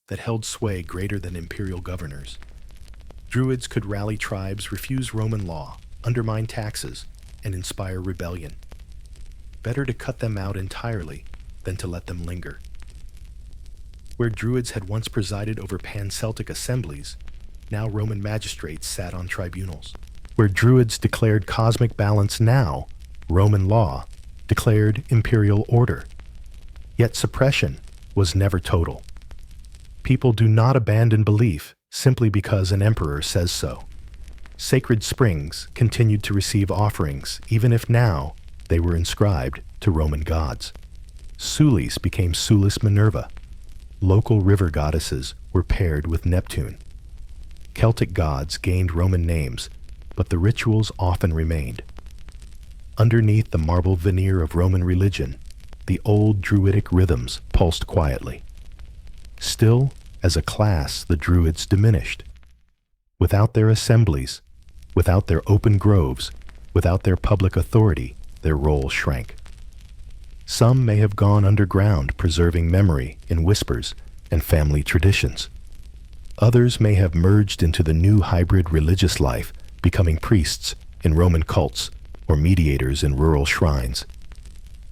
that held sway greater than imperial governors. Druids could rally tribes, refuse Roman law, undermine taxes, and inspire rebellion. Better to cut them out entirely than to let them linger. Where Druids had once presided over pan-Celtic assemblies, now Roman magistrates sat on tribunals. Where Druids declared cosmic balance, now Roman law declared imperial order. Yet suppression was never total. People do not abandon belief simply because an emperor says so. Sacred springs continued to receive offerings, even if now they were inscribed to Roman gods. Sulis became Sulis Minerva. Local river goddesses were paired with Neptune. Celtic gods gained Roman names, but the rituals often remained. Underneath the marble veneer of Roman religion, the old Druidic rhythms pulsed quietly. Still, as a class, the Druids diminished. Without their assemblies, without their open groves, without their public authority, their role shrank. Some may have gone underground, preserving memory in whispers and family traditions. Others may have merged into the new hybrid religious life, becoming priests in Roman cults or mediators in rural shrines.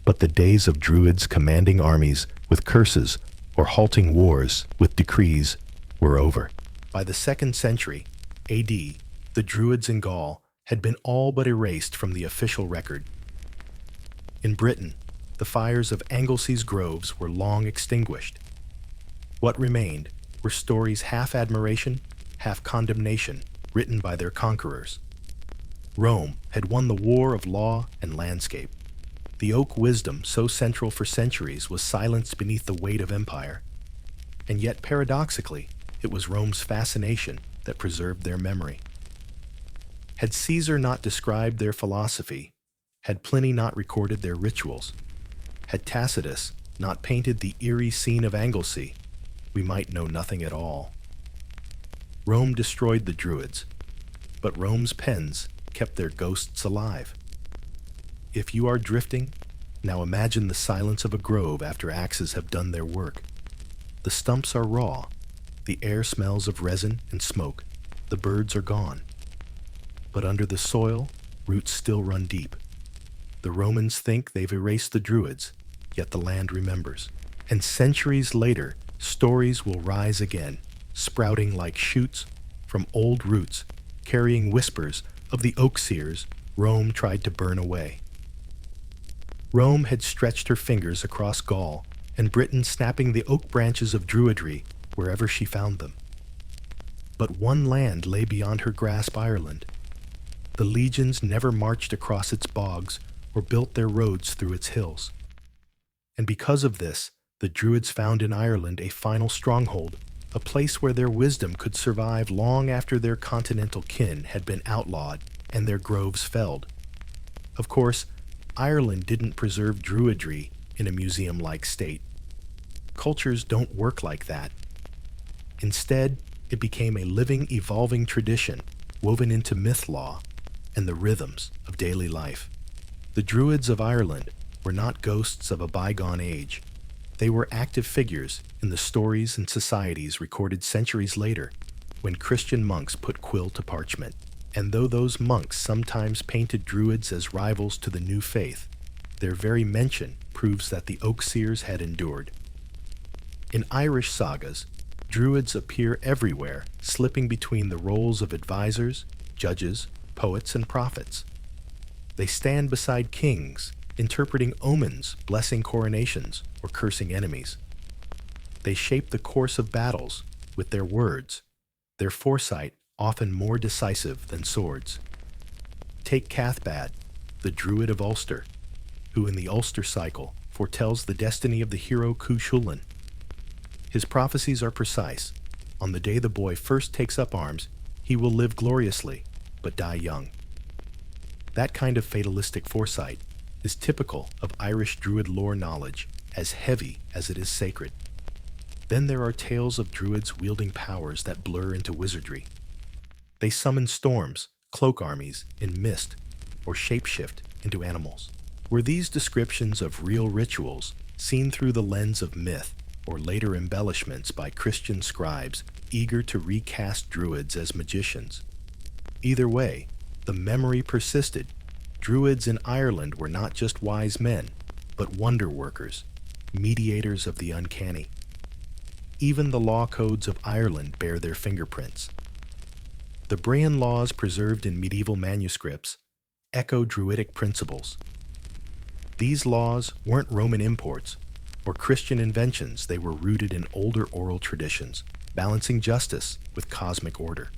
But the days of Druids commanding armies with curses or halting wars with decrees were over. By the 2nd century AD, the Druids in Gaul had been all but erased from the official record. In Britain, the fires of Anglesey's groves were long extinguished. What remained were stories half admiration, half condemnation, written by their conquerors. Rome had won the war of law and landscape. The oak wisdom, so central for centuries, was silenced beneath the weight of empire. And yet, paradoxically, it was Rome's fascination that preserved their memory. Had Caesar not described their philosophy, had Pliny not recorded their rituals, had Tacitus not painted the eerie scene of Anglesey, we might know nothing at all. Rome destroyed the Druids, but Rome's pens kept their ghosts alive. If you are drifting, now imagine the silence of a grove after axes have done their work. The stumps are raw, the air smells of resin and smoke, the birds are gone. But under the soil, roots still run deep. The Romans think they've erased the Druids, yet the land remembers. And centuries later, stories will rise again, sprouting like shoots from old roots, carrying whispers of the oak seers Rome tried to burn away. Rome had stretched her fingers across Gaul and Britain, snapping the oak branches of Druidry wherever she found them. But one land lay beyond her grasp: Ireland. The legions never marched across its bogs or built their roads through its hills. And because of this, the Druids found in Ireland a final stronghold, a place where their wisdom could survive long after their continental kin had been outlawed and their groves felled. Of course, Ireland didn't preserve Druidry in a museum-like state. Cultures don't work like that. Instead, it became a living, evolving tradition woven into myth law and the rhythms of daily life. The Druids of Ireland were not ghosts of a bygone age. They were active figures in the stories and societies recorded centuries later, when Christian monks put quill to parchment. And though those monks sometimes painted Druids as rivals to the new faith, their very mention proves that the oak seers had endured. In Irish sagas, Druids appear everywhere, slipping between the roles of advisors, judges, poets, and prophets. They stand beside kings, interpreting omens, blessing coronations, or cursing enemies. They shape the course of battles with their words, their foresight often more decisive than swords. Take Cathbad, the Druid of Ulster, who in the Ulster cycle foretells the destiny of the hero Cuchulainn. His prophecies are precise. On the day the boy first takes up arms, he will live gloriously, but die young. That kind of fatalistic foresight is typical of Irish Druid lore knowledge, as heavy as it is sacred. Then there are tales of Druids wielding powers that blur into wizardry. They summon storms, cloak armies in mist, or shapeshift into animals. Were these descriptions of real rituals seen through the lens of myth, or later embellishments by Christian scribes eager to recast Druids as magicians? Either way, the memory persisted. Druids in Ireland were not just wise men, but wonder workers, mediators of the uncanny. Even the law codes of Ireland bear their fingerprints. The Brehon laws preserved in medieval manuscripts echo Druidic principles. These laws weren't Roman imports or Christian inventions. They were rooted in older oral traditions, balancing justice with cosmic order.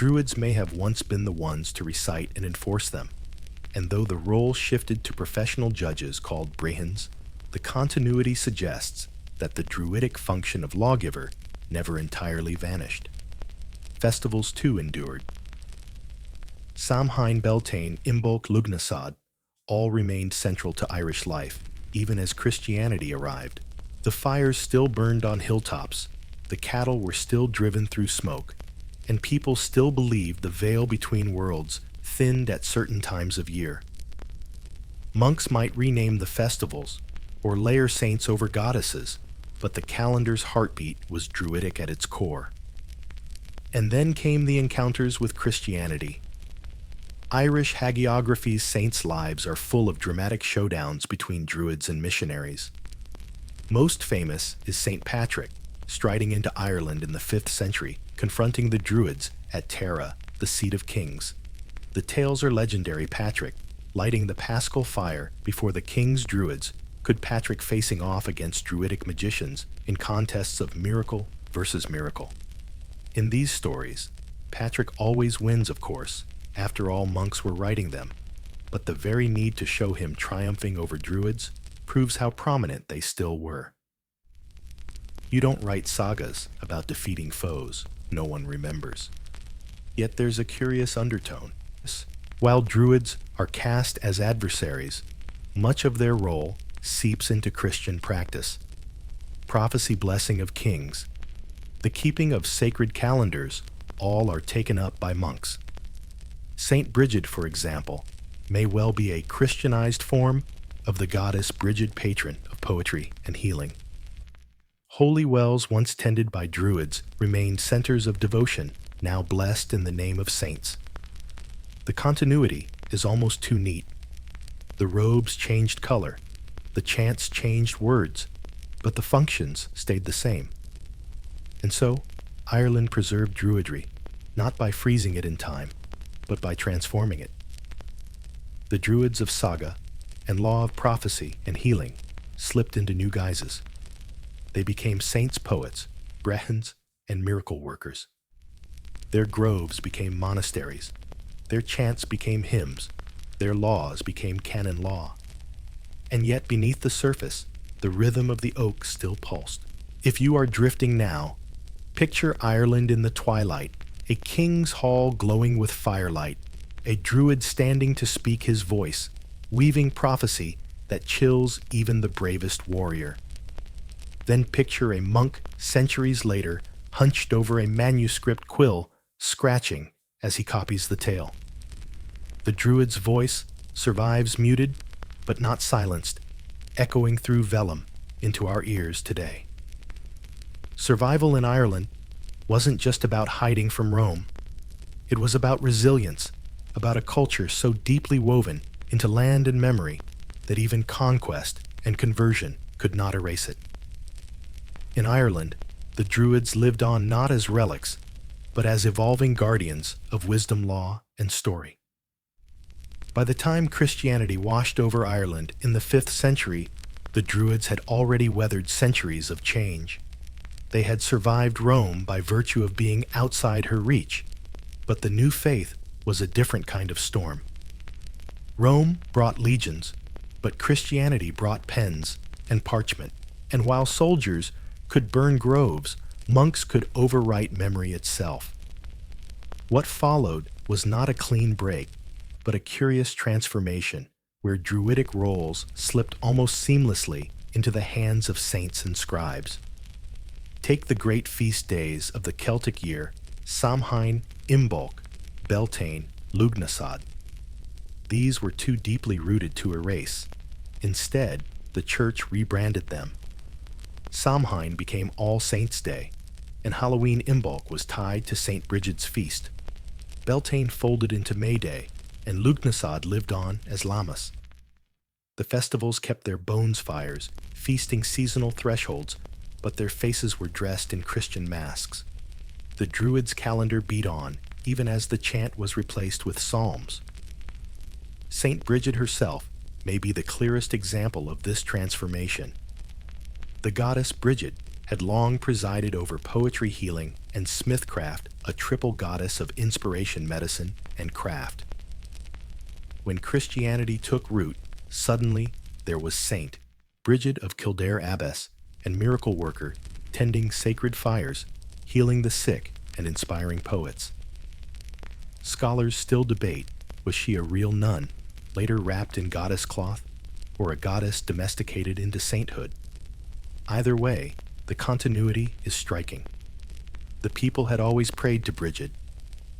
Druids may have once been the ones to recite and enforce them, and though the role shifted to professional judges called Brehons, the continuity suggests that the Druidic function of lawgiver never entirely vanished. Festivals too endured. Samhain Beltane, Imbolc Lugnasad all remained central to Irish life, even as Christianity arrived. The fires still burned on hilltops, the cattle were still driven through smoke, and people still believed the veil between worlds thinned at certain times of year. Monks might rename the festivals or layer saints over goddesses, but the calendar's heartbeat was Druidic at its core. And then came the encounters with Christianity. Irish hagiography's saints' lives are full of dramatic showdowns between Druids and missionaries. Most famous is St. Patrick, striding into Ireland in the 5th century, confronting the Druids at Tène, the seat of kings. The tales are legendary. Patrick, lighting the paschal fire before the king's Druids, could Patrick facing off against Druidic magicians in contests of miracle versus miracle. In these stories, Patrick always wins, of course. After all, monks were writing them, but the very need to show him triumphing over Druids proves how prominent they still were. You don't write sagas about defeating foes no one remembers. Yet there's a curious undertone. While Druids are cast as adversaries, much of their role seeps into Christian practice. Prophecy, blessing of kings, the keeping of sacred calendars, all are taken up by monks. Saint Brigid, for example, may well be a Christianized form of the goddess Brigid, patron of poetry and healing. Holy wells once tended by Druids remained centers of devotion, now blessed in the name of saints. The continuity is almost too neat. The robes changed color, the chants changed words, but the functions stayed the same. And so, Ireland preserved Druidry, not by freezing it in time, but by transforming it. The Druids of saga and law of prophecy and healing slipped into new guises. They became saints, poets, brehons, and miracle workers. Their groves became monasteries. Their chants became hymns. Their laws became canon law. And yet beneath the surface, the rhythm of the oak still pulsed. If you are drifting now, picture Ireland in the twilight, a king's hall glowing with firelight, a druid standing to speak his voice, weaving prophecy that chills even the bravest warrior. Then picture a monk centuries later, hunched over a manuscript quill, scratching as he copies the tale. The druid's voice survives muted, but not silenced, echoing through vellum into our ears today. Survival in Ireland wasn't just about hiding from Rome. It was about resilience, about a culture so deeply woven into land and memory that even conquest and conversion could not erase it. In Ireland, the Druids lived on not as relics, but as evolving guardians of wisdom, law, and story. By the time Christianity washed over Ireland in the 5th century, the Druids had already weathered centuries of change. They had survived Rome by virtue of being outside her reach, but the new faith was a different kind of storm. Rome brought legions, but Christianity brought pens and parchment, and while soldiers could burn groves, monks could overwrite memory itself. What followed was not a clean break, but a curious transformation where Druidic roles slipped almost seamlessly into the hands of saints and scribes. Take the great feast days of the Celtic year, Samhain, Imbolc, Beltane, Lughnasadh. These were too deeply rooted to erase. Instead, the Church rebranded them. Samhain became All Saints' Day, and Halloween Imbolc was tied to St. Brigid's feast. Beltane folded into May Day, and Lughnasadh lived on as Lammas. The festivals kept their bones fires, feasting seasonal thresholds, but their faces were dressed in Christian masks. The Druids' calendar beat on, even as the chant was replaced with psalms. St. Brigid herself may be the clearest example of this transformation. The goddess Brigid had long presided over poetry healing and smithcraft, a triple goddess of inspiration, medicine, and craft. When Christianity took root, suddenly there was Saint Brigid of Kildare Abbess and miracle worker, tending sacred fires, healing the sick, and inspiring poets. Scholars still debate, was she a real nun, later wrapped in goddess cloth, or a goddess domesticated into sainthood? Either way, the continuity is striking. The people had always prayed to Brigid.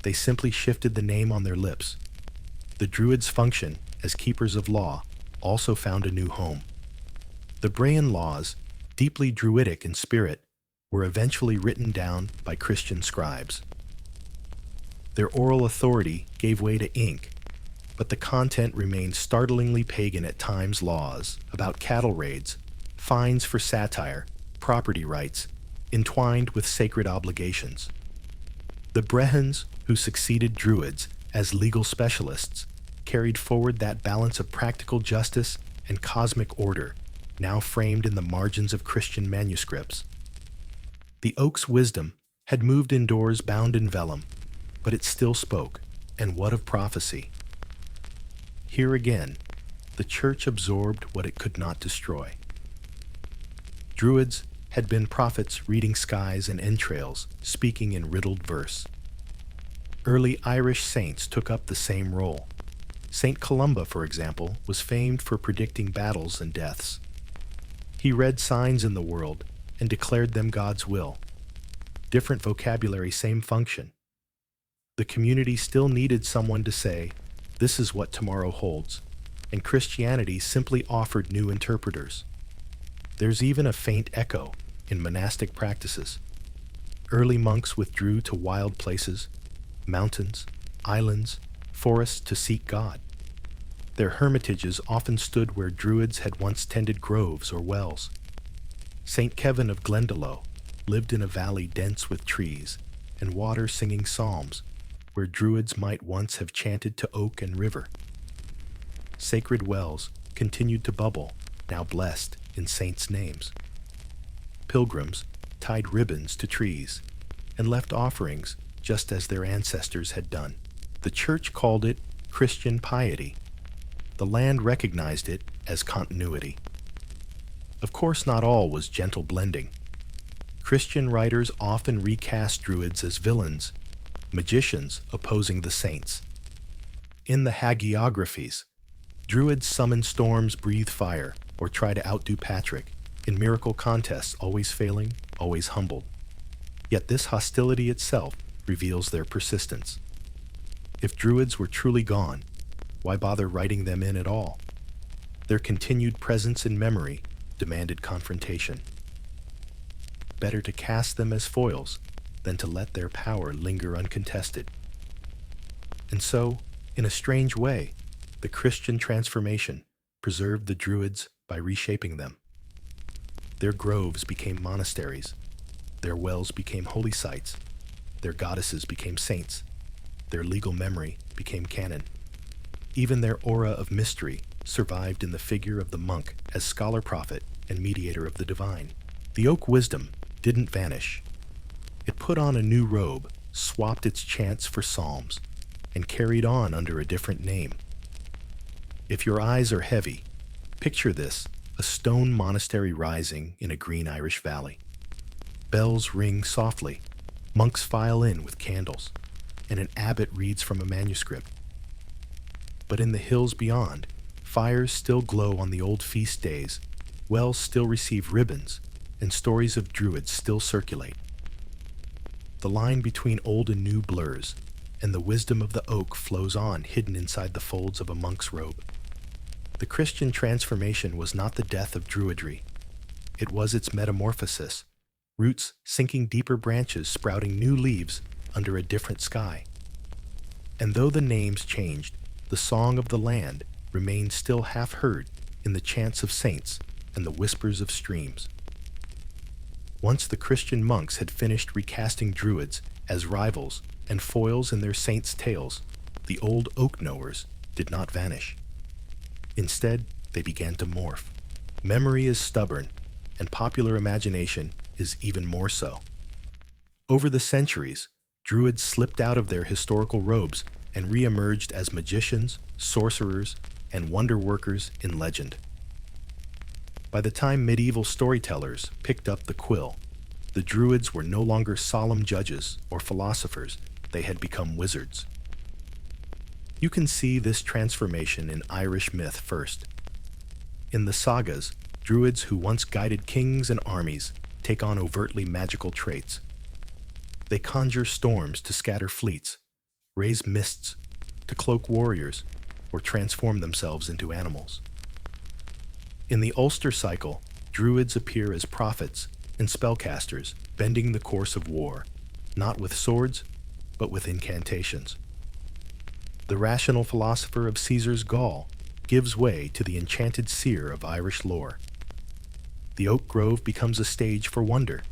They simply shifted the name on their lips. The Druids' function as keepers of law also found a new home. The Brehon laws, deeply Druidic in spirit, were eventually written down by Christian scribes. Their oral authority gave way to ink, but the content remained startlingly pagan at times. Laws about cattle raids, fines for satire, property rights, entwined with sacred obligations. The Brehons, who succeeded Druids as legal specialists, carried forward that balance of practical justice and cosmic order, now framed in the margins of Christian manuscripts. The oak's wisdom had moved indoors bound in vellum, but it still spoke, and what of prophecy? Here again, the Church absorbed what it could not destroy. Druids had been prophets reading skies and entrails, speaking in riddled verse. Early Irish saints took up the same role. Saint Columba, for example, was famed for predicting battles and deaths. He read signs in the world and declared them God's will. Different vocabulary, same function. The community still needed someone to say, "This is what tomorrow holds," and Christianity simply offered new interpreters. There's even a faint echo in monastic practices. Early monks withdrew to wild places, mountains, islands, forests to seek God. Their hermitages often stood where Druids had once tended groves or wells. St. Kevin of Glendalough lived in a valley dense with trees and water singing psalms, where Druids might once have chanted to oak and river. Sacred wells continued to bubble, now blessed in saints' names. Pilgrims tied ribbons to trees and left offerings just as their ancestors had done. The Church called it Christian piety. The land recognized it as continuity. Of course, not all was gentle blending. Christian writers often recast Druids as villains, magicians opposing the saints. In the hagiographies, Druids summon storms, breathe fire, or try to outdo Patrick, in miracle contests, always failing, always humbled. Yet this hostility itself reveals their persistence. If Druids were truly gone, why bother writing them in at all? Their continued presence in memory demanded confrontation. Better to cast them as foils than to let their power linger uncontested. And so, in a strange way, the Christian transformation preserved the Druids by reshaping them. Their groves became monasteries, their wells became holy sites, their goddesses became saints, their legal memory became canon. Even their aura of mystery survived in the figure of the monk as scholar prophet and mediator of the divine. The oak wisdom didn't vanish. It put on a new robe, swapped its chants for psalms, and carried on under a different name. If your eyes are heavy, picture this, a stone monastery rising in a green Irish valley. Bells ring softly, monks file in with candles, and an abbot reads from a manuscript. But in the hills beyond, fires still glow on the old feast days, wells still receive ribbons, and stories of Druids still circulate. The line between old and new blurs, and the wisdom of the oak flows on hidden inside the folds of a monk's robe. The Christian transformation was not the death of Druidry. It was its metamorphosis, roots sinking deeper branches sprouting new leaves under a different sky. And though the names changed, the song of the land remained still half heard in the chants of saints and the whispers of streams. Once the Christian monks had finished recasting Druids as rivals and foils in their saints' tales, the old oak knowers did not vanish. Instead, they began to morph. Memory is stubborn, and popular imagination is even more so. Over the centuries, Druids slipped out of their historical robes and re-emerged as magicians, sorcerers, and wonder workers in legend. By the time medieval storytellers picked up the quill, the Druids were no longer solemn judges or philosophers, they had become wizards. You can see this transformation in Irish myth first. In the sagas, Druids who once guided kings and armies take on overtly magical traits. They conjure storms to scatter fleets, raise mists to cloak warriors, or transform themselves into animals. In the Ulster cycle, Druids appear as prophets and spellcasters, bending the course of war, not with swords, but with incantations. The rational philosopher of Caesar's Gaul gives way to the enchanted seer of Irish lore. The oak grove becomes a stage for wonder.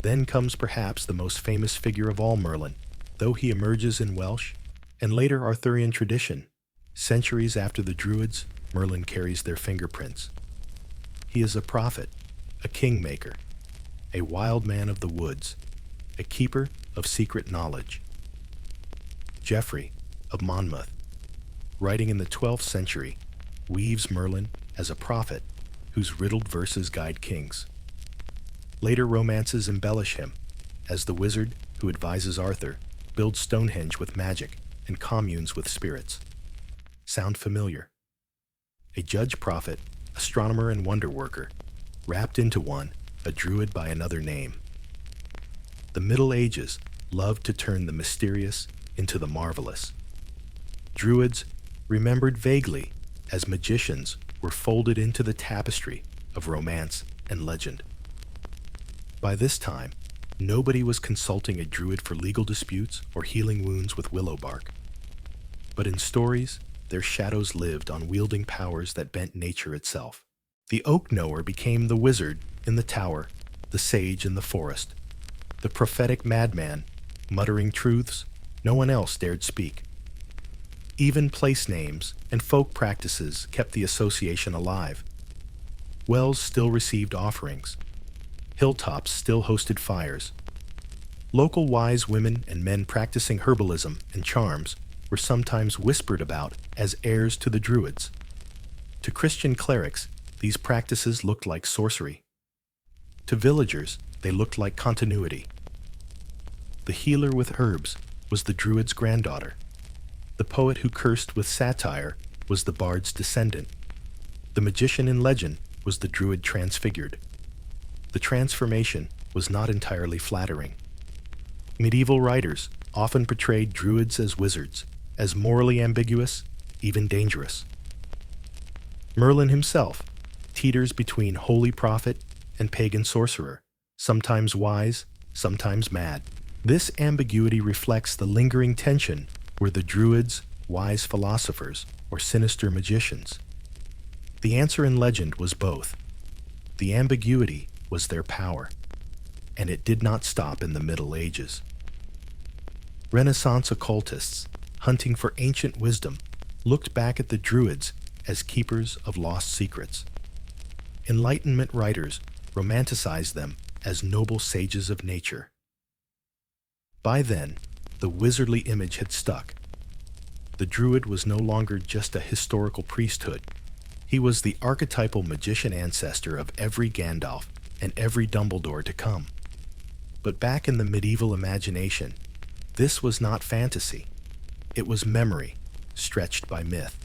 Then comes perhaps the most famous figure of all Merlin, though he emerges in Welsh and later Arthurian tradition. Centuries after the Druids, Merlin carries their fingerprints. He is a prophet, a kingmaker, a wild man of the woods, a keeper of secret knowledge. Geoffrey of Monmouth, writing in the 12th century, weaves Merlin as a prophet whose riddled verses guide kings. Later romances embellish him as the wizard who advises Arthur builds Stonehenge with magic and communes with spirits. Sound familiar? A judge-prophet, astronomer and wonder worker, wrapped into one, a druid by another name. The Middle Ages loved to turn the mysterious into the marvelous. Druids, remembered vaguely as magicians, were folded into the tapestry of romance and legend. By this time, nobody was consulting a druid for legal disputes or healing wounds with willow bark. But in stories, their shadows lived on wielding powers that bent nature itself. The oak knower became the wizard in the tower, the sage in the forest, the prophetic madman, muttering truths no one else dared speak. Even place names and folk practices kept the association alive. Wells still received offerings. Hilltops still hosted fires. Local wise women and men practicing herbalism and charms were sometimes whispered about as heirs to the Druids. To Christian clerics, these practices looked like sorcery. To villagers, they looked like continuity. The healer with herbs was the Druid's granddaughter. The poet who cursed with satire was the bard's descendant. The magician in legend was the Druid transfigured. The transformation was not entirely flattering. Medieval writers often portrayed Druids as wizards, as morally ambiguous, even dangerous. Merlin himself teeters between holy prophet and pagan sorcerer, sometimes wise, sometimes mad. This ambiguity reflects the lingering tension were the Druids wise philosophers or sinister magicians? The answer in legend was both. The ambiguity was their power, and it did not stop in the Middle Ages. Renaissance occultists, hunting for ancient wisdom, looked back at the Druids as keepers of lost secrets. Enlightenment writers romanticized them as noble sages of nature. By then, the wizardly image had stuck. The Druid was no longer just a historical priesthood. He was the archetypal magician ancestor of every Gandalf and every Dumbledore to come. But back in the medieval imagination, this was not fantasy. It was memory, stretched by myth.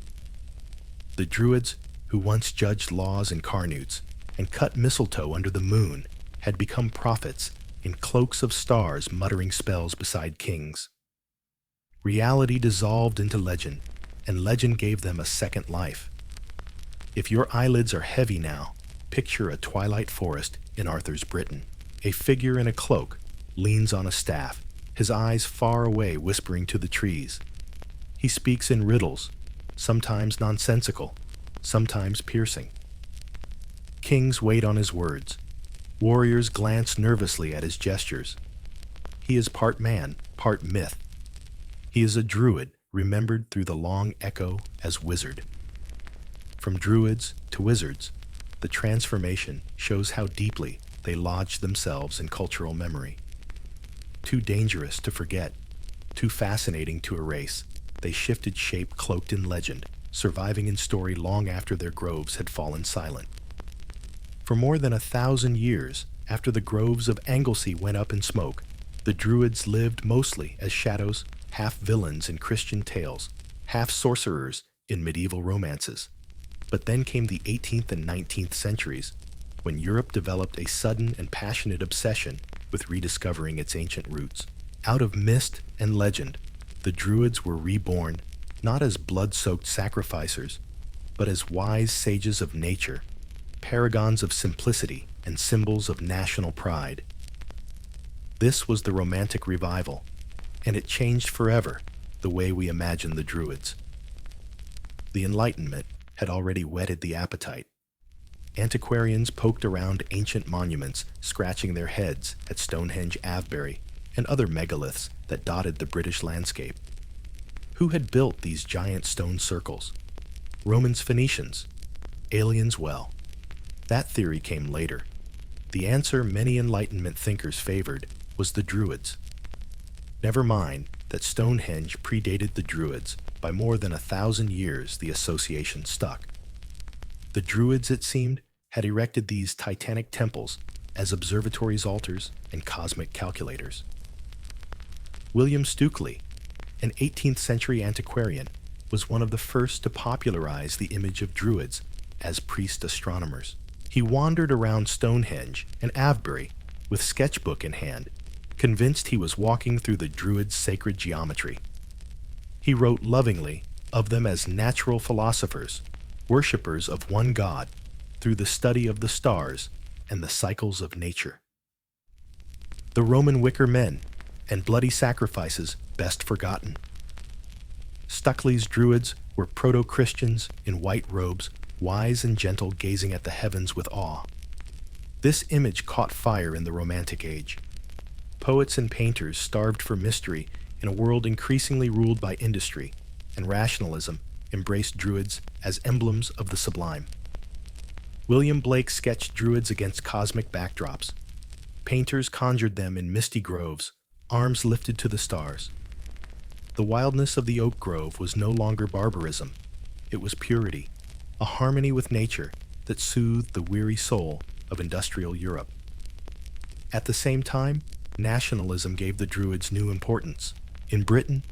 The Druids, who once judged laws in Carnutes and cut mistletoe under the moon, had become prophets in cloaks of stars muttering spells beside kings. Reality dissolved into legend, and legend gave them a second life. If your eyelids are heavy now, picture a twilight forest in Arthur's Britain. A figure in a cloak leans on a staff, his eyes far away whispering to the trees. He speaks in riddles, sometimes nonsensical, sometimes piercing. Kings wait on his words. Warriors glance nervously at his gestures. He is part man, part myth. He is a druid remembered through the long echo as wizard. From druids to wizards, the transformation shows how deeply they lodged themselves in cultural memory. Too dangerous to forget, too fascinating to erase, they shifted shape cloaked in legend, surviving in story long after their groves had fallen silent. For more than 1,000 years after the groves of Anglesey went up in smoke, the Druids lived mostly as shadows, half villains in Christian tales, half sorcerers in medieval romances. But then came the 18th and 19th centuries, when Europe developed a sudden and passionate obsession with rediscovering its ancient roots. Out of myth and legend, the Druids were reborn not as blood-soaked sacrificers, but as wise sages of nature, paragons of simplicity and symbols of national pride. This was the Romantic Revival, and it changed forever the way we imagine the Druids. The Enlightenment had already whetted the appetite. Antiquarians poked around ancient monuments, scratching their heads at Stonehenge Avebury and other megaliths that dotted the British landscape. Who had built these giant stone circles? Romans, Phoenicians? Aliens? Well, that theory came later. The answer many Enlightenment thinkers favored was the Druids. Never mind that Stonehenge predated the Druids by more than 1,000 years. The association stuck. The Druids, it seemed, had erected these titanic temples as observatories, altars, and cosmic calculators. William Stukeley, an 18th century antiquarian, was one of the first to popularize the image of Druids as priest astronomers. He wandered around Stonehenge and Avebury with sketchbook in hand, convinced he was walking through the Druids' sacred geometry. He wrote lovingly of them as natural philosophers, worshippers of one God, through the study of the stars and the cycles of nature. The Roman wicker men and bloody sacrifices best forgotten. Stukeley's Druids were proto-Christians in white robes, wise and gentle, gazing at the heavens with awe. This image caught fire in the Romantic Age. Poets and painters starved for mystery in a world increasingly ruled by industry, and rationalism embraced Druids as emblems of the sublime. William Blake sketched Druids against cosmic backdrops. Painters conjured them in misty groves, arms lifted to the stars. The wildness of the oak grove was no longer barbarism. It was purity, a harmony with nature that soothed the weary soul of industrial Europe. At the same time, nationalism gave the Druids new importance. In Britain,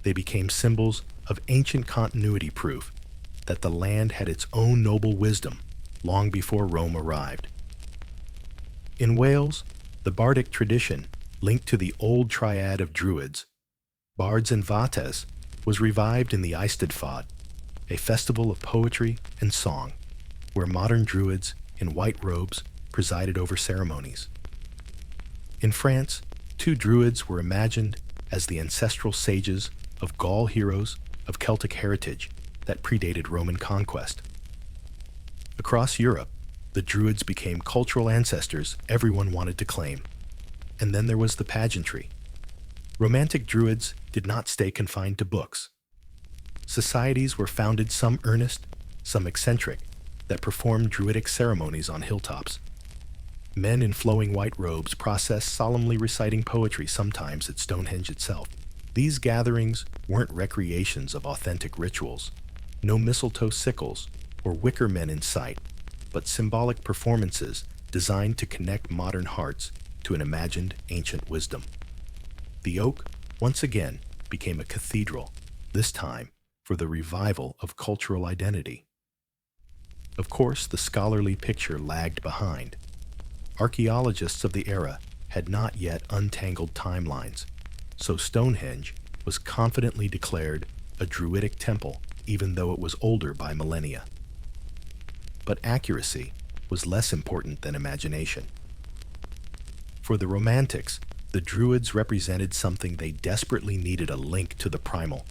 they became symbols of ancient continuity, proof that the land had its own noble wisdom long before Rome arrived. In Wales, the bardic tradition linked to the old triad of Druids, bards and vates, was revived in the Eisteddfod, a festival of poetry and song, where modern Druids in white robes presided over ceremonies. In France, two Druids were imagined as the ancestral sages of Gaul heroes of Celtic heritage that predated Roman conquest. Across Europe, the Druids became cultural ancestors everyone wanted to claim. And then there was the pageantry. Romantic Druids did not stay confined to books. Societies were founded, some earnest, some eccentric, that performed Druidic ceremonies on hilltops. Men in flowing white robes processed solemnly reciting poetry, sometimes at Stonehenge itself. These gatherings weren't recreations of authentic rituals, no mistletoe sickles or wicker men in sight, but symbolic performances designed to connect modern hearts to an imagined ancient wisdom. The oak, once again, became a cathedral, this time for the revival of cultural identity. Of course, the scholarly picture lagged behind. Archaeologists of the era had not yet untangled timelines, so Stonehenge was confidently declared a Druidic temple even though it was older by millennia. But accuracy was less important than imagination. For the Romantics, the Druids represented something they desperately needed: a link to the primal,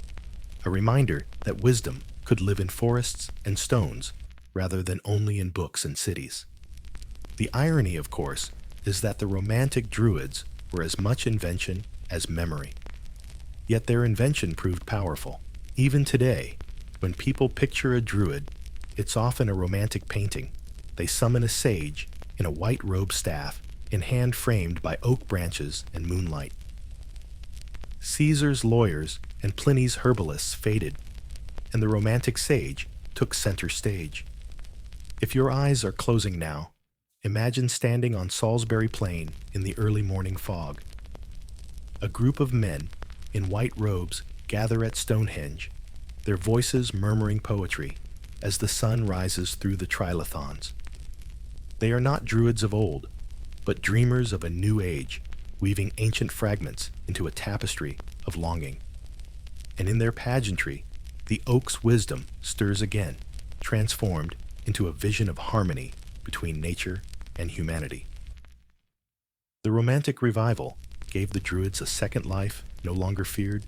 a reminder that wisdom could live in forests and stones rather than only in books and cities. The irony, of course, is that the Romantic Druids were as much invention as memory. Yet their invention proved powerful. Even today, when people picture a Druid, it's often a romantic painting. They summon a sage in a white robe staff in hand framed by oak branches and moonlight. Caesar's lawyers and Pliny's herbalists faded, and the romantic sage took center stage. If your eyes are closing now, imagine standing on Salisbury Plain in the early morning fog. A group of men in white robes gather at Stonehenge, their voices murmuring poetry as the sun rises through the trilithons. They are not Druids of old, but dreamers of a new age, weaving ancient fragments into a tapestry of longing. And in their pageantry, the oak's wisdom stirs again, transformed into a vision of harmony between nature and humanity. The Romantic Revival gave the Druids a second life, no longer feared,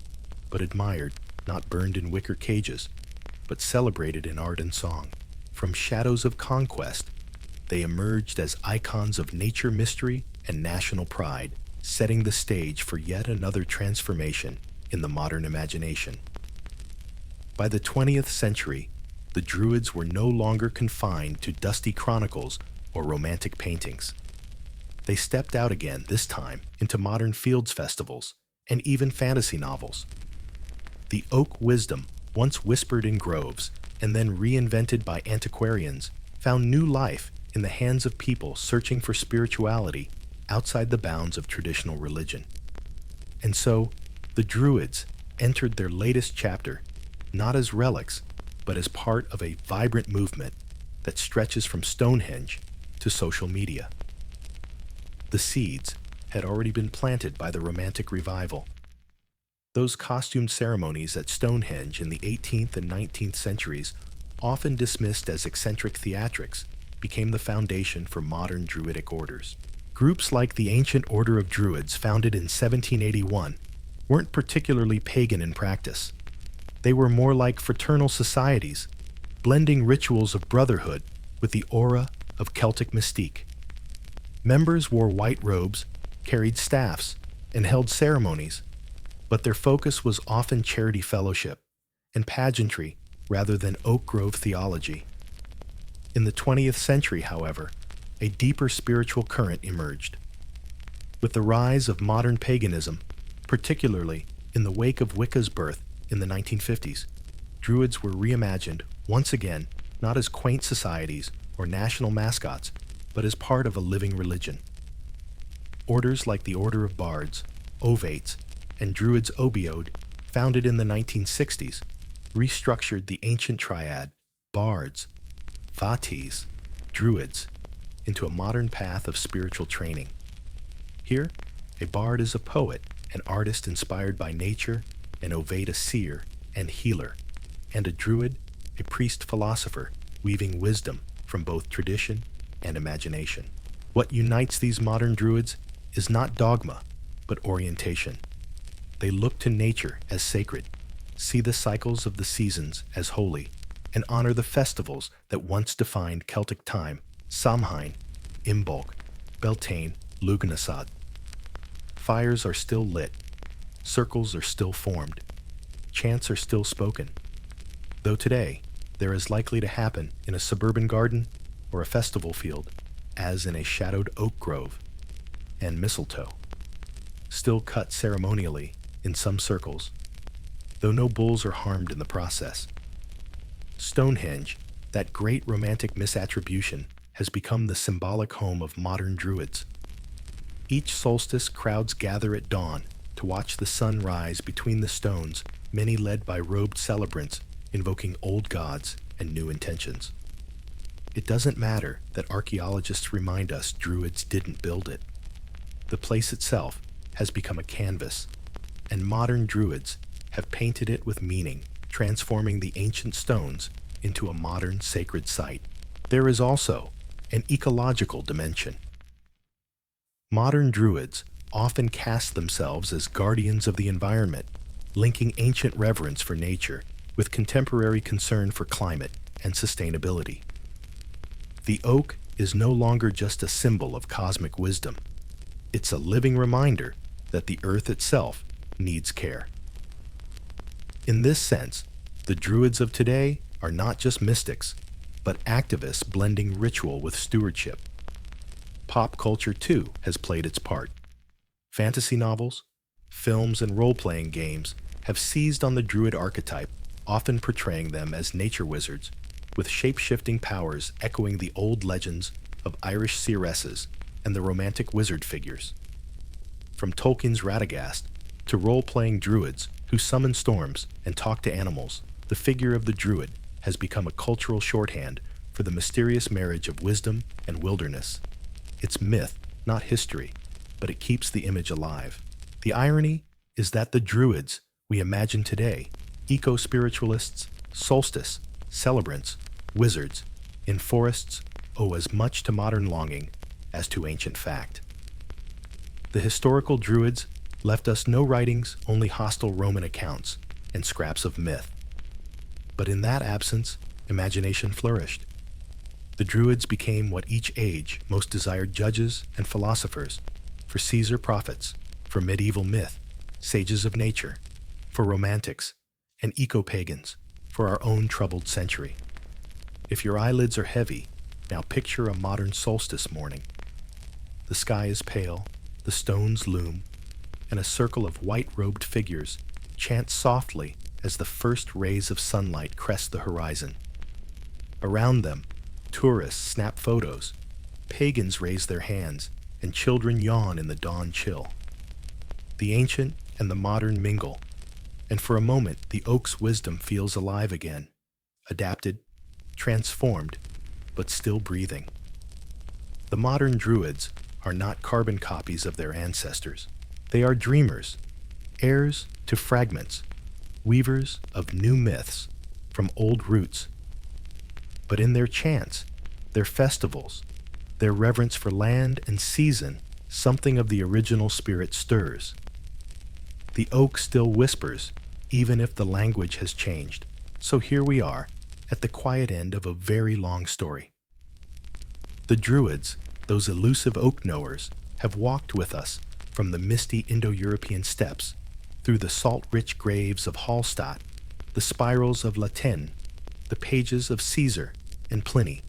but admired, not burned in wicker cages, but celebrated in art and song. From shadows of conquest, they emerged as icons of nature mystery and national pride, setting the stage for yet another transformation in the modern imagination. By the 20th century, the Druids were no longer confined to dusty chronicles or romantic paintings. They stepped out again, this time, into modern fields festivals and even fantasy novels. The oak wisdom, once whispered in groves and then reinvented by antiquarians, found new life in the hands of people searching for spirituality outside the bounds of traditional religion. And so, the Druids entered their latest chapter, not as relics, but as part of a vibrant movement that stretches from Stonehenge to social media. The seeds had already been planted by the Romantic Revival. Those costumed ceremonies at Stonehenge in the 18th and 19th centuries, often dismissed as eccentric theatrics, became the foundation for modern Druidic orders. Groups like the Ancient Order of Druids, founded in 1781, weren't particularly pagan in practice. They were more like fraternal societies, blending rituals of brotherhood with the aura of Celtic mystique. Members wore white robes, carried staffs, and held ceremonies, but their focus was often charity fellowship and pageantry rather than Oak Grove theology. In the 20th century, however, a deeper spiritual current emerged. With the rise of modern paganism, particularly in the wake of Wicca's birth in the 1950s, Druids were reimagined once again, not as quaint societies or national mascots, but as part of a living religion. Orders like the Order of Bards, Ovates, and Druids Obiode, founded in the 1960s, restructured the ancient triad, Bards, Vates, Druids, into a modern path of spiritual training. Here, a bard is a poet, an artist inspired by nature, an ovate a seer and healer, and a druid, a priest-philosopher, weaving wisdom from both tradition and imagination. What unites these modern Druids is not dogma, but orientation. They look to nature as sacred, see the cycles of the seasons as holy, and honor the festivals that once defined Celtic time: Samhain, Imbolc, Beltane, Lughnasadh. Fires are still lit, circles are still formed, chants are still spoken, though today they're as likely to happen in a suburban garden or a festival field as in a shadowed oak grove, and mistletoe, still cut ceremonially in some circles, though no bulls are harmed in the process. Stonehenge, that great romantic misattribution, has become the symbolic home of modern Druids. Each solstice, crowds gather at dawn to watch the sun rise between the stones, many led by robed celebrants invoking old gods and new intentions. It doesn't matter that archaeologists remind us Druids didn't build it. The place itself has become a canvas, and modern Druids have painted it with meaning, transforming the ancient stones into a modern sacred site. There is also an ecological dimension. Modern Druids often cast themselves as guardians of the environment, linking ancient reverence for nature with contemporary concern for climate and sustainability. The oak is no longer just a symbol of cosmic wisdom. It's a living reminder that the earth itself needs care. In this sense, the Druids of today are not just mystics, but activists blending ritual with stewardship. Pop culture, too, has played its part. Fantasy novels, films, and role-playing games have seized on the Druid archetype, often portraying them as nature wizards, with shape-shifting powers echoing the old legends of Irish seeresses and the romantic wizard figures. From Tolkien's Radagast to role-playing Druids who summon storms and talk to animals, the figure of the Druid has become a cultural shorthand for the mysterious marriage of wisdom and wilderness. It's myth, not history, but it keeps the image alive. The irony is that the Druids we imagine today, eco-spiritualists, solstice, celebrants, wizards, in forests, owe as much to modern longing as to ancient fact. The historical Druids left us no writings, only hostile Roman accounts and scraps of myth. But in that absence, imagination flourished. The Druids became what each age most desired: judges and philosophers, for Caesar prophets, for medieval myth, sages of nature, for romantics, and eco-pagans, for our own troubled century. If your eyelids are heavy, now picture a modern solstice morning. The sky is pale, the stones loom, and a circle of white-robed figures chant softly as the first rays of sunlight crest the horizon. Around them, tourists snap photos, pagans raise their hands, and children yawn in the dawn chill. The ancient and the modern mingle, and for a moment the oak's wisdom feels alive again, adapted, transformed, but still breathing. The modern Druids are not carbon copies of their ancestors. They are dreamers, heirs to fragments, weavers of new myths from old roots. But in their chants, their festivals, their reverence for land and season, something of the original spirit stirs. The oak still whispers, even if the language has changed. So here we are, at the quiet end of a very long story. The Druids, those elusive oak knowers, have walked with us from the misty Indo-European steppes, through the salt-rich graves of Hallstatt, the spirals of Tène, the pages of Caesar and Pliny,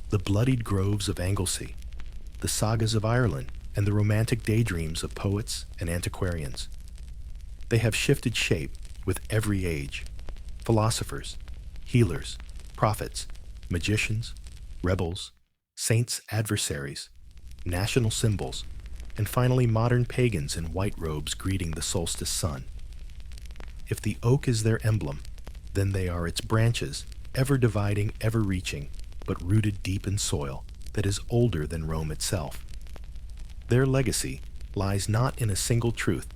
the bloodied groves of Anglesey, the sagas of Ireland, and the romantic daydreams of poets and antiquarians. They have shifted shape with every age: philosophers, healers, prophets, magicians, rebels, saints, adversaries, national symbols, and finally modern pagans in white robes greeting the solstice sun. If the oak is their emblem, then they are its branches, ever dividing, ever reaching, but rooted deep in soil that is older than Rome itself. Their legacy lies not in a single truth,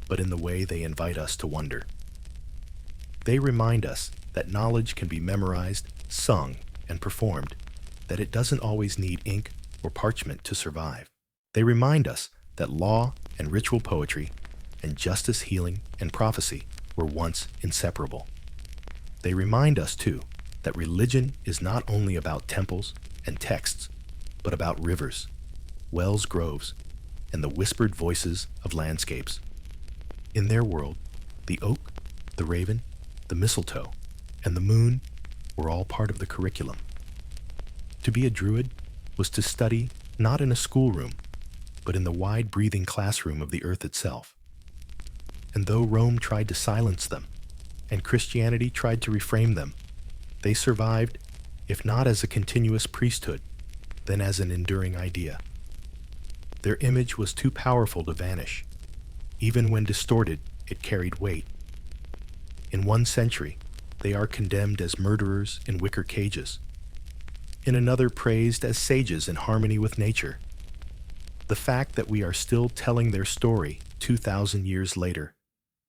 but in the way they invite us to wonder. They remind us that knowledge can be memorized, sung, and performed, that it doesn't always need ink or parchment to survive. They remind us that law and ritual poetry and justice, healing, and prophecy were once inseparable. They remind us, too, that religion is not only about temples and texts, but about rivers, wells, groves, and the whispered voices of landscapes. In their world, the oak, the raven, the mistletoe, and the moon were all part of the curriculum. To be a Druid was to study, not in a schoolroom, but in the wide-breathing classroom of the earth itself. And though Rome tried to silence them, and Christianity tried to reframe them, they survived, if not as a continuous priesthood, then as an enduring idea. Their image was too powerful to vanish. Even when distorted, it carried weight. In one century, they are condemned as murderers in wicker cages. In another, praised as sages in harmony with nature. The fact that we are still telling their story 2,000 years later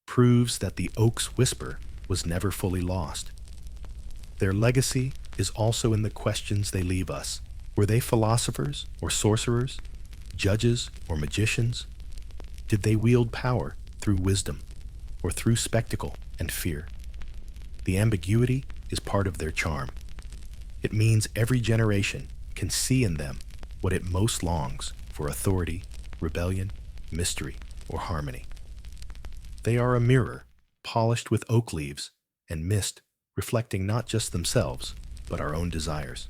proves that the oak's whisper was never fully lost. Their legacy is also in the questions they leave us. Were they philosophers or sorcerers, judges or magicians? Did they wield power through wisdom or through spectacle and fear? The ambiguity is part of their charm. It means every generation can see in them what it most longs for: authority, rebellion, mystery, or harmony. They are a mirror, polished with oak leaves and mist, reflecting not just themselves, but our own desires.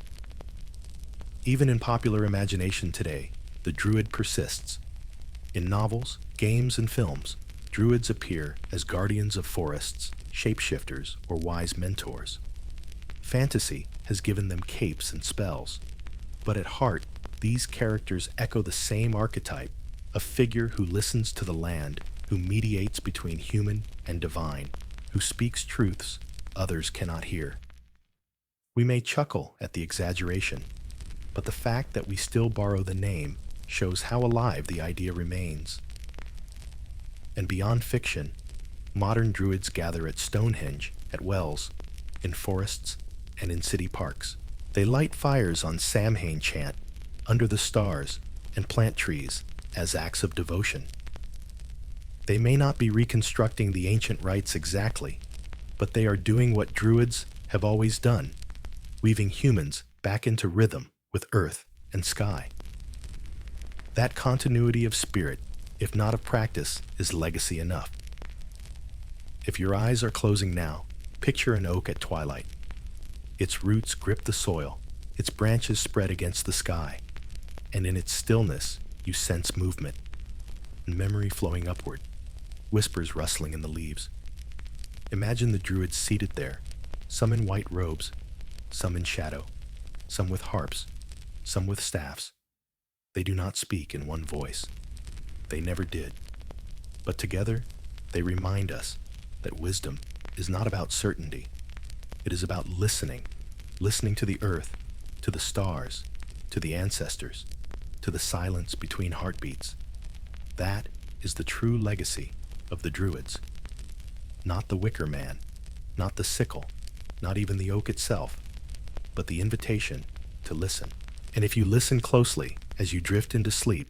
Even in popular imagination today, the Druid persists. In novels, games, and films, Druids appear as guardians of forests, shapeshifters, or wise mentors. Fantasy has given them capes and spells, but at heart, these characters echo the same archetype: a figure who listens to the land, who mediates between human and divine, who speaks truths others cannot hear. We may chuckle at the exaggeration, but the fact that we still borrow the name shows how alive the idea remains. And beyond fiction, modern Druids gather at Stonehenge, at wells, in forests, and in city parks. They light fires on Samhain chant, under the stars, and plant trees as acts of devotion. They may not be reconstructing the ancient rites exactly, but they are doing what Druids have always done, weaving humans back into rhythm with earth and sky. That continuity of spirit, if not of practice, is legacy enough. If your eyes are closing now, picture an oak at twilight. Its roots grip the soil, its branches spread against the sky, and in its stillness you sense movement, memory flowing upward, whispers rustling in the leaves. Imagine the Druids seated there, some in white robes, some in shadow, some with harps, some with staffs. They do not speak in one voice. They never did. But together, they remind us that wisdom is not about certainty. It is about listening to the earth, to the stars, to the ancestors, to the silence between heartbeats. That is the true legacy of the Druids. Not the wicker man, not the sickle, not even the oak itself, but the invitation to listen. And if you listen closely as you drift into sleep,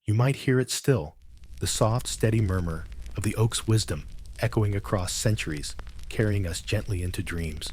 you might hear it still, the soft, steady murmur of the oak's wisdom echoing across centuries, carrying us gently into dreams.